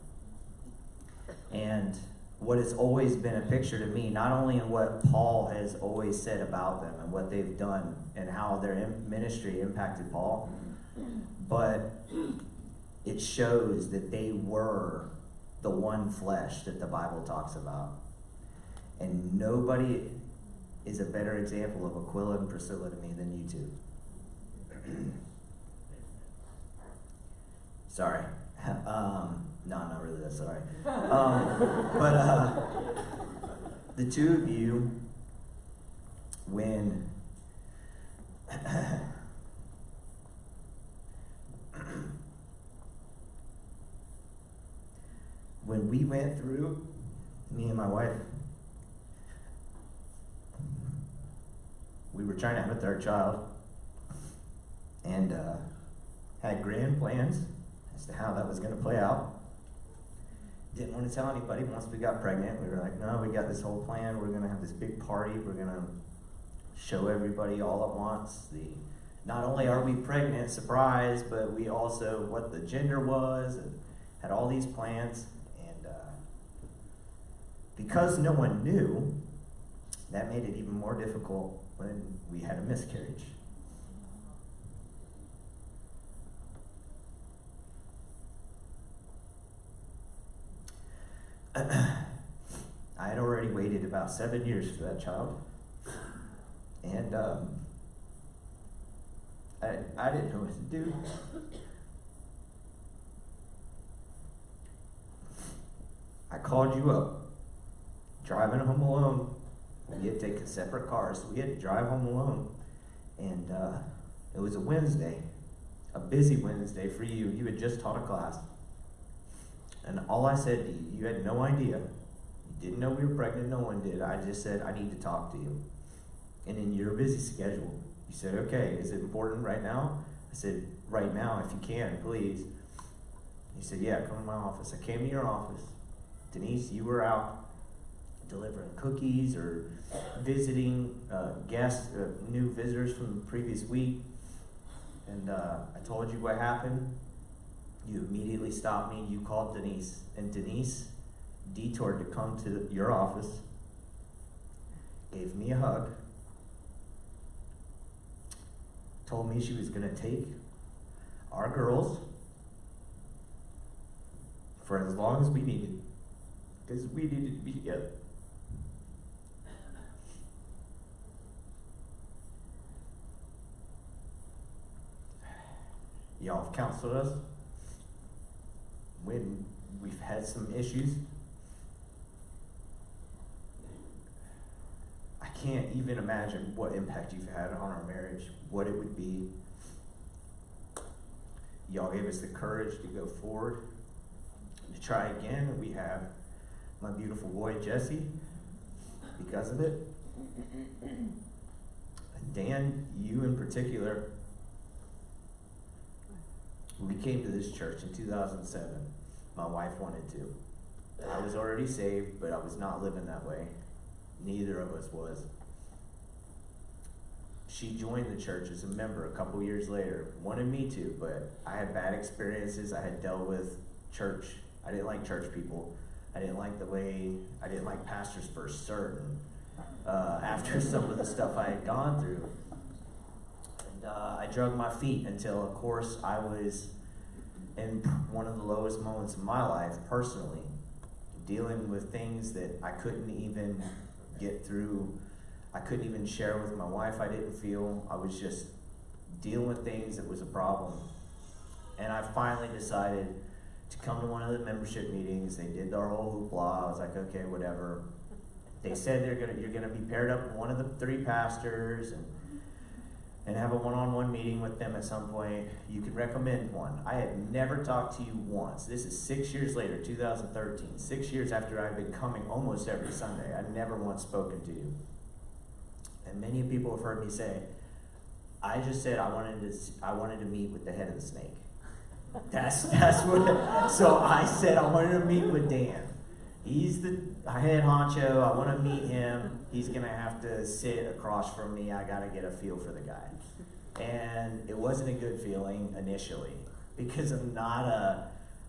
And what has always been a picture to me, not only in what Paul has always said about them and what they've done and how their ministry impacted Paul, but it shows that they were the one flesh that the Bible talks about. And nobody is a better example of Aquila and Priscilla to me than you two. Sorry. No, I'm not really that sorry. But the two of you, when when we went through, me and my wife, we were trying to have a third child and had grand plans as to how that was going to play out. Didn't want to tell anybody. Once we got pregnant, we were like, no, we got this whole plan. We're going to have this big party. We're going to show everybody all at once. Not only are we pregnant, surprise, but we also what the gender was and had all these plans. And because no one knew, that made it even more difficult when we had a miscarriage. I had already waited about 7 years for that child, and I didn't know what to do. I called you up, driving home alone. We had taken separate cars, so we had to drive home alone. And it was a Wednesday, a busy Wednesday for you. You had just taught a class. And all I said to you, you had no idea. You didn't know we were pregnant, no one did. I just said, I need to talk to you. And in your busy schedule, you said, okay, is it important right now? I said, right now, if you can, please. You said, yeah, come to my office. I came to your office. Denise, you were out delivering cookies or visiting guests, new visitors from the previous week. And I told you what happened. You immediately stopped me. You called Denise. And Denise detoured to come to your office, gave me a hug, told me she was going to take our girls for as long as we needed, because we needed to be together. Y'all have counseled us when we've had some issues. I can't even imagine what impact you've had on our marriage, what it would be. Y'all gave us the courage to go forward, to try again. We have my beautiful boy, Jesse, because of it. Dan, you in particular, we came to this church in 2007. My wife wanted to. I was already saved, but I was not living that way. Neither of us was. She joined the church as a member a couple years later. Wanted me to, but I had bad experiences. I had dealt with church. I didn't like church people. I didn't like Pastor's first sermon after some of the stuff I had gone through. And I drug my feet until, of course, I was in one of the lowest moments of my life personally, dealing with things that I couldn't even get through. I couldn't even share with my wife. I didn't feel. I was just dealing with things that was a problem. And I finally decided to come to one of the membership meetings. They did their whole hoopla. I was like, okay, whatever. They said you're gonna be paired up with one of the 3 pastors and have a one-on-one meeting with them at some point. You could recommend one. I had never talked to you once. This is 6 years later, 2013. 6 years after I've been coming almost every Sunday. I've never once spoken to you. And many people have heard me say, I just said I wanted to meet with the head of the snake. That's what. So I said I wanted to meet with Dan. He's the head honcho. I want to meet him. He's gonna have to sit across from me. I gotta get a feel for the guy. And it wasn't a good feeling initially because I'm not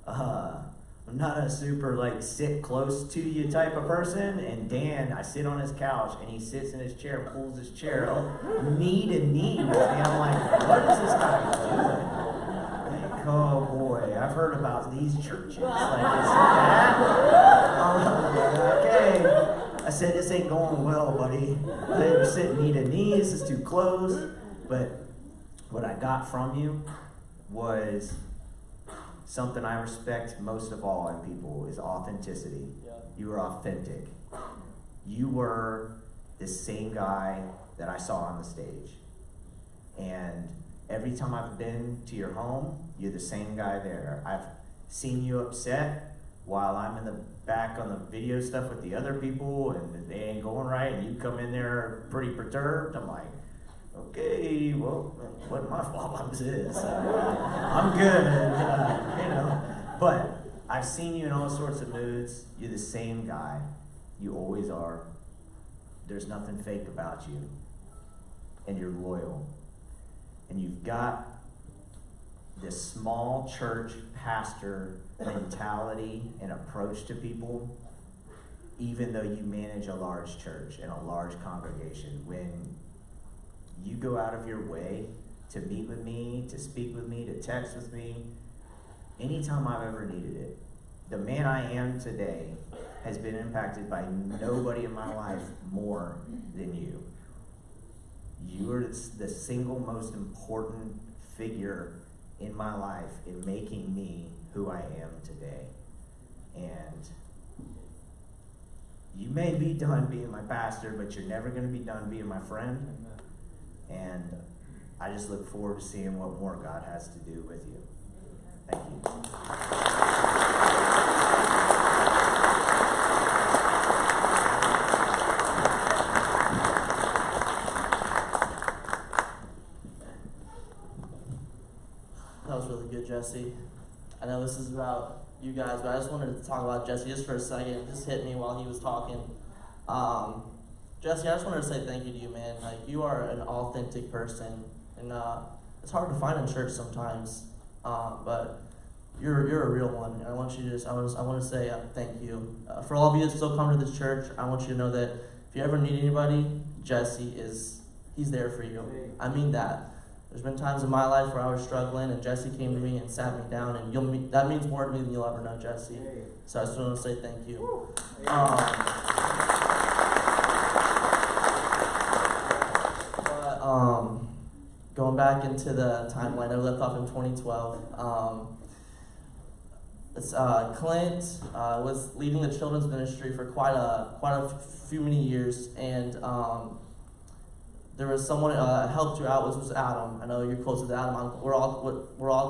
a super like sit close to you type of person. And Dan, I sit on his couch and he sits in his chair and pulls his chair knee to knee with me. I'm like, what is this guy doing? Oh boy, I've heard about these churches. Okay. I said, this ain't going well, buddy. We're sitting knee to knee, this is too close. But what I got from you was something I respect most of all in people is authenticity. You were authentic. You were the same guy that I saw on the stage. And every time I've been to your home, you're the same guy there. I've seen you upset while I'm in the back on the video stuff with the other people and they ain't going right and you come in there pretty perturbed. I'm like, okay, well, what my fault is. I'm good, But I've seen you in all sorts of moods. You're the same guy. You always are. There's nothing fake about you. And you're loyal. And you've got this small church pastor mentality and approach to people, even though you manage a large church and a large congregation. When you go out of your way to meet with me, to speak with me, to text with me, anytime I've ever needed it, the man I am today has been impacted by nobody in my life more than you. You are the single most important figure in my life in making me who I am today. And you may be done being my pastor, but you're never going to be done being my friend. And I just look forward to seeing what more God has to do with you. Thank you. That was really good, Jesse. I know this is about you guys, but I just wanted to talk about Jesse just for a second. It just hit me while he was talking. Jesse, I just wanted to say thank you to you, man. Like, you are an authentic person, and it's hard to find in church sometimes, but you're a real one. And I want you to I want to say thank you for all of you that still come to this church. I want you to know that if you ever need anybody, Jesse he's there for you. I mean that. There's been times in my life where I was struggling, and Jesse came to me and sat me down, and that means more to me than you'll ever know, Jesse. So I just want to say thank you. Going back into the timeline, I left off in 2012. Clint was leading the children's ministry for quite a few many years, and there was someone helped you out, which was Adam. I know you're close with Adam. We're all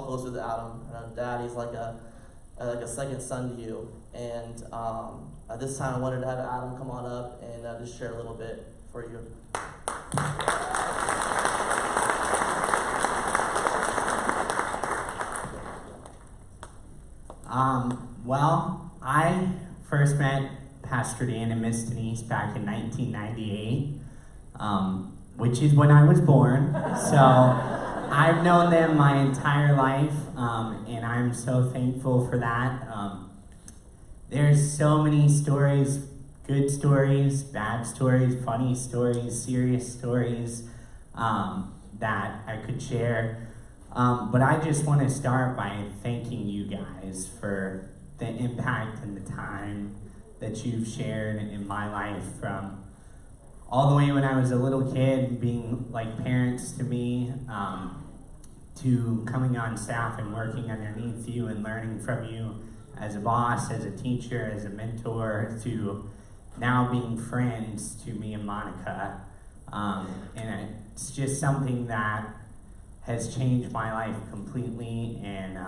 close with Adam. I know Dad, he's like a second son to you. And at this time, I wanted to have Adam come on up and just share a little bit for you. Well, I first met Pastor Dan and Miss Denise back in 1998, which is when I was born. So I've known them my entire life, and I'm so thankful for that. there's so many stories, good stories, bad stories, funny stories, serious stories that I could share. But I just want to start by thanking you guys for the impact and the time that you've shared in my life, from all the way when I was a little kid, being like parents to me, to coming on staff and working underneath you and learning from you as a boss, as a teacher, as a mentor, to now being friends to me and Monica. And it's just something that has changed my life completely, and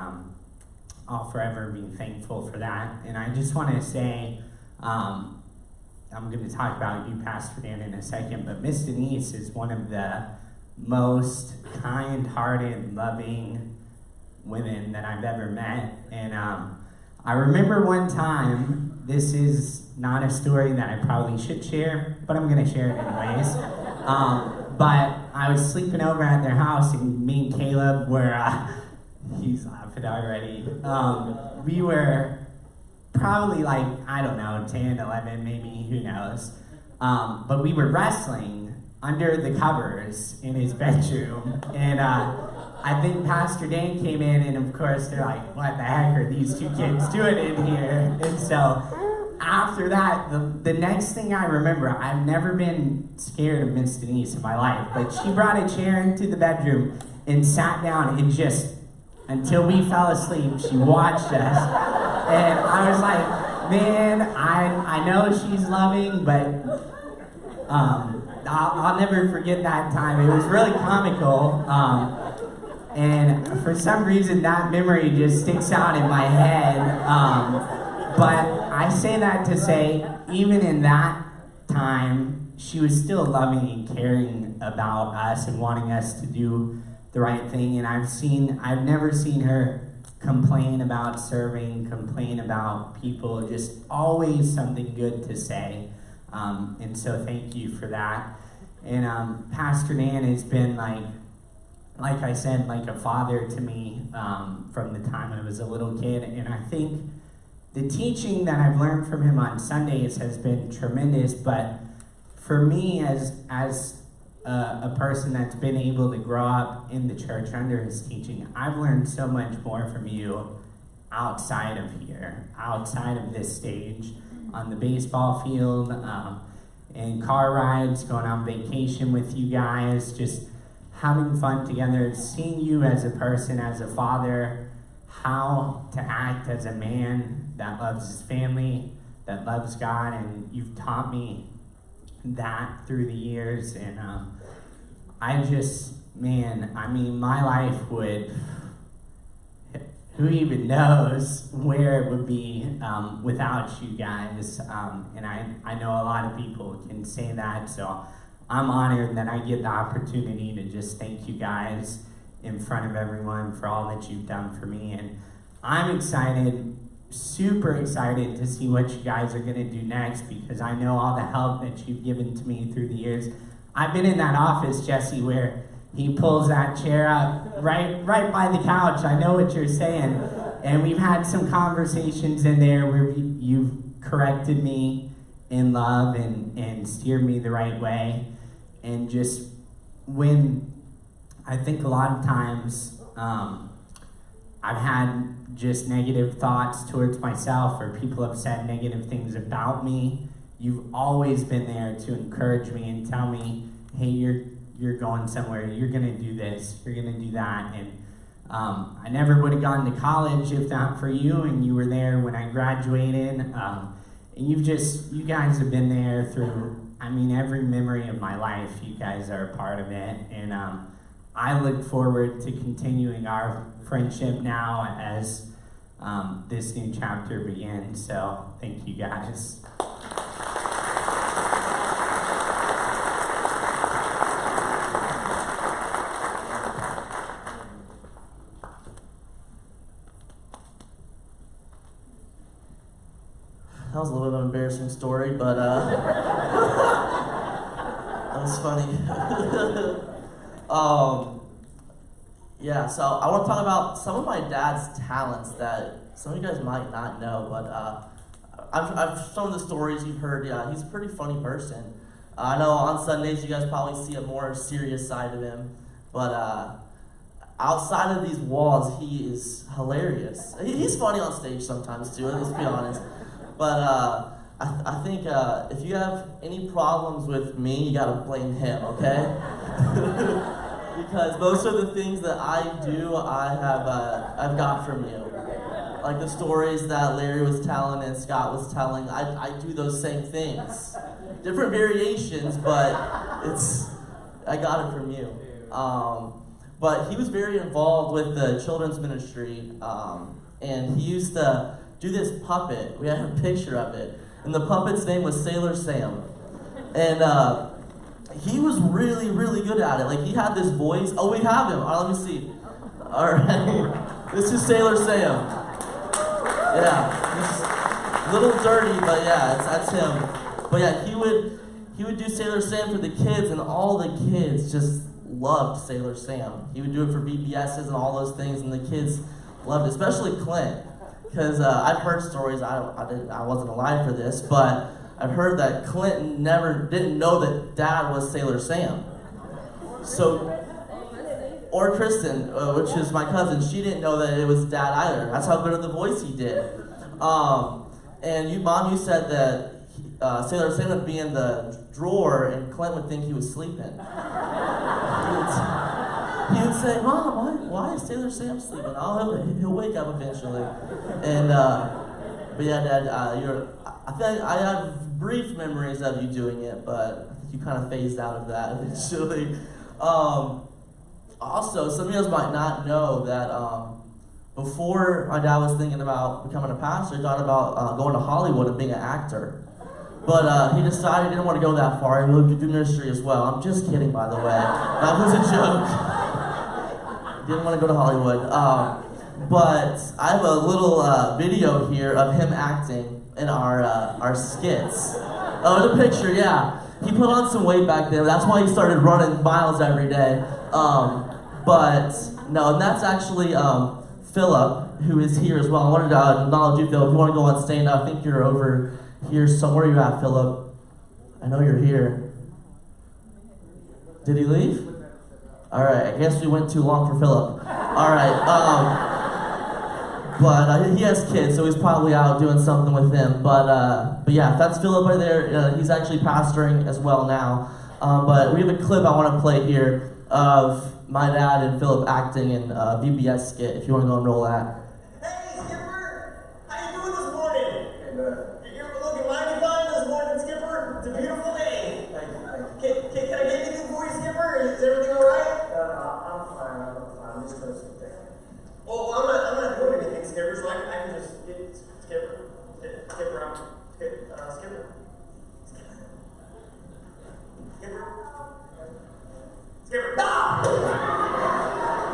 I'll forever be thankful for that. And I just want to say, I'm going to talk about you, Pastor Dan, in a second, but Miss Denise is one of the most kind-hearted, loving women that I've ever met. And I remember one time, this is not a story that I probably should share, but I'm going to share it anyways. But I was sleeping over at their house, and me and Caleb were, he's laughing already, we were probably like, I don't know, 10, 11, maybe, who knows. But we were wrestling under the covers in his bedroom. And I think Pastor Dan came in, and of course they're like, what the heck are these two kids doing in here? And so after that, the next thing I remember, I've never been scared of Miss Denise in my life, but she brought a chair into the bedroom and sat down and just, until we fell asleep, she watched us. And I was like, man, I know she's loving, but I'll never forget that time. It was really comical. And for some reason, that memory just sticks out in my head. But I say that to say, even in that time, she was still loving and caring about us and wanting us to do the right thing. And I've never seen her complain about serving, complain about people, just always something good to say. And so thank you for that. And Pastor Dan has been like I said, like a father to me from the time I was a little kid. And I think the teaching that I've learned from him on Sundays has been tremendous, but for me as a person that's been able to grow up in the church under his teaching, I've learned so much more from you outside of here, outside of this stage, on the baseball field, and car rides, going on vacation with you guys, just having fun together, seeing you as a person, as a father, how to act as a man that loves his family, that loves God, and you've taught me that through the years. And I just, man, I mean, my life would, who even knows where it would be without you guys. And I know a lot of people can say that, so I'm honored that I get the opportunity to just thank you guys in front of everyone for all that you've done for me. And I'm excited, super excited to see what you guys are gonna do next, because I know all the help that you've given to me through the years. I've been in that office, Jesse, where he pulls that chair up right by the couch. I know what you're saying. And we've had some conversations in there where you've corrected me in love and steered me the right way. And just when I think a lot of times I've had just negative thoughts towards myself, or people have said negative things about me, you've always been there to encourage me and tell me, hey, you're going somewhere, you're gonna do this, you're gonna do that. And I never would have gone to college if not for you, and you were there when I graduated. And you guys have been there through, I mean, every memory of my life. You guys are a part of it. And I look forward to continuing our friendship now as this new chapter begins. So thank you guys. That was a little bit of an embarrassing story, but that was funny. Yeah, so I want to talk about some of my dad's talents that some of you guys might not know, but some of the stories you've heard, yeah, he's a pretty funny person. I know on Sundays you guys probably see a more serious side of him, but outside of these walls, he is hilarious. He's funny on stage sometimes too, let's be honest. But I think if you have any problems with me, you gotta blame him, okay? Because most of the things that I do, I've got from you. Like the stories that Larry was telling and Scott was telling, I do those same things. Different variations, but I got it from you. But he was very involved with the children's ministry, and he used to do this puppet. We have a picture of it, and the puppet's name was Sailor Sam. And he was really, really good at it. Like, he had this voice. Oh, we have him. All right, let me see. All right. This is Sailor Sam. Yeah. He's a little dirty, but yeah, that's him. But yeah, he would do Sailor Sam for the kids, and all the kids just loved Sailor Sam. He would do it for VBSs and all those things, and the kids loved it, especially Clint. Because I've heard stories, I wasn't alive for this, but I've heard that Clinton didn't know that Dad was Sailor Sam. So, or Kristen, which is my cousin, she didn't know that it was Dad either. That's how good of the voice he did. And Mom, you said that Sailor Sam would be in the drawer and Clint would think he was sleeping. He would say, Mom, why is Sailor Sam sleeping? Oh, he'll wake up eventually. And, but yeah, Dad, I think I have brief memories of you doing it, but I think you kind of phased out of that eventually. Also, some of you guys might not know that before my dad was thinking about becoming a pastor, he thought about going to Hollywood and being an actor. But he decided he didn't want to go that far. He would do ministry as well. I'm just kidding, by the way. That was a joke. Didn't want to go to Hollywood. But I have a little video here of him acting in our skits. Oh, the picture, yeah. He put on some weight back then. That's why he started running miles every day. But no, and that's actually Philip, who is here as well. I wanted to acknowledge you, Philip. If you want to go on stand, I think you're over here somewhere. Where you at, Philip? I know you're here. Did he leave? All right, I guess we went too long for Philip. All right, but he has kids, so he's probably out doing something with them. But yeah, that's Philip right there. He's actually pastoring as well now. But we have a clip I want to play here of my dad and Philip acting in a VBS skit. If you want to go and roll that. Hey, Skipper! How you doing this morning? You're looking mighty fine this morning, Skipper. It's a beautiful day. Can I get anything for you, Skipper? Is everything all right? I'm fine. I'm just close to there. Well, I'm not doing anything, Skipper, so I can just get Skipper. Skipper. Stop! You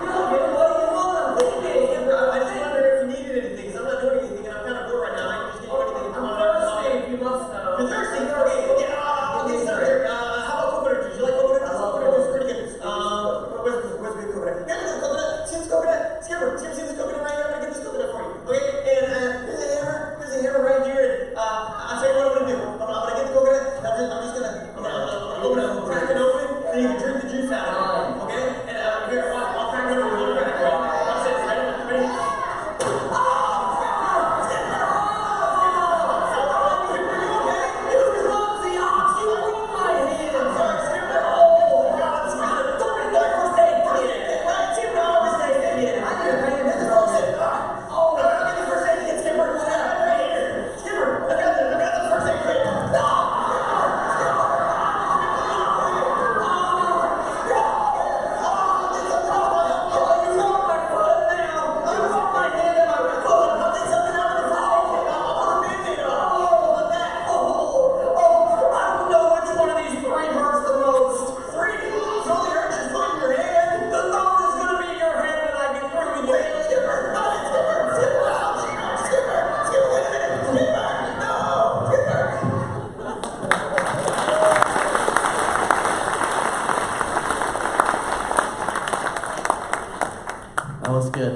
don't get what you want. Skipper, I just wondered if you needed anything, because I'm not doing anything, and I'm kind of bored right now. I can just get you anything if you want. I'm thirsty, if you must know. You're thirsty? Okay, I'll get you started here. How about coconut juice? You like coconut juice? Coconut juice is pretty good. Where's the coconut? Here's the coconut. See this coconut? Skipper, see this coconut right here? I'm going to get this coconut for you. Okay, and here's the hammer right here. And I'll tell you what I'm going to do. I'm going to get the coconut. I'm just going to open it, crack it open, and you can drink the juice out of it. Okay? And here, I'll crack it open. Watch this. Ready? That was good.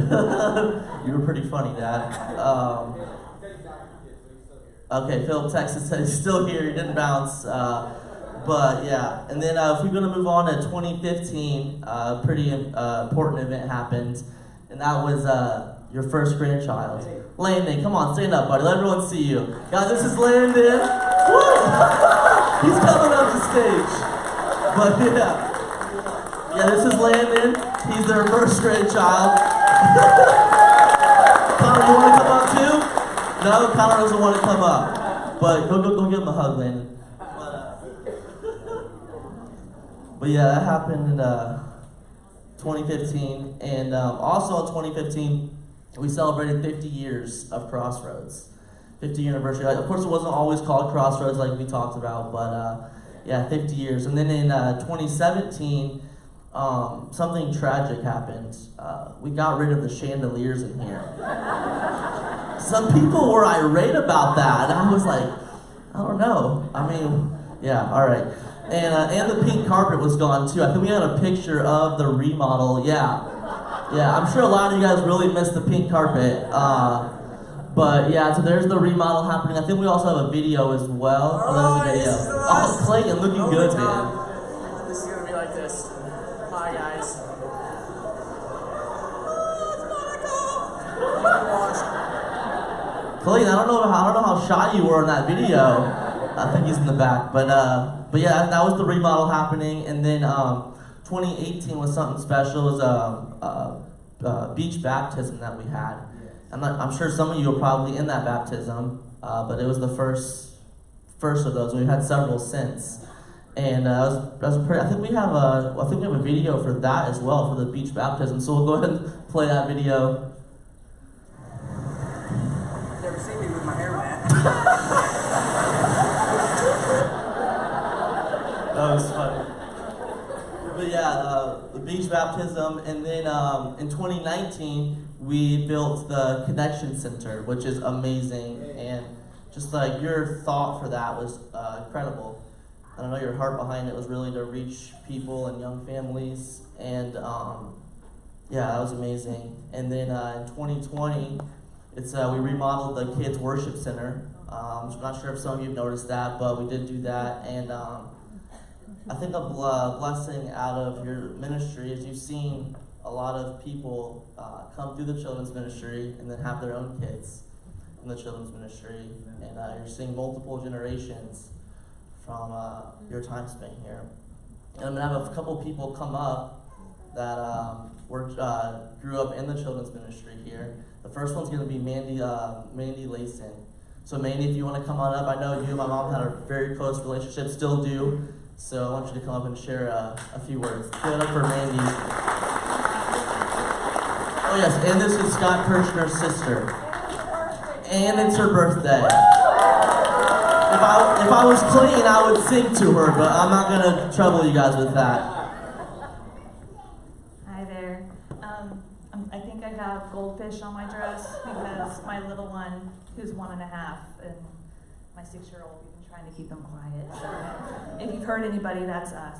You were pretty funny, Dad. Okay, Philip Texas said he's still here. He didn't bounce. But yeah, and then if we're going to move on to 2015, a pretty important event happened, and that was your first grandchild. Landon, come on, stand up, buddy. Let everyone see you. Guys, this is Landon. Woo! He's coming up the stage. But yeah, this is Landon. He's their first grandchild. Connor, you want to come up too? No, Connor doesn't want to come up. But go give him a hug, Landon. But yeah, that happened in 2015, and also in 2015, we celebrated 50 years of Crossroads, 50 anniversary. Of course, it wasn't always called Crossroads like we talked about, but yeah, 50 years. And then in 2017, something tragic happened. We got rid of the chandeliers in here. Some people were irate about that, and I was like, I don't know. I mean, yeah, all right. And the pink carpet was gone too. I think we had a picture of the remodel. Yeah, I'm sure a lot of you guys really missed the pink carpet. But yeah, so there's the remodel happening. I think we also have a video as well. Oh, there's a video. Oh, Clayton, looking good, man. This is gonna be like this. Hi guys. Clayton, I don't know how shy you were in that video. I think he's in the back, but yeah, that was the remodel happening, and then 2018 was something special. It was a beach baptism that we had. I'm sure some of you were probably in that baptism, but it was the first of those. We've had several since, and that was pretty. I think we have a video for that as well for the beach baptism. So we'll go ahead and play that video. Never seen me with my hair wet. That was funny. But yeah, the beach baptism, and then in 2019 we built the Connection Center, which is amazing, and just like your thought for that was incredible. I don't know, your heart behind it was really to reach people and young families, and yeah, that was amazing. And then in 2020, we remodeled the Kids Worship Center. I'm not sure if some of you have noticed that, but we did do that, and I think a blessing out of your ministry is you've seen a lot of people come through the children's ministry and then have their own kids in the children's ministry, and you're seeing multiple generations from your time spent here. And I'm going to have a couple people come up that grew up in the children's ministry here. The first one's going to be Mandy Layson. So Mandy, if you want to come on up, I know you and my mom had a very close relationship, still do. So I want you to come up and share a few words. Give it up for Mandy. Oh yes, and this is Scott Kirshner's sister. And it's her birthday. If I was clean, I would sing to her, but I'm not gonna trouble you guys with that. Hi there. I think I have goldfish on my dress because my little one, who's 1.5, and my 6-year-old, we've been trying to keep them quiet. So if you've heard anybody, that's us.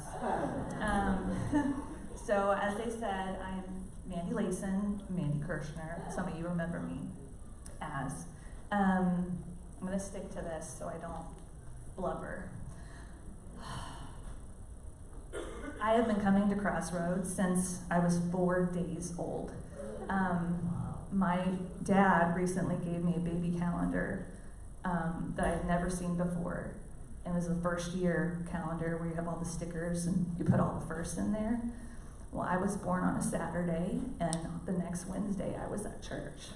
So as they said, I'm Mandy Layson, Mandy Kirshner. Some of you remember me as. I'm going to stick to this so I don't blubber. I have been coming to Crossroads since I was 4 days old. My dad recently gave me a baby calendar that I'd never seen before. It was a first-year calendar where you have all the stickers and you put all the firsts in there. Well, I was born on a Saturday, and the next Wednesday I was at church.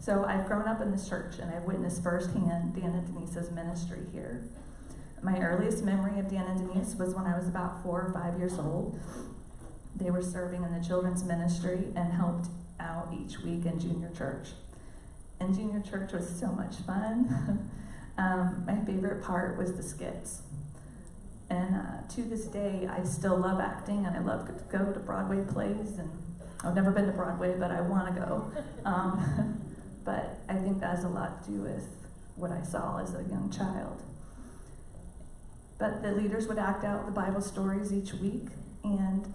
So I've grown up in this church, and I've witnessed firsthand Dan and Denise's ministry here. My earliest memory of Dan and Denise was when I was about 4 or 5 years old. They were serving in the children's ministry and helped out each week in junior church. And junior church was so much fun. My favorite part was the skits. And to this day, I still love acting, and I love to go to Broadway plays. And I've never been to Broadway, but I want to go. But I think that has a lot to do with what I saw as a young child. But the leaders would act out the Bible stories each week and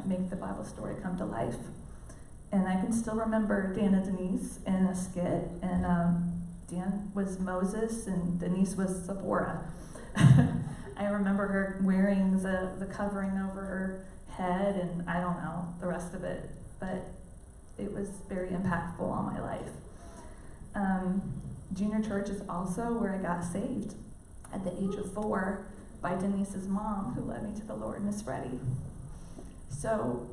make the Bible story come to life. And I can still remember Dan and Denise in a skit, and Dan was Moses and Denise was Zipporah. I remember her wearing the covering over her head, and I don't know the rest of it, but it was very impactful on my life. Junior church is also where I got saved at the age of 4 by Denise's mom, who led me to the Lord, Miss Freddie. So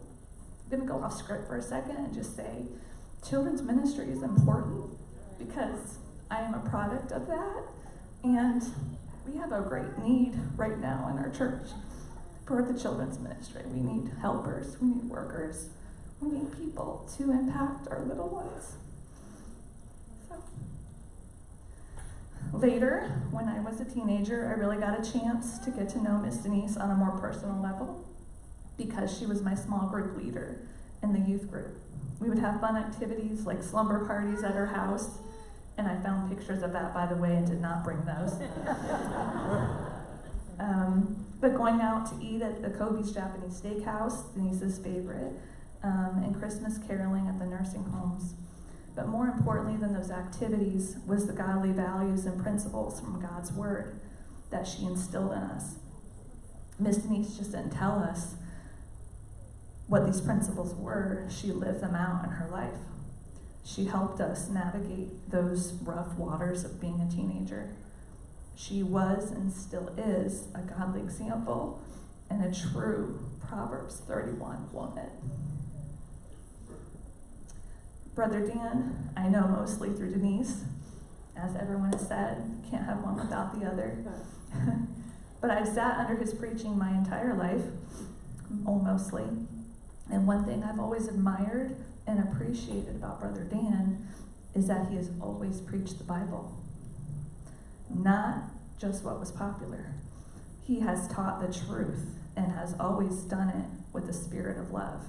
I'm going to go off script for a second and just say children's ministry is important because I am a product of that, and we have a great need right now in our church for the children's ministry. We need helpers, we need workers, we need people to impact our little ones. So, later, when I was a teenager, I really got a chance to get to know Miss Denise on a more personal level because she was my small group leader in the youth group. We would have fun activities like slumber parties at her house, and I found pictures of that, by the way, and did not bring those. But going out to eat at the Kobe's Japanese Steakhouse, Denise's favorite, and Christmas caroling at the nursing homes. But more importantly than those activities was the godly values and principles from God's Word that she instilled in us. Miss Denise just didn't tell us what these principles were, she lived them out in her life. She helped us navigate those rough waters of being a teenager. She was and still is a godly example and a true Proverbs 31 woman. Brother Dan, I know mostly through Denise. As everyone has said, can't have one without the other. But I've sat under his preaching my entire life, mostly. And one thing I've always admired and appreciated about Brother Dan is that he has always preached the Bible. Not just what was popular. He has taught the truth and has always done it with the spirit of love.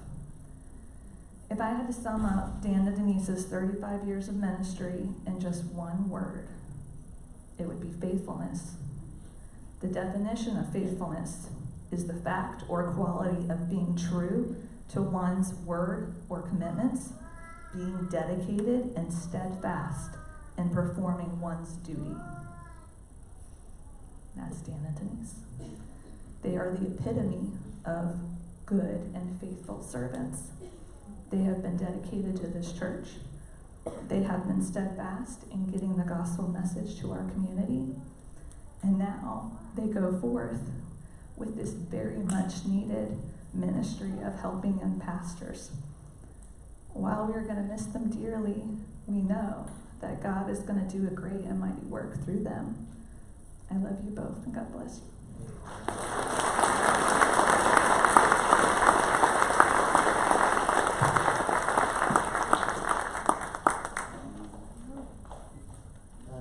If I had to sum up Dan and Denise's 35 years of ministry in just one word, it would be faithfulness. The definition of faithfulness is the fact or quality of being true to one's word or commitments, being dedicated and steadfast in performing one's duty. That's Dan and Denise. They are the epitome of good and faithful servants. They have been dedicated to this church. They have been steadfast in getting the gospel message to our community. And now they go forth with this very much needed ministry of helping young pastors. While we're going to miss them dearly, we know that God is going to do a great and mighty work through them. I love you both, and God bless you.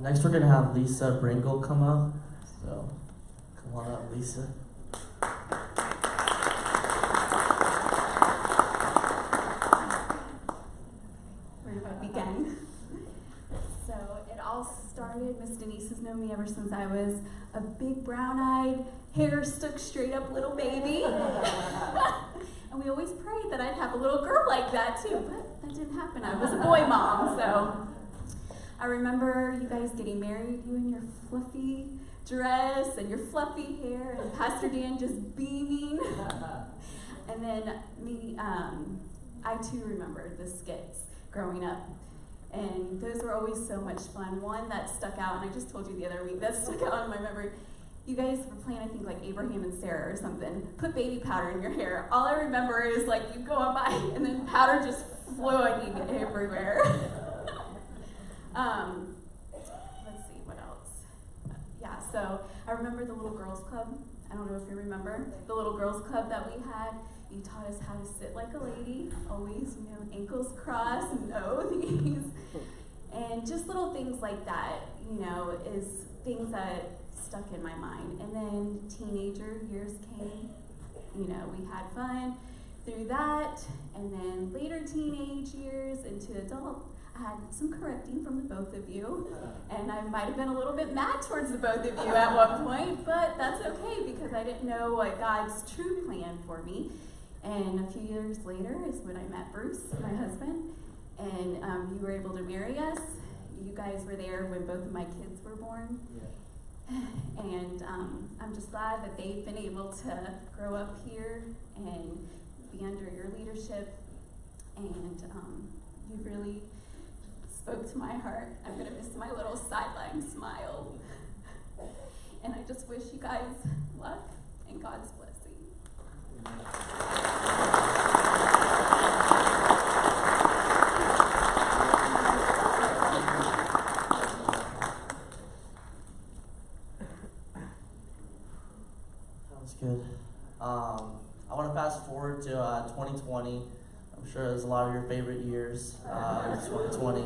Next, we're going to have Lisa Bringle come up. So, come on up, Lisa. Where do I begin? So, it all started, Miss Denise has known me ever since I was a big brown-eyed, hair stuck straight up little baby. And we always prayed that I'd have a little girl like that too, but that didn't happen. I was a boy mom, so. I remember you guys getting married, you in your fluffy dress and your fluffy hair, and Pastor Dan just beaming. And then me, I too remember the skits growing up. And those were always so much fun. One that stuck out, and I just told you the other week, that stuck out in my memory. You guys were playing, I think, like Abraham and Sarah or something. Put baby powder in your hair. All I remember is like you going by, and then powder just flowing everywhere. Let's see, what else? Yeah, so I remember the Little Girls Club. I don't know if you remember. The Little Girls Club that we had. You taught us how to sit like a lady, always, ankles crossed, no knees. And just little things like that, is things that stuck in my mind. And then teenager years came. We had fun through that. And then later teenage years into adult, I had some correcting from the both of you, and I might have been a little bit mad towards the both of you at one point, but that's okay because I didn't know what God's true plan for me. And a few years later is when I met Bruce, my husband, and you were able to marry us. You guys were there when both of my kids were born. And I'm just glad that they've been able to grow up here and be under your leadership. And you really spoke to my heart. I'm going to miss my little sideline smile. And I just wish you guys luck and God's blessing. That was good. I want to fast forward to 2020. I'm sure it was a lot of your favorite years, 2020.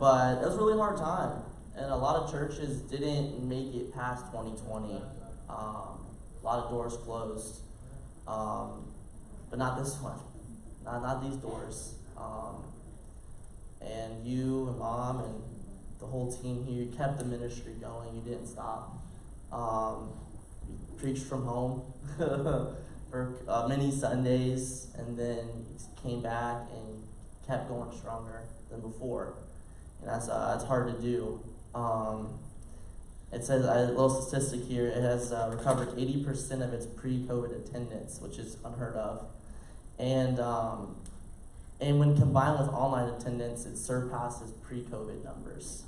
But it was a really hard time. And a lot of churches didn't make it past 2020. A lot of doors closed. But not this one. Not these doors. And you and Mom and the whole team here, you kept the ministry going. You didn't stop. You preached from home for many Sundays, and then came back and kept going stronger than before. And that's hard to do. It says, a little statistic here, it has recovered 80% of its pre-COVID attendance, which is unheard of. And when combined with online attendance, it surpasses pre-COVID numbers,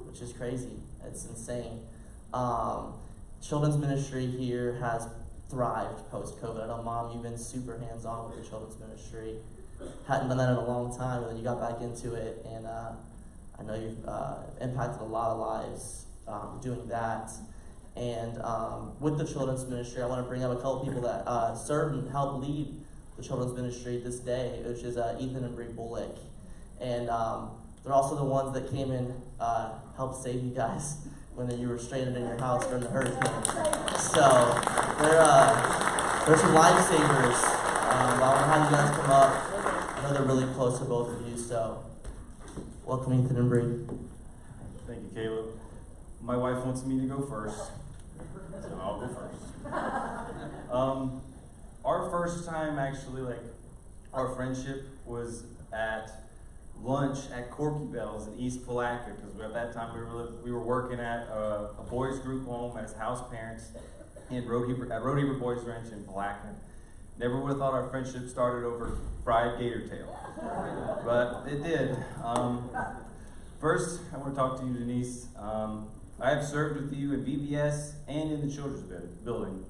which is crazy. It's insane. Children's ministry here has thrived post-COVID. I know, Mom, you've been super hands-on with the children's ministry. Hadn't done that in a long time, and then you got back into it, and I know you've impacted a lot of lives doing that. And with the children's ministry, I want to bring up a couple people that serve and help lead the children's ministry this day, which is Ethan and Bree Bullock. And they're also the ones that came and helped save you guys when you were stranded in your house during the hurricane. So they're some lifesavers. I want to have you guys come up. I know they're really close to both of you, so welcome, Ethan and Bree. Thank you, Caleb. My wife wants me to go first, so I'll go first. Our first time, actually, our friendship was at lunch at Corky Bells in East Palatka, because at that time we were working at a boys group home as house parents at Road Heber Boys Ranch in Palatka. Never would have thought our friendship started over fried gator tail, but it did. First, I want to talk to you, Denise. I have served with you in VBS and in the children's building.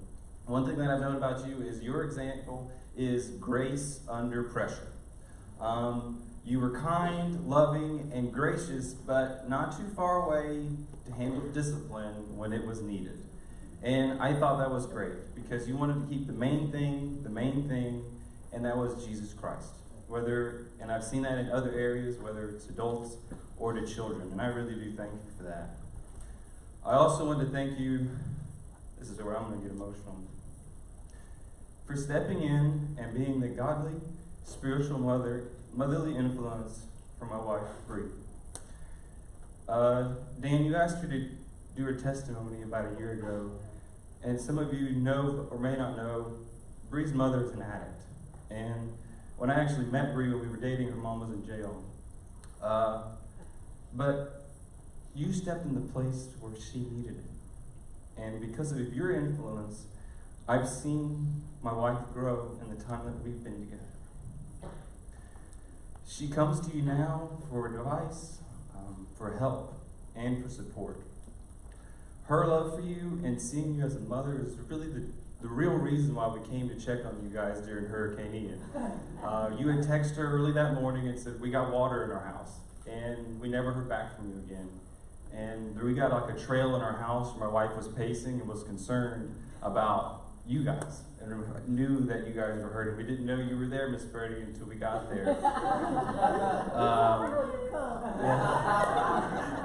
One thing that I've known about you is your example is grace under pressure. You were kind, loving, and gracious, but not too far away to handle discipline when it was needed. And I thought that was great, because you wanted to keep the main thing, and that was Jesus Christ. And I've seen that in other areas, whether it's adults or to children, and I really do thank you for that. I also want to thank you, this is where I'm going to get emotional, for stepping in and being the godly, spiritual motherly influence for my wife, Bree. Dan, you asked her to do her testimony about a year ago, and some of you know or may not know, Bree's mother is an addict. And when I actually met Bree when we were dating, her mom was in jail. But you stepped in the place where she needed it. And because of your influence, I've seen my wife grow in the time that we've been together. She comes to you now for advice, for help, and for support. Her love for you and seeing you as a mother is really the real reason why we came to check on you guys during Hurricane Ian. You had texted her early that morning and said, we got water in our house. And we never heard back from you again. And we got like a trail in our house where my wife was pacing and was concerned about you guys. And knew that you guys were hurting. We didn't know you were there, Miss Freddie, until we got there.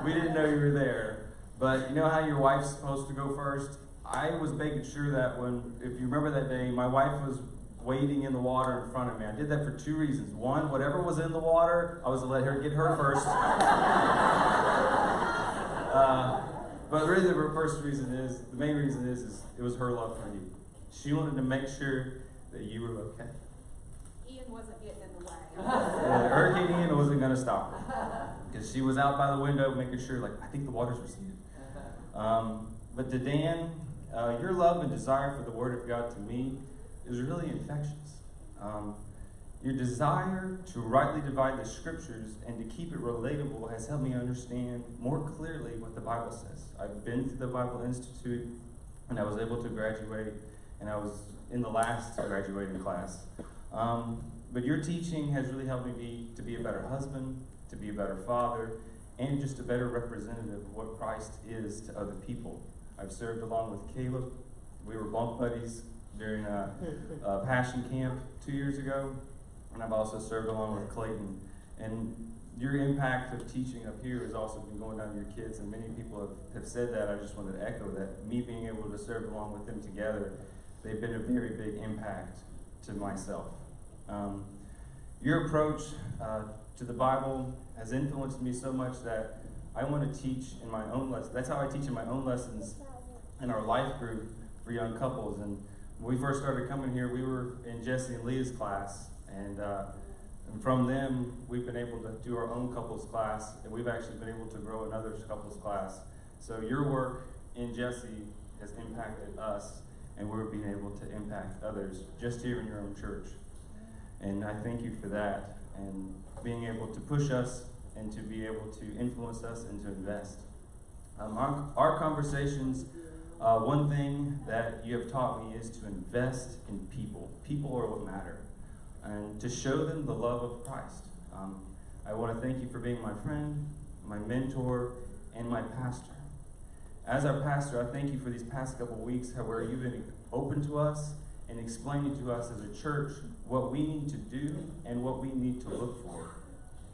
We didn't know you were there. But you know how your wife's supposed to go first? I was making sure that if you remember that day, my wife was wading in the water in front of me. I did that for two reasons. One, whatever was in the water, I was going to let her get her first. But really the main reason is it was her love for you. She wanted to make sure that you were okay. Ian wasn't getting in the way. Yeah, Hurricane Ian wasn't going to stop her because she was out by the window making sure, like, I think the water's receded. But to Dan, your love and desire for the Word of God to me is really infectious. Your desire to rightly divide the Scriptures and to keep it relatable has helped me understand more clearly what the Bible says. I've been to the Bible Institute, and I was able to graduate, and I was in the last graduating class. But your teaching has really helped me to be a better husband, to be a better father, and just a better representative of what Christ is to other people. I've served along with Caleb. We were bunk buddies during a Passion Camp 2 years ago, and I've also served along with Clayton. And your impact of teaching up here has also been going down to your kids, and many people have said that. I just wanted to echo that. Me being able to serve along with them together, they've been a very big impact to myself. Your approach to the Bible has influenced me so much that I want to teach in my own lessons. That's how I teach in my own lessons in our life group for young couples. And when we first started coming here, we were in Jesse and Leah's class, and from them, we've been able to do our own couples class, and we've actually been able to grow another couples class. So your work in Jesse has impacted us, and we're being able to impact others just here in your own church. And I thank you for that, and being able to push us and to be able to influence us and to invest. Our conversations, one thing that you have taught me is to invest in people. People are what matter, and to show them the love of Christ. I want to thank you for being my friend, my mentor, and my pastor. As our pastor, I thank you for these past couple weeks where you've been open to us and explaining to us as a church what we need to do and what we need to look for.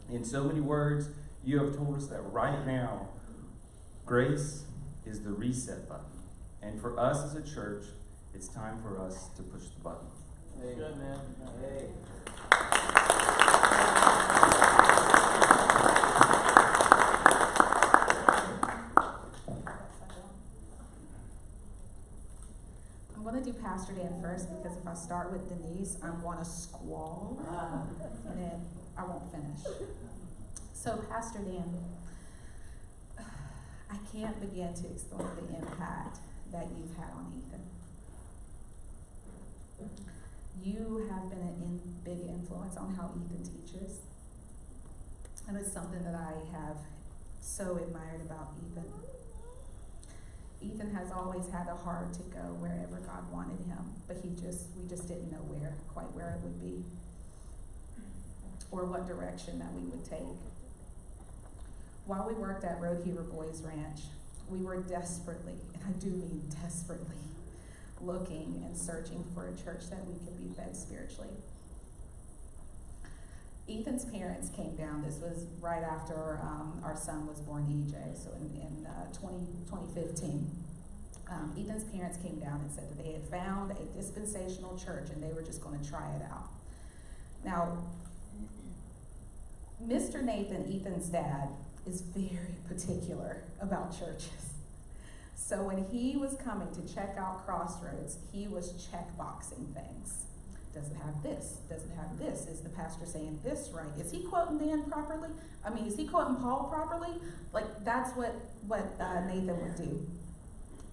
In so many words, you have told us that right now, grace is the reset button. And for us as a church, it's time for us to push the button. Hey, good man. Hey. I'm going to do Pastor Dan first, because if I start with Denise, I'm going to squall, and then I won't finish. So, Pastor Dan, I can't begin to explain the impact that you've had on Ethan. You have been a big influence on how Ethan teaches, and it's something that I have so admired about Ethan. Ethan has always had a heart to go wherever God wanted him, but we just didn't know quite where it would be, or what direction that we would take. While we worked at Road Heaver Boys Ranch, we were desperately, and I do mean desperately, looking and searching for a church that we could be fed spiritually. Ethan's parents came down. This was right after our son was born, EJ, so in 2015. Ethan's parents came down and said that they had found a dispensational church and they were just going to try it out. Now, Mr. Nathan, Ethan's dad, is very particular about churches. So when he was coming to check out Crossroads, he was checkboxing things. Does it have this? Does it have this? Is the pastor saying this right? Is he quoting Dan properly? I mean, is he quoting Paul properly? Like, that's what Nathan would do.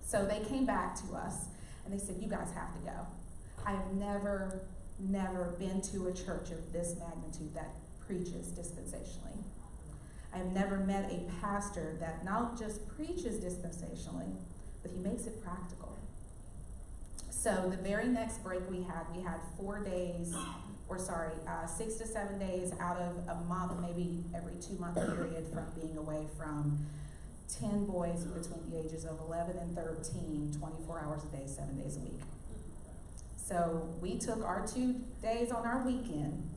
So they came back to us, and they said, you guys have to go. I have never been to a church of this magnitude that preaches dispensationally. I have never met a pastor that not just preaches dispensationally, but he makes it practical. So the very next break we had 4 days, 6 to 7 days out of a month, maybe every 2 month period, from being away from 10 boys between the ages of 11 and 13, 24 hours a day, 7 days a week. So we took our 2 days on our weekend,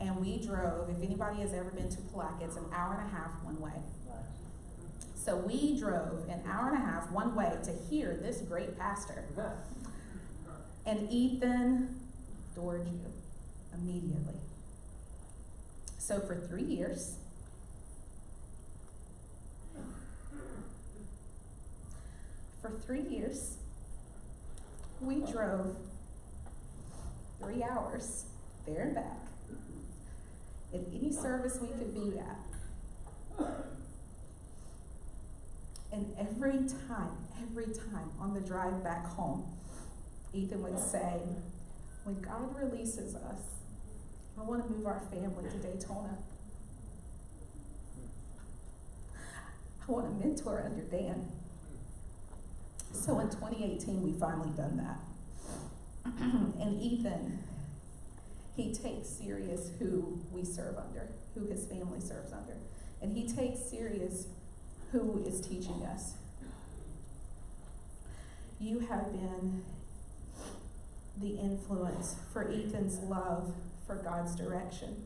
and we drove. If anybody has ever been to Palatka, it's an hour and a half one way. So we drove an hour and a half one way to hear this great pastor. And Ethan adored you immediately. So for 3 years, we drove 3 hours, there and back, in any service we could be at. And every time on the drive back home, Ethan would say, when God releases us, I want to move our family to Daytona. I want to mentor under Dan. So in 2018, we finally done that. And Ethan, he takes serious who we serve under, who his family serves under. And he takes serious who is teaching us. You have been the influence for Ethan's love for God's direction.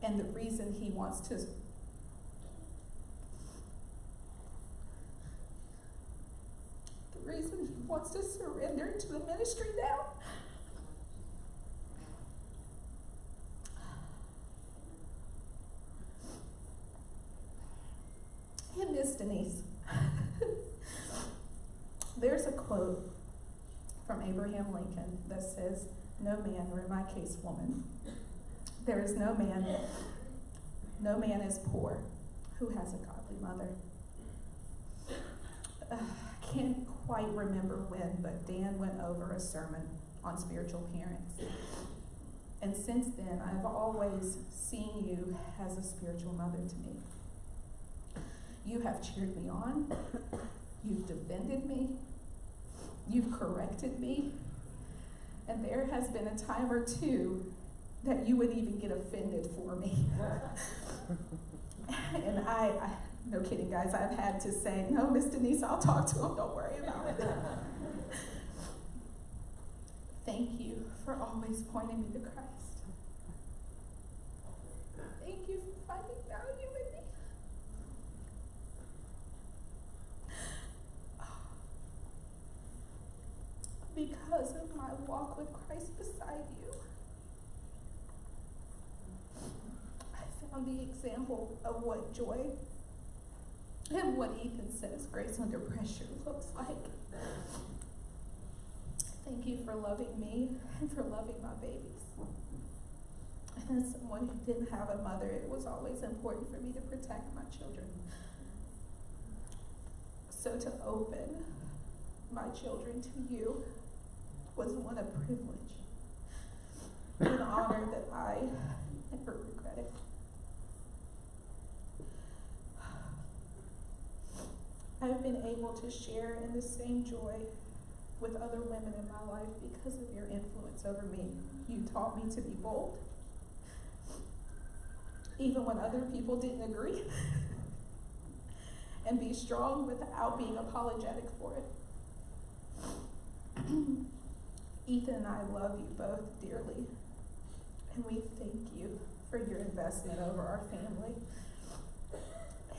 And the reason he wants to surrender to the ministry now. And Miss Denise, there's a quote from Abraham Lincoln that says, "No man, or in my case, woman, there is no man is poor who has a godly mother." I can't quite remember when, but Dan went over a sermon on spiritual parents. And since then, I've always seen you as a spiritual mother to me. You have cheered me on, you've defended me, you've corrected me, and there has been a time or two that you would even get offended for me. And I no kidding, guys, I've had to say, "No, Miss Denise, I'll talk to him, don't worry about it." Thank you for always pointing me to Christ. Thank you for finding value in me. Because of my walk with Christ beside you, I found the example of what joy and what Ethan says grace under pressure looks like. Thank you for loving me and for loving my babies. And as someone who didn't have a mother, it was always important for me to protect my children. So to open my children to you was one of privilege, an honor that I never regretted. I've been able to share in the same joy with other women in my life because of your influence over me. You taught me to be bold, even when other people didn't agree, and be strong without being apologetic for it. Ethan and I love you both dearly, and we thank you for your investment over our family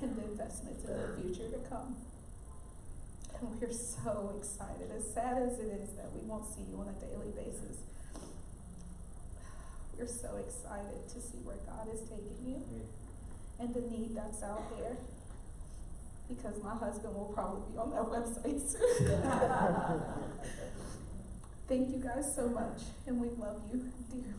and the investments in the future to come. And we're so excited, as sad as it is that we won't see you on a daily basis. We're so excited to see where God is taking you and the need that's out there, because my husband will probably be on that website soon. Thank you guys so much, and we love you dearly.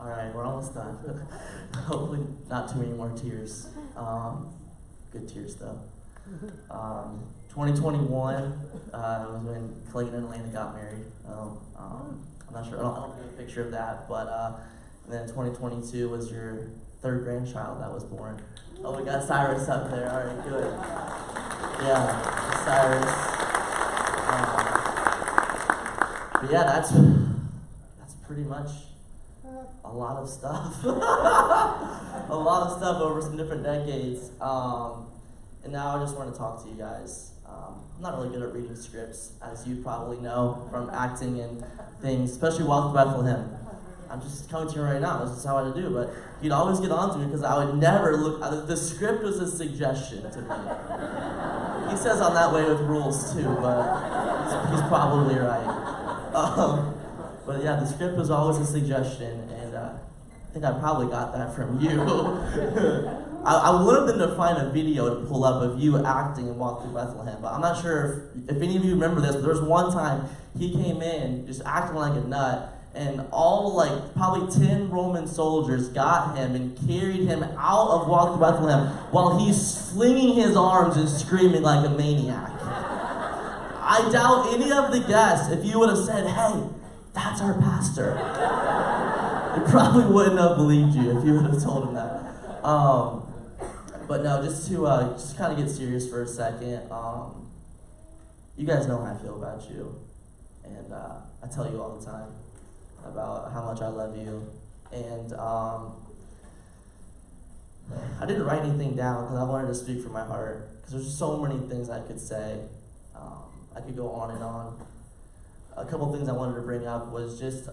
All right, we're almost done. Hopefully not too many more tears. Good tears though. 2021 was when Clayton and Elena got married. I'm not sure, I don't have a picture of that, but then 2022 was your third grandchild that was born. Oh, we got Cyrus up there, all right, good. Yeah, Cyrus. But yeah, that's pretty much a lot of stuff. A lot of stuff over some different decades. And now I just want to talk to you guys. I'm not really good at reading scripts, as you probably know from acting and things, especially Walk to Bethlehem. I'm just coming to you right now. This is how I do. But he'd always get on to me because I would never look. The script was a suggestion to me. He says I'm that way with rules too, but he's probably right. But yeah, the script was always a suggestion, and I think I probably got that from you. I wanted them to find a video to pull up of you acting in Walk Through Bethlehem, but I'm not sure if any of you remember this, but there was one time he came in just acting like a nut, and all like probably 10 Roman soldiers got him and carried him out of Walk Through Bethlehem while he's flinging his arms and screaming like a maniac. I doubt any of the guests, if you would have said, hey, that's our pastor, they probably wouldn't have believed you if you would have told him that. But no, just to just kind of get serious for a second, you guys know how I feel about you, and I tell you all the time about how much I love you, and I didn't write anything down because I wanted to speak from my heart, because there's so many things I could say. I could go on and on. A couple things I wanted to bring up was just,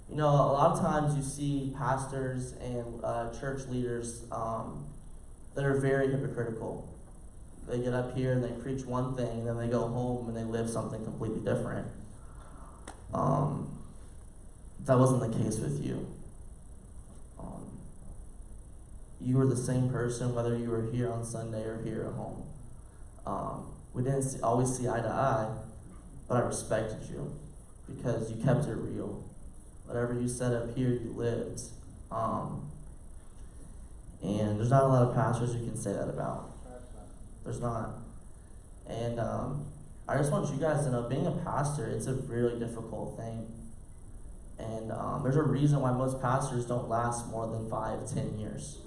you know, a lot of times you see pastors and church leaders that are very hypocritical. They get up here and they preach one thing, and then they go home and they live something completely different. That wasn't the case with you. You were the same person whether you were here on Sunday or here at home. We didn't always see eye to eye, but I respected you because you kept it real. Whatever you said up here, you lived. And there's not a lot of pastors you can say that about. There's not. And I just want you guys to know, being a pastor, it's a really difficult thing. And there's a reason why most pastors don't last more than 5-10 years.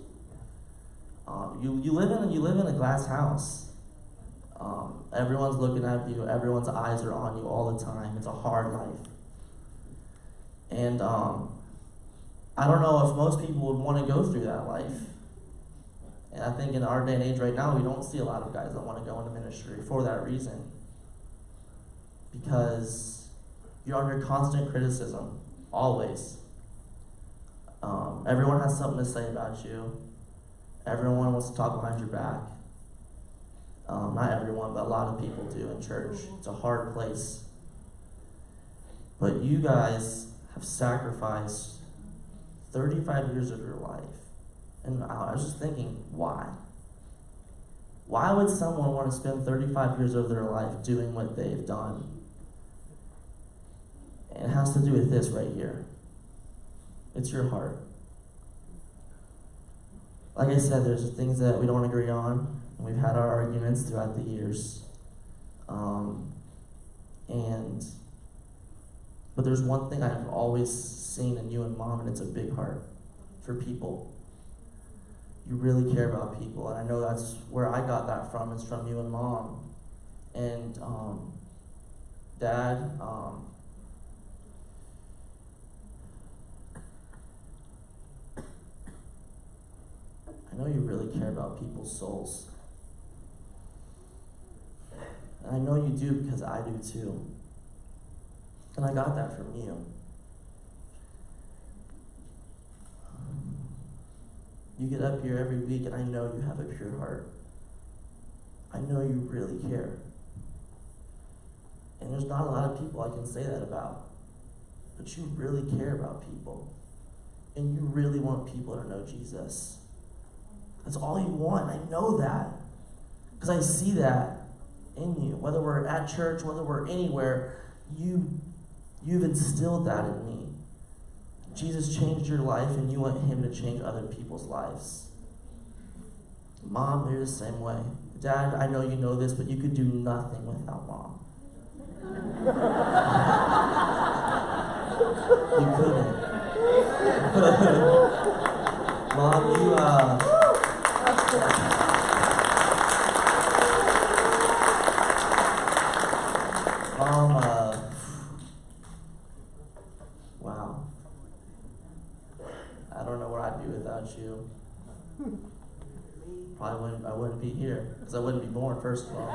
You live in a glass house. Everyone's looking at you. Everyone's eyes are on you all the time. It's a hard life. And I don't know if most people would want to go through that life. And I think in our day and age right now, we don't see a lot of guys that want to go into ministry for that reason. Because you're under constant criticism, always. Everyone has something to say about you. Everyone wants to talk behind your back. Not everyone, but a lot of people do in church. It's a hard place. But you guys have sacrificed 35 years of your life. And I was just thinking, why? Why would someone want to spend 35 years of their life doing what they've done? And it has to do with this right here. It's your heart. Like I said, there's things that we don't agree on. And we've had our arguments throughout the years. But there's one thing I've always seen in you and Mom, and it's a big heart for people. You really care about people, and I know that's where I got that from. It's from you and Mom. And Dad, I know you really care about people's souls. And I know you do because I do too. And I got that from you. You get up here every week and I know you have a pure heart. I know you really care. And there's not a lot of people I can say that about. But you really care about people. And you really want people to know Jesus. That's all you want. I know that. Because I see that in you. Whether we're at church, whether we're anywhere, you've instilled that in me. Jesus changed your life and you want him to change other people's lives. Mom, you're the same way. Dad, I know you know this, but you could do nothing without Mom. You couldn't. Mom, you, wow. I don't know where I'd be without you. I wouldn't be here, because I wouldn't be born, first of all.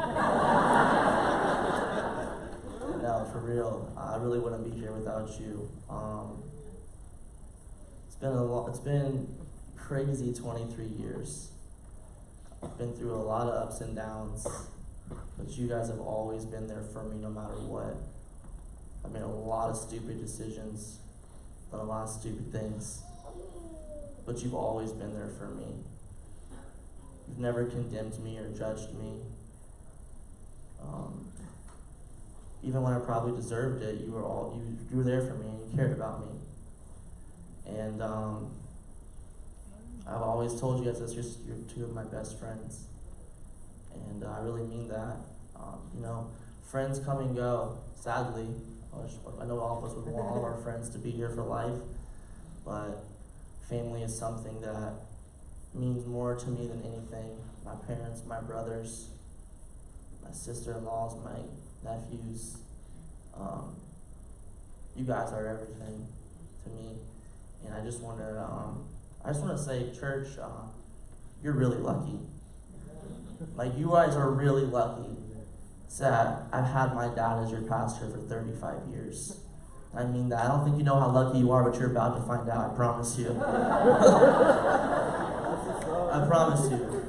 No, no, for real. I really wouldn't be here without you. It's been crazy 23 years. I've been through a lot of ups and downs, but you guys have always been there for me no matter what. I've made a lot of stupid decisions, done a lot of stupid things, but you've always been there for me. You've never condemned me or judged me. Even when I probably deserved it, you were there for me and you cared about me. And I've always told you guys that you're two of my best friends, and I really mean that. Friends come and go. Sadly, I know all of us would want all of our friends to be here for life, but family is something that means more to me than anything. My parents, my brothers, my sister-in-laws, my nephews. You guys are everything to me, and I just want to say, church, you're really lucky. Like, you guys are really lucky that I've had my dad as your pastor for 35 years. I mean that. I don't think you know how lucky you are, but you're about to find out, I promise you. I promise you.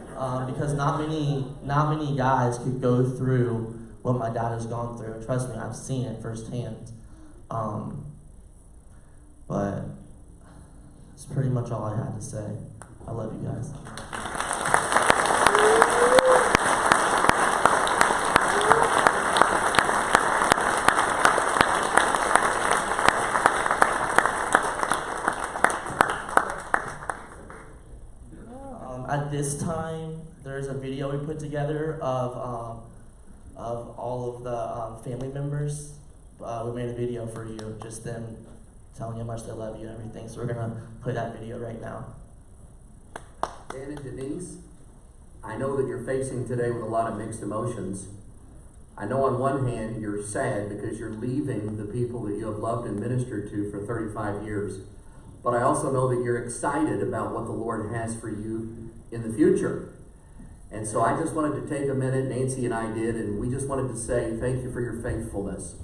Because not many guys could go through what my dad has gone through. Trust me, I've seen it firsthand. But that's pretty much all I had to say. I love you guys. At this time, there's a video we put together of all of the family members. We made a video for you, just them telling you how much they love you and everything. So we're gonna play that video right now. Dan and Denise, I know that you're facing today with a lot of mixed emotions. I know on one hand you're sad because you're leaving the people that you have loved and ministered to for 35 years. But I also know that you're excited about what the Lord has for you in the future. And so I just wanted to take a minute, Nancy and I did, and we just wanted to say thank you for your faithfulness.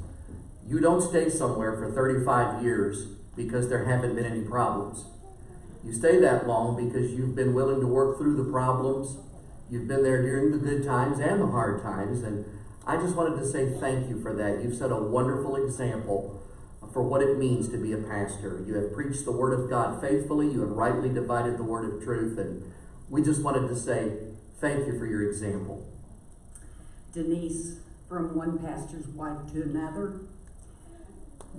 You don't stay somewhere for 35 years because there haven't been any problems. You stay that long because you've been willing to work through the problems. You've been there during the good times and the hard times, and I just wanted to say thank you for that. You've set a wonderful example for what it means to be a pastor. You have preached the Word of God faithfully. You have rightly divided the Word of truth, and we just wanted to say thank you for your example. Denise, from one pastor's wife to another,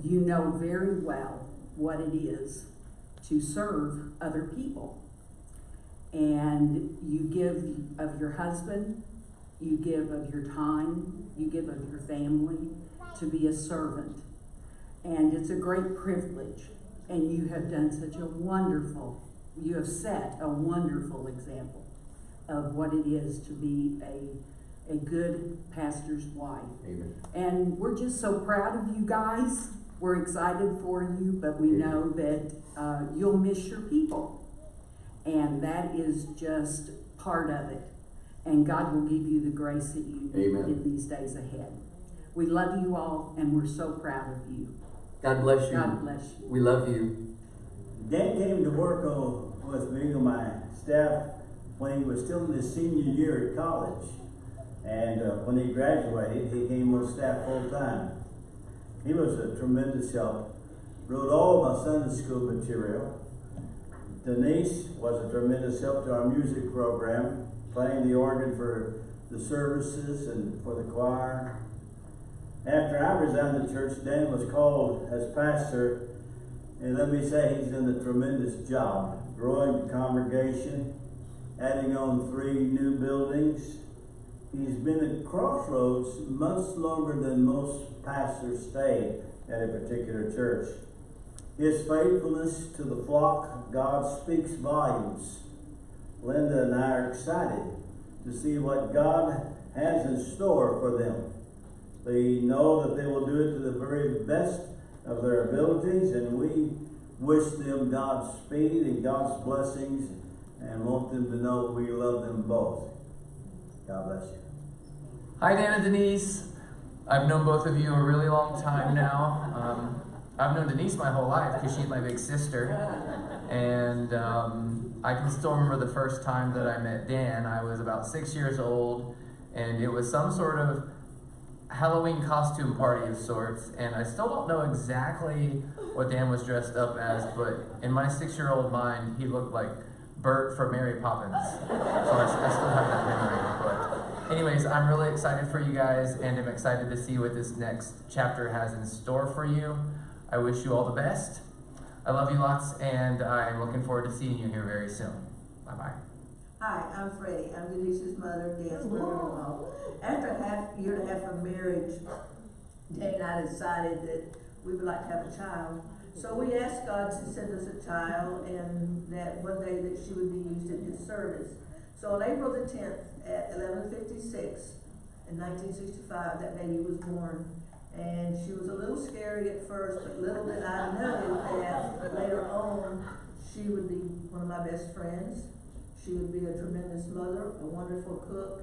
you know very well what it is to serve other people. And you give of your husband, you give of your time, you give of your family to be a servant. And it's a great privilege. And you have done such a wonderful, you have set a wonderful example of what it is to be a good pastor's wife. Amen. And we're just so proud of you guys. We're excited for you, but we know that you'll miss your people. And that is just part of it. And God will give you the grace that you need in these days ahead. We love you all, and we're so proud of you. God bless you. God bless you. We love you. Dan came to work with me on my staff when he was still in his senior year at college. And when he graduated, he came on staff full time. He was a tremendous help. Wrote all of my Sunday school material. Denise was a tremendous help to our music program, playing the organ for the services and for the choir. After I resigned the church, Dan was called as pastor, and let me say he's done a tremendous job, growing the congregation, adding on 3 new buildings. He's been at Crossroads much longer than most pastors stay at a particular church. His faithfulness to the flock, God speaks volumes. Linda and I are excited to see what God has in store for them. They know that they will do it to the very best of their abilities, and we wish them God's speed and God's blessings and want them to know we love them both. God bless you. Hi, Dan and Denise. I've known both of you a really long time now. I've known Denise my whole life because she's my big sister. And I can still remember the first time that I met Dan. I was about 6 years old, and it was some sort of Halloween costume party of sorts. And I still don't know exactly what Dan was dressed up as, but in my 6-year-old mind, he looked like Bert from Mary Poppins. So I still have that memory. But anyways, I'm really excited for you guys, and I'm excited to see what this next chapter has in store for you. I wish you all the best. I love you lots, and I'm looking forward to seeing you here very soon. Bye-bye. Hi, I'm Freddie. I'm Denise's mother, Dan's mother-in-law. After a year and a half of marriage, Dan and I decided that we would like to have a child. So we asked God to send us a child, and that one day that she would be used in His service. So on April the 10th at 11:56 in 1965, that baby was born. And she was a little scary at first, but little did I know that later on she would be one of my best friends. She would be a tremendous mother, a wonderful cook,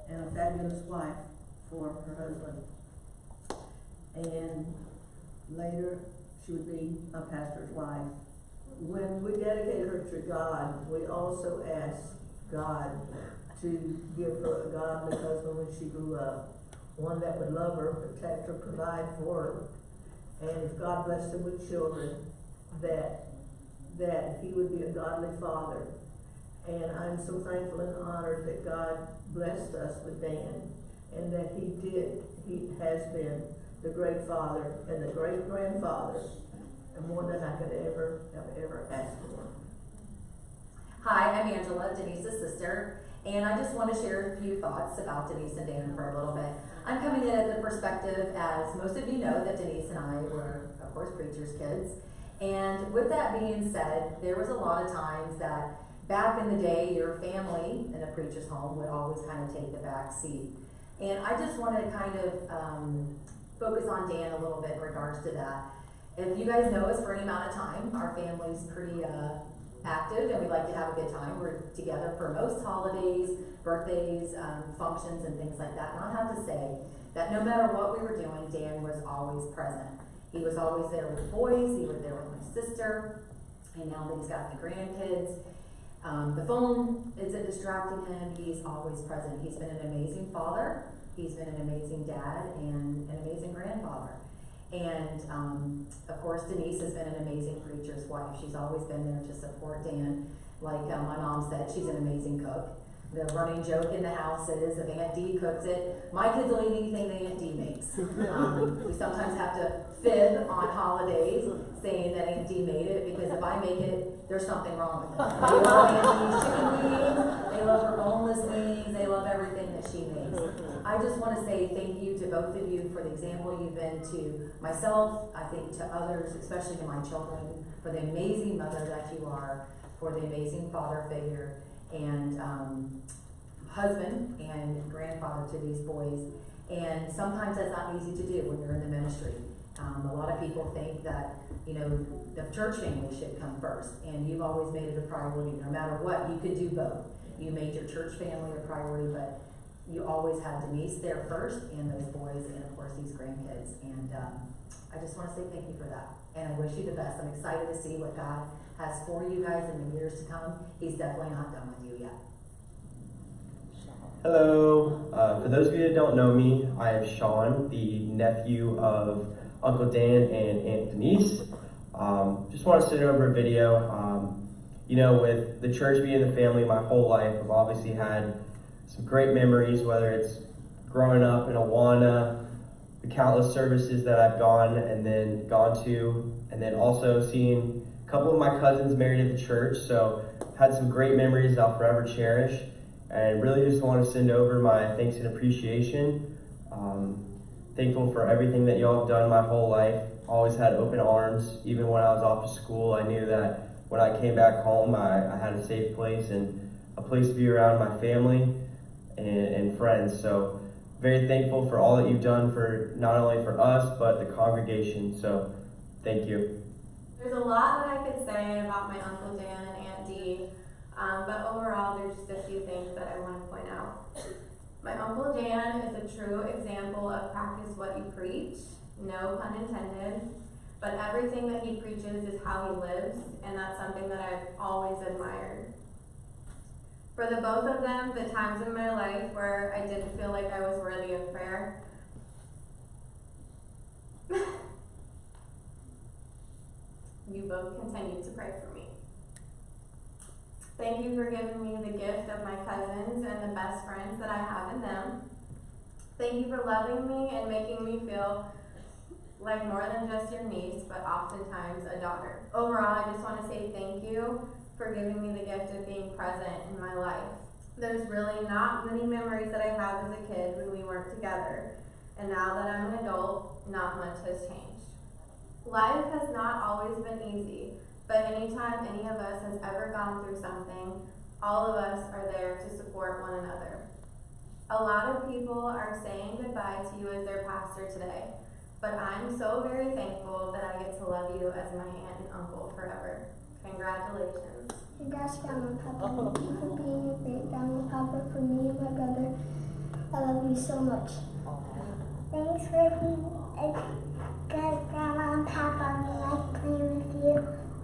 and a fabulous wife for her husband. And later she would be a pastor's wife. When we dedicated her to God, we also asked God to give her a godly husband when she grew up. One that would love her, protect her, provide for her, and if God blessed her with children, that he would be a godly father. And I'm so thankful and honored that God blessed us with Dan, and that he has been the great father and the great grandfather, and more than I could ever ask for. Hi, I'm Angela, Denise's sister, and I just want to share a few thoughts about Denise and Dan for a little bit. I'm coming in at the perspective, as most of you know, that Denise and I were, of course, preacher's kids. And with that being said, there was a lot of times that back in the day, your family in a preacher's home would always kind of take the back seat. And I just want to kind of focus on Dan a little bit in regards to that. If you guys know us for any amount of time, our family's pretty active, and we like to have a good time. We're together for most holidays, birthdays, functions, and things like that. And I have to say that no matter what we were doing, Dan was always present. He was always there with the boys, he was there with my sister, and now that he's got the grandkids, the phone isn't distracting him. He's always present. He's been an amazing father, he's been an amazing dad, and an amazing grandfather. And of course, Denise has been an amazing preacher's wife. She's always been there to support Dan. Like my mom said, she's an amazing cook. The running joke in the house is if Aunt Dee cooks it, my kids will eat anything that Aunt Dee makes. We sometimes have to fib on holidays saying that Aunt Dee made it, because if I make it, there's something wrong with it. They love Aunt Dee's chicken wings, they love her boneless wings, they love everything that she makes. I just want to say thank you to both of you for the example you've been to myself, I think to others, especially to my children, for the amazing mother that you are, for the amazing father figure, and husband and grandfather to these boys. And sometimes that's not easy to do when you're in the ministry. A lot of people think that, you know, the church family should come first, and you've always made it a priority. No matter what, you could do both. You made your church family a priority, but you always had Denise there first, and those boys, and of course these grandkids. And I just want to say thank you for that, and I wish you the best. I'm excited to see what God has for you guys in the years to come. He's definitely not done with you yet. Hello. For those of you that don't know me, I am Sean, the nephew of Uncle Dan and Aunt Denise. Just want to send over a video. You know, with the church being the family my whole life, I've obviously had some great memories, whether it's growing up in Awana, the countless services that I've gone to, and then also seeing a couple of my cousins married at the church. So had some great memories I'll forever cherish, and really just want to send over my thanks and appreciation. Thankful for everything that y'all have done my whole life. Always had open arms. Even when I was off to school, I knew that when I came back home, I had a safe place and a place to be around my family and friends. So very thankful for all that you've done for not only for us, but the congregation. So thank you. There's a lot that I could say about my Uncle Dan and Aunt Dee, but overall there's just a few things that I want to point out. My Uncle Dan is a true example of practice what you preach, no pun intended, but everything that he preaches is how he lives, and that's something that I've always admired. For the both of them, the times in my life where I didn't feel like I was worthy of prayer, you both continue to pray for me. Thank you for giving me the gift of my cousins and the best friends that I have in them. Thank you for loving me and making me feel like more than just your niece, but oftentimes a daughter. Overall, I just want to say thank you for giving me the gift of being present in my life. There's really not many memories that I have as a kid when we weren't together, and now that I'm an adult, not much has changed. Life has not always been easy, but anytime any of us has ever gone through something, all of us are there to support one another. A lot of people are saying goodbye to you as their pastor today, but I'm so very thankful that I get to love you as my aunt and uncle forever. Congratulations. Congrats, Grandma Papa. Thank you for being a great Grandma Papa for me and my brother. I love you so much. Thanks for being a good Grandma and Papa. We like playing with you.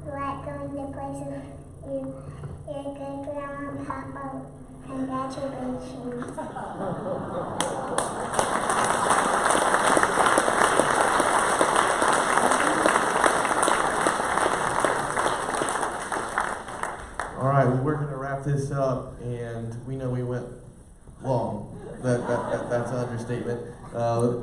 We like going to places with you. You're a good Grandma and Papa. Congratulations. All right, well, we're going to wrap this up, and we know we went long. That's an understatement.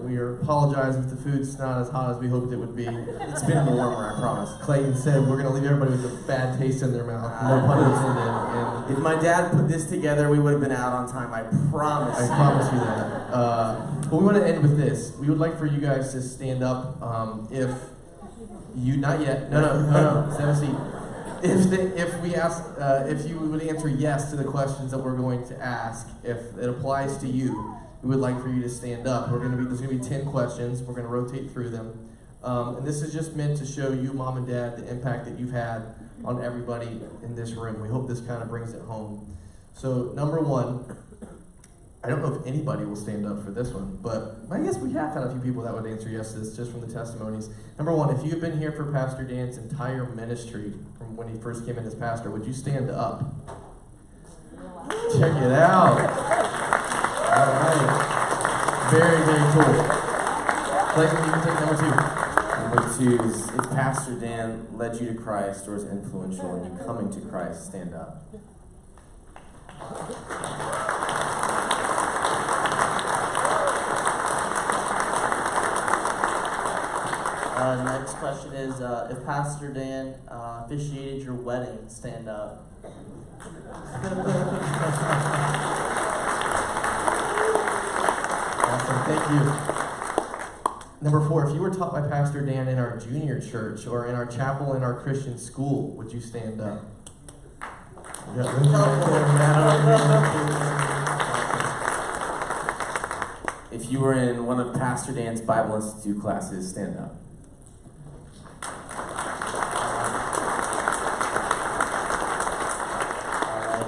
We apologize if the food's not as hot as we hoped it would be. It's been warmer, I promise. Clayton said we're going to leave everybody with a bad taste in their mouth. No pun intended. And if my dad put this together, we would have been out on time, I promise. I promise you that. But we want to end with this. We would like for you guys to stand up. If you, not yet. No. Have a seat. If we ask, if you would answer yes to the questions that we're going to ask, if it applies to you, we would like for you to stand up. There's going to be 10 questions. We're going to rotate through them. And this is just meant to show you, Mom and Dad, the impact that you've had on everybody in this room. We hope this kind of brings it home. So, number one, I don't know if anybody will stand up for this one, but I guess we have had a few people that would answer yes to this just from the testimonies. Number one, if you've been here for Pastor Dan's entire ministry from when he first came in as pastor, would you stand up? Check it out. All right. Very, very cool. Clayton, you can take number two. Number two is, if Pastor Dan led you to Christ or is influential in you coming to Christ, stand up. Next question is, if Pastor Dan officiated your wedding, stand up. Awesome, thank you. Number four, if you were taught by Pastor Dan in our junior church or in our chapel in our Christian school, would you stand up? If you were in one of Pastor Dan's Bible Institute classes, stand up.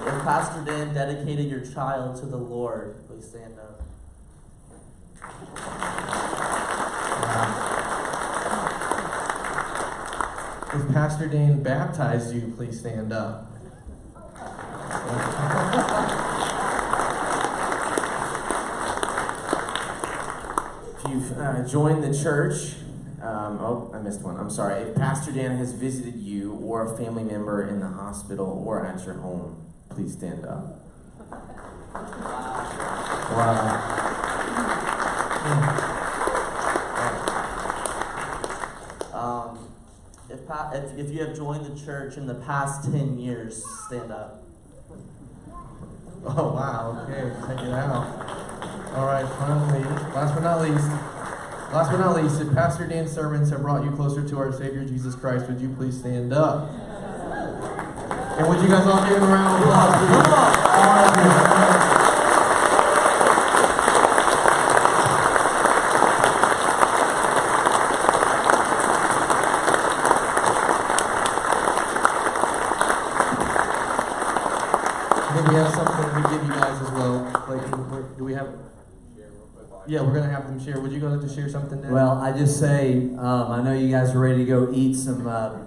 If Pastor Dan dedicated your child to the Lord, please stand up. If Pastor Dan baptized you, please stand up. If you've joined the church, oh, I missed one. I'm sorry. If Pastor Dan has visited you or a family member in the hospital or at your home, please stand up. Wow. If you have joined the church in the past 10 years, stand up. Oh, wow, okay, check it out. All right, finally, last but not least, if Pastor Dan's sermons have brought you closer to our Savior Jesus Christ, would you please stand up? And would you guys all give him a round of applause, please? I think we have something we give you guys as well. Like, do we have Yeah, we're going to have them share. Would you go to share something, Dan? Well, I just say, I know you guys are ready to go eat some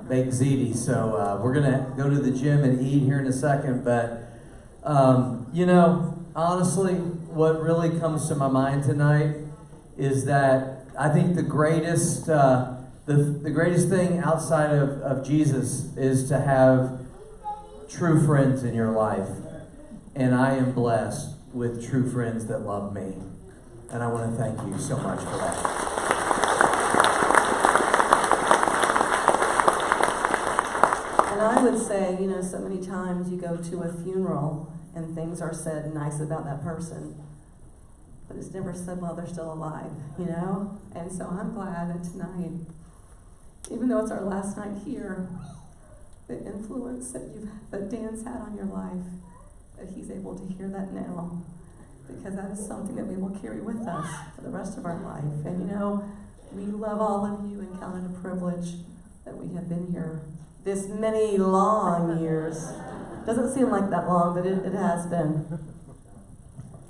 baked ziti, so we're going to go to the gym and eat here in a second. But, you know, honestly, what really comes to my mind tonight is that I think the greatest, the greatest thing outside of Jesus is to have true friends in your life. And I am blessed with true friends that love me. And I want to thank you so much for that. And I would say, you know, so many times you go to a funeral and things are said nice about that person, but it's never said while they're still alive, you know? And so I'm glad that tonight, even though it's our last night here, the influence that Dan's had on your life, that he's able to hear that now. Because that is something that we will carry with us for the rest of our life. And you know, we love all of you and count it a privilege that we have been here this many long years. Doesn't seem like that long, but it has been.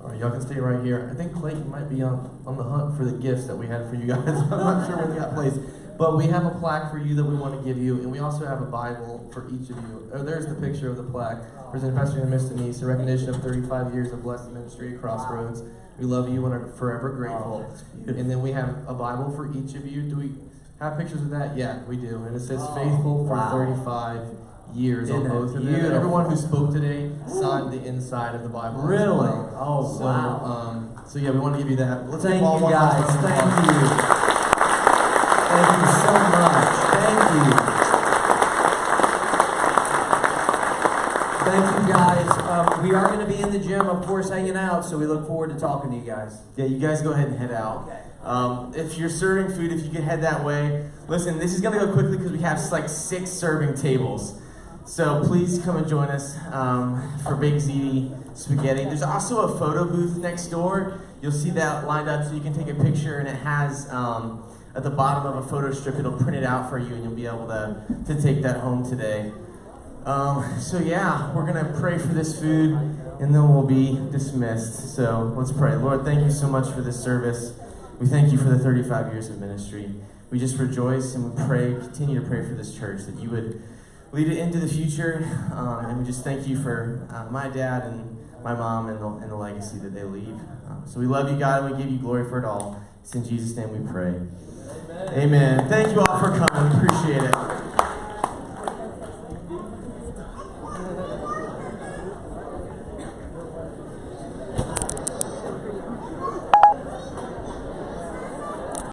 All right, y'all can stay right here. I think Clayton might be on the hunt for the gifts that we had for you guys. I'm not sure where they got placed. But we have a plaque for you that we want to give you, and we also have a Bible for each of you. Oh, there's the picture of the plaque. Presented Pastor and Miss Denise, a recognition of 35 years of blessed ministry at Crossroads. We love you and are forever grateful. And then we have a Bible for each of you. Do we have pictures of that? Yeah, we do. And it says faithful for 35 years on both of them. Everyone who spoke today signed the inside of the Bible. Really? Oh, so, wow. So yeah, we want to give you that. Let's thank you guys. Thank you. Thank you so much. Thank you. Thank you guys. We are going to be in the gym, of course, hanging out, so we look forward to talking to you guys. Yeah, you guys go ahead and head out. If you're serving food, if you could head that way. Listen, this is going to go quickly because we have like 6 serving tables. So please come and join us for baked ziti, spaghetti. There's also a photo booth next door. You'll see that lined up so you can take a picture, and it has at the bottom of a photo strip, it'll print it out for you, and you'll be able to take that home today. So yeah, we're going to pray for this food, and then we'll be dismissed. So let's pray. Lord, thank you so much for this service. We thank you for the 35 years of ministry. We just rejoice and we pray, continue to pray for this church, that you would lead it into the future. And we just thank you for my dad and my mom and the legacy that they leave. So we love you, God, and we give you glory for it all. It's in Jesus' name we pray. Amen. Thank you all for coming. Appreciate it.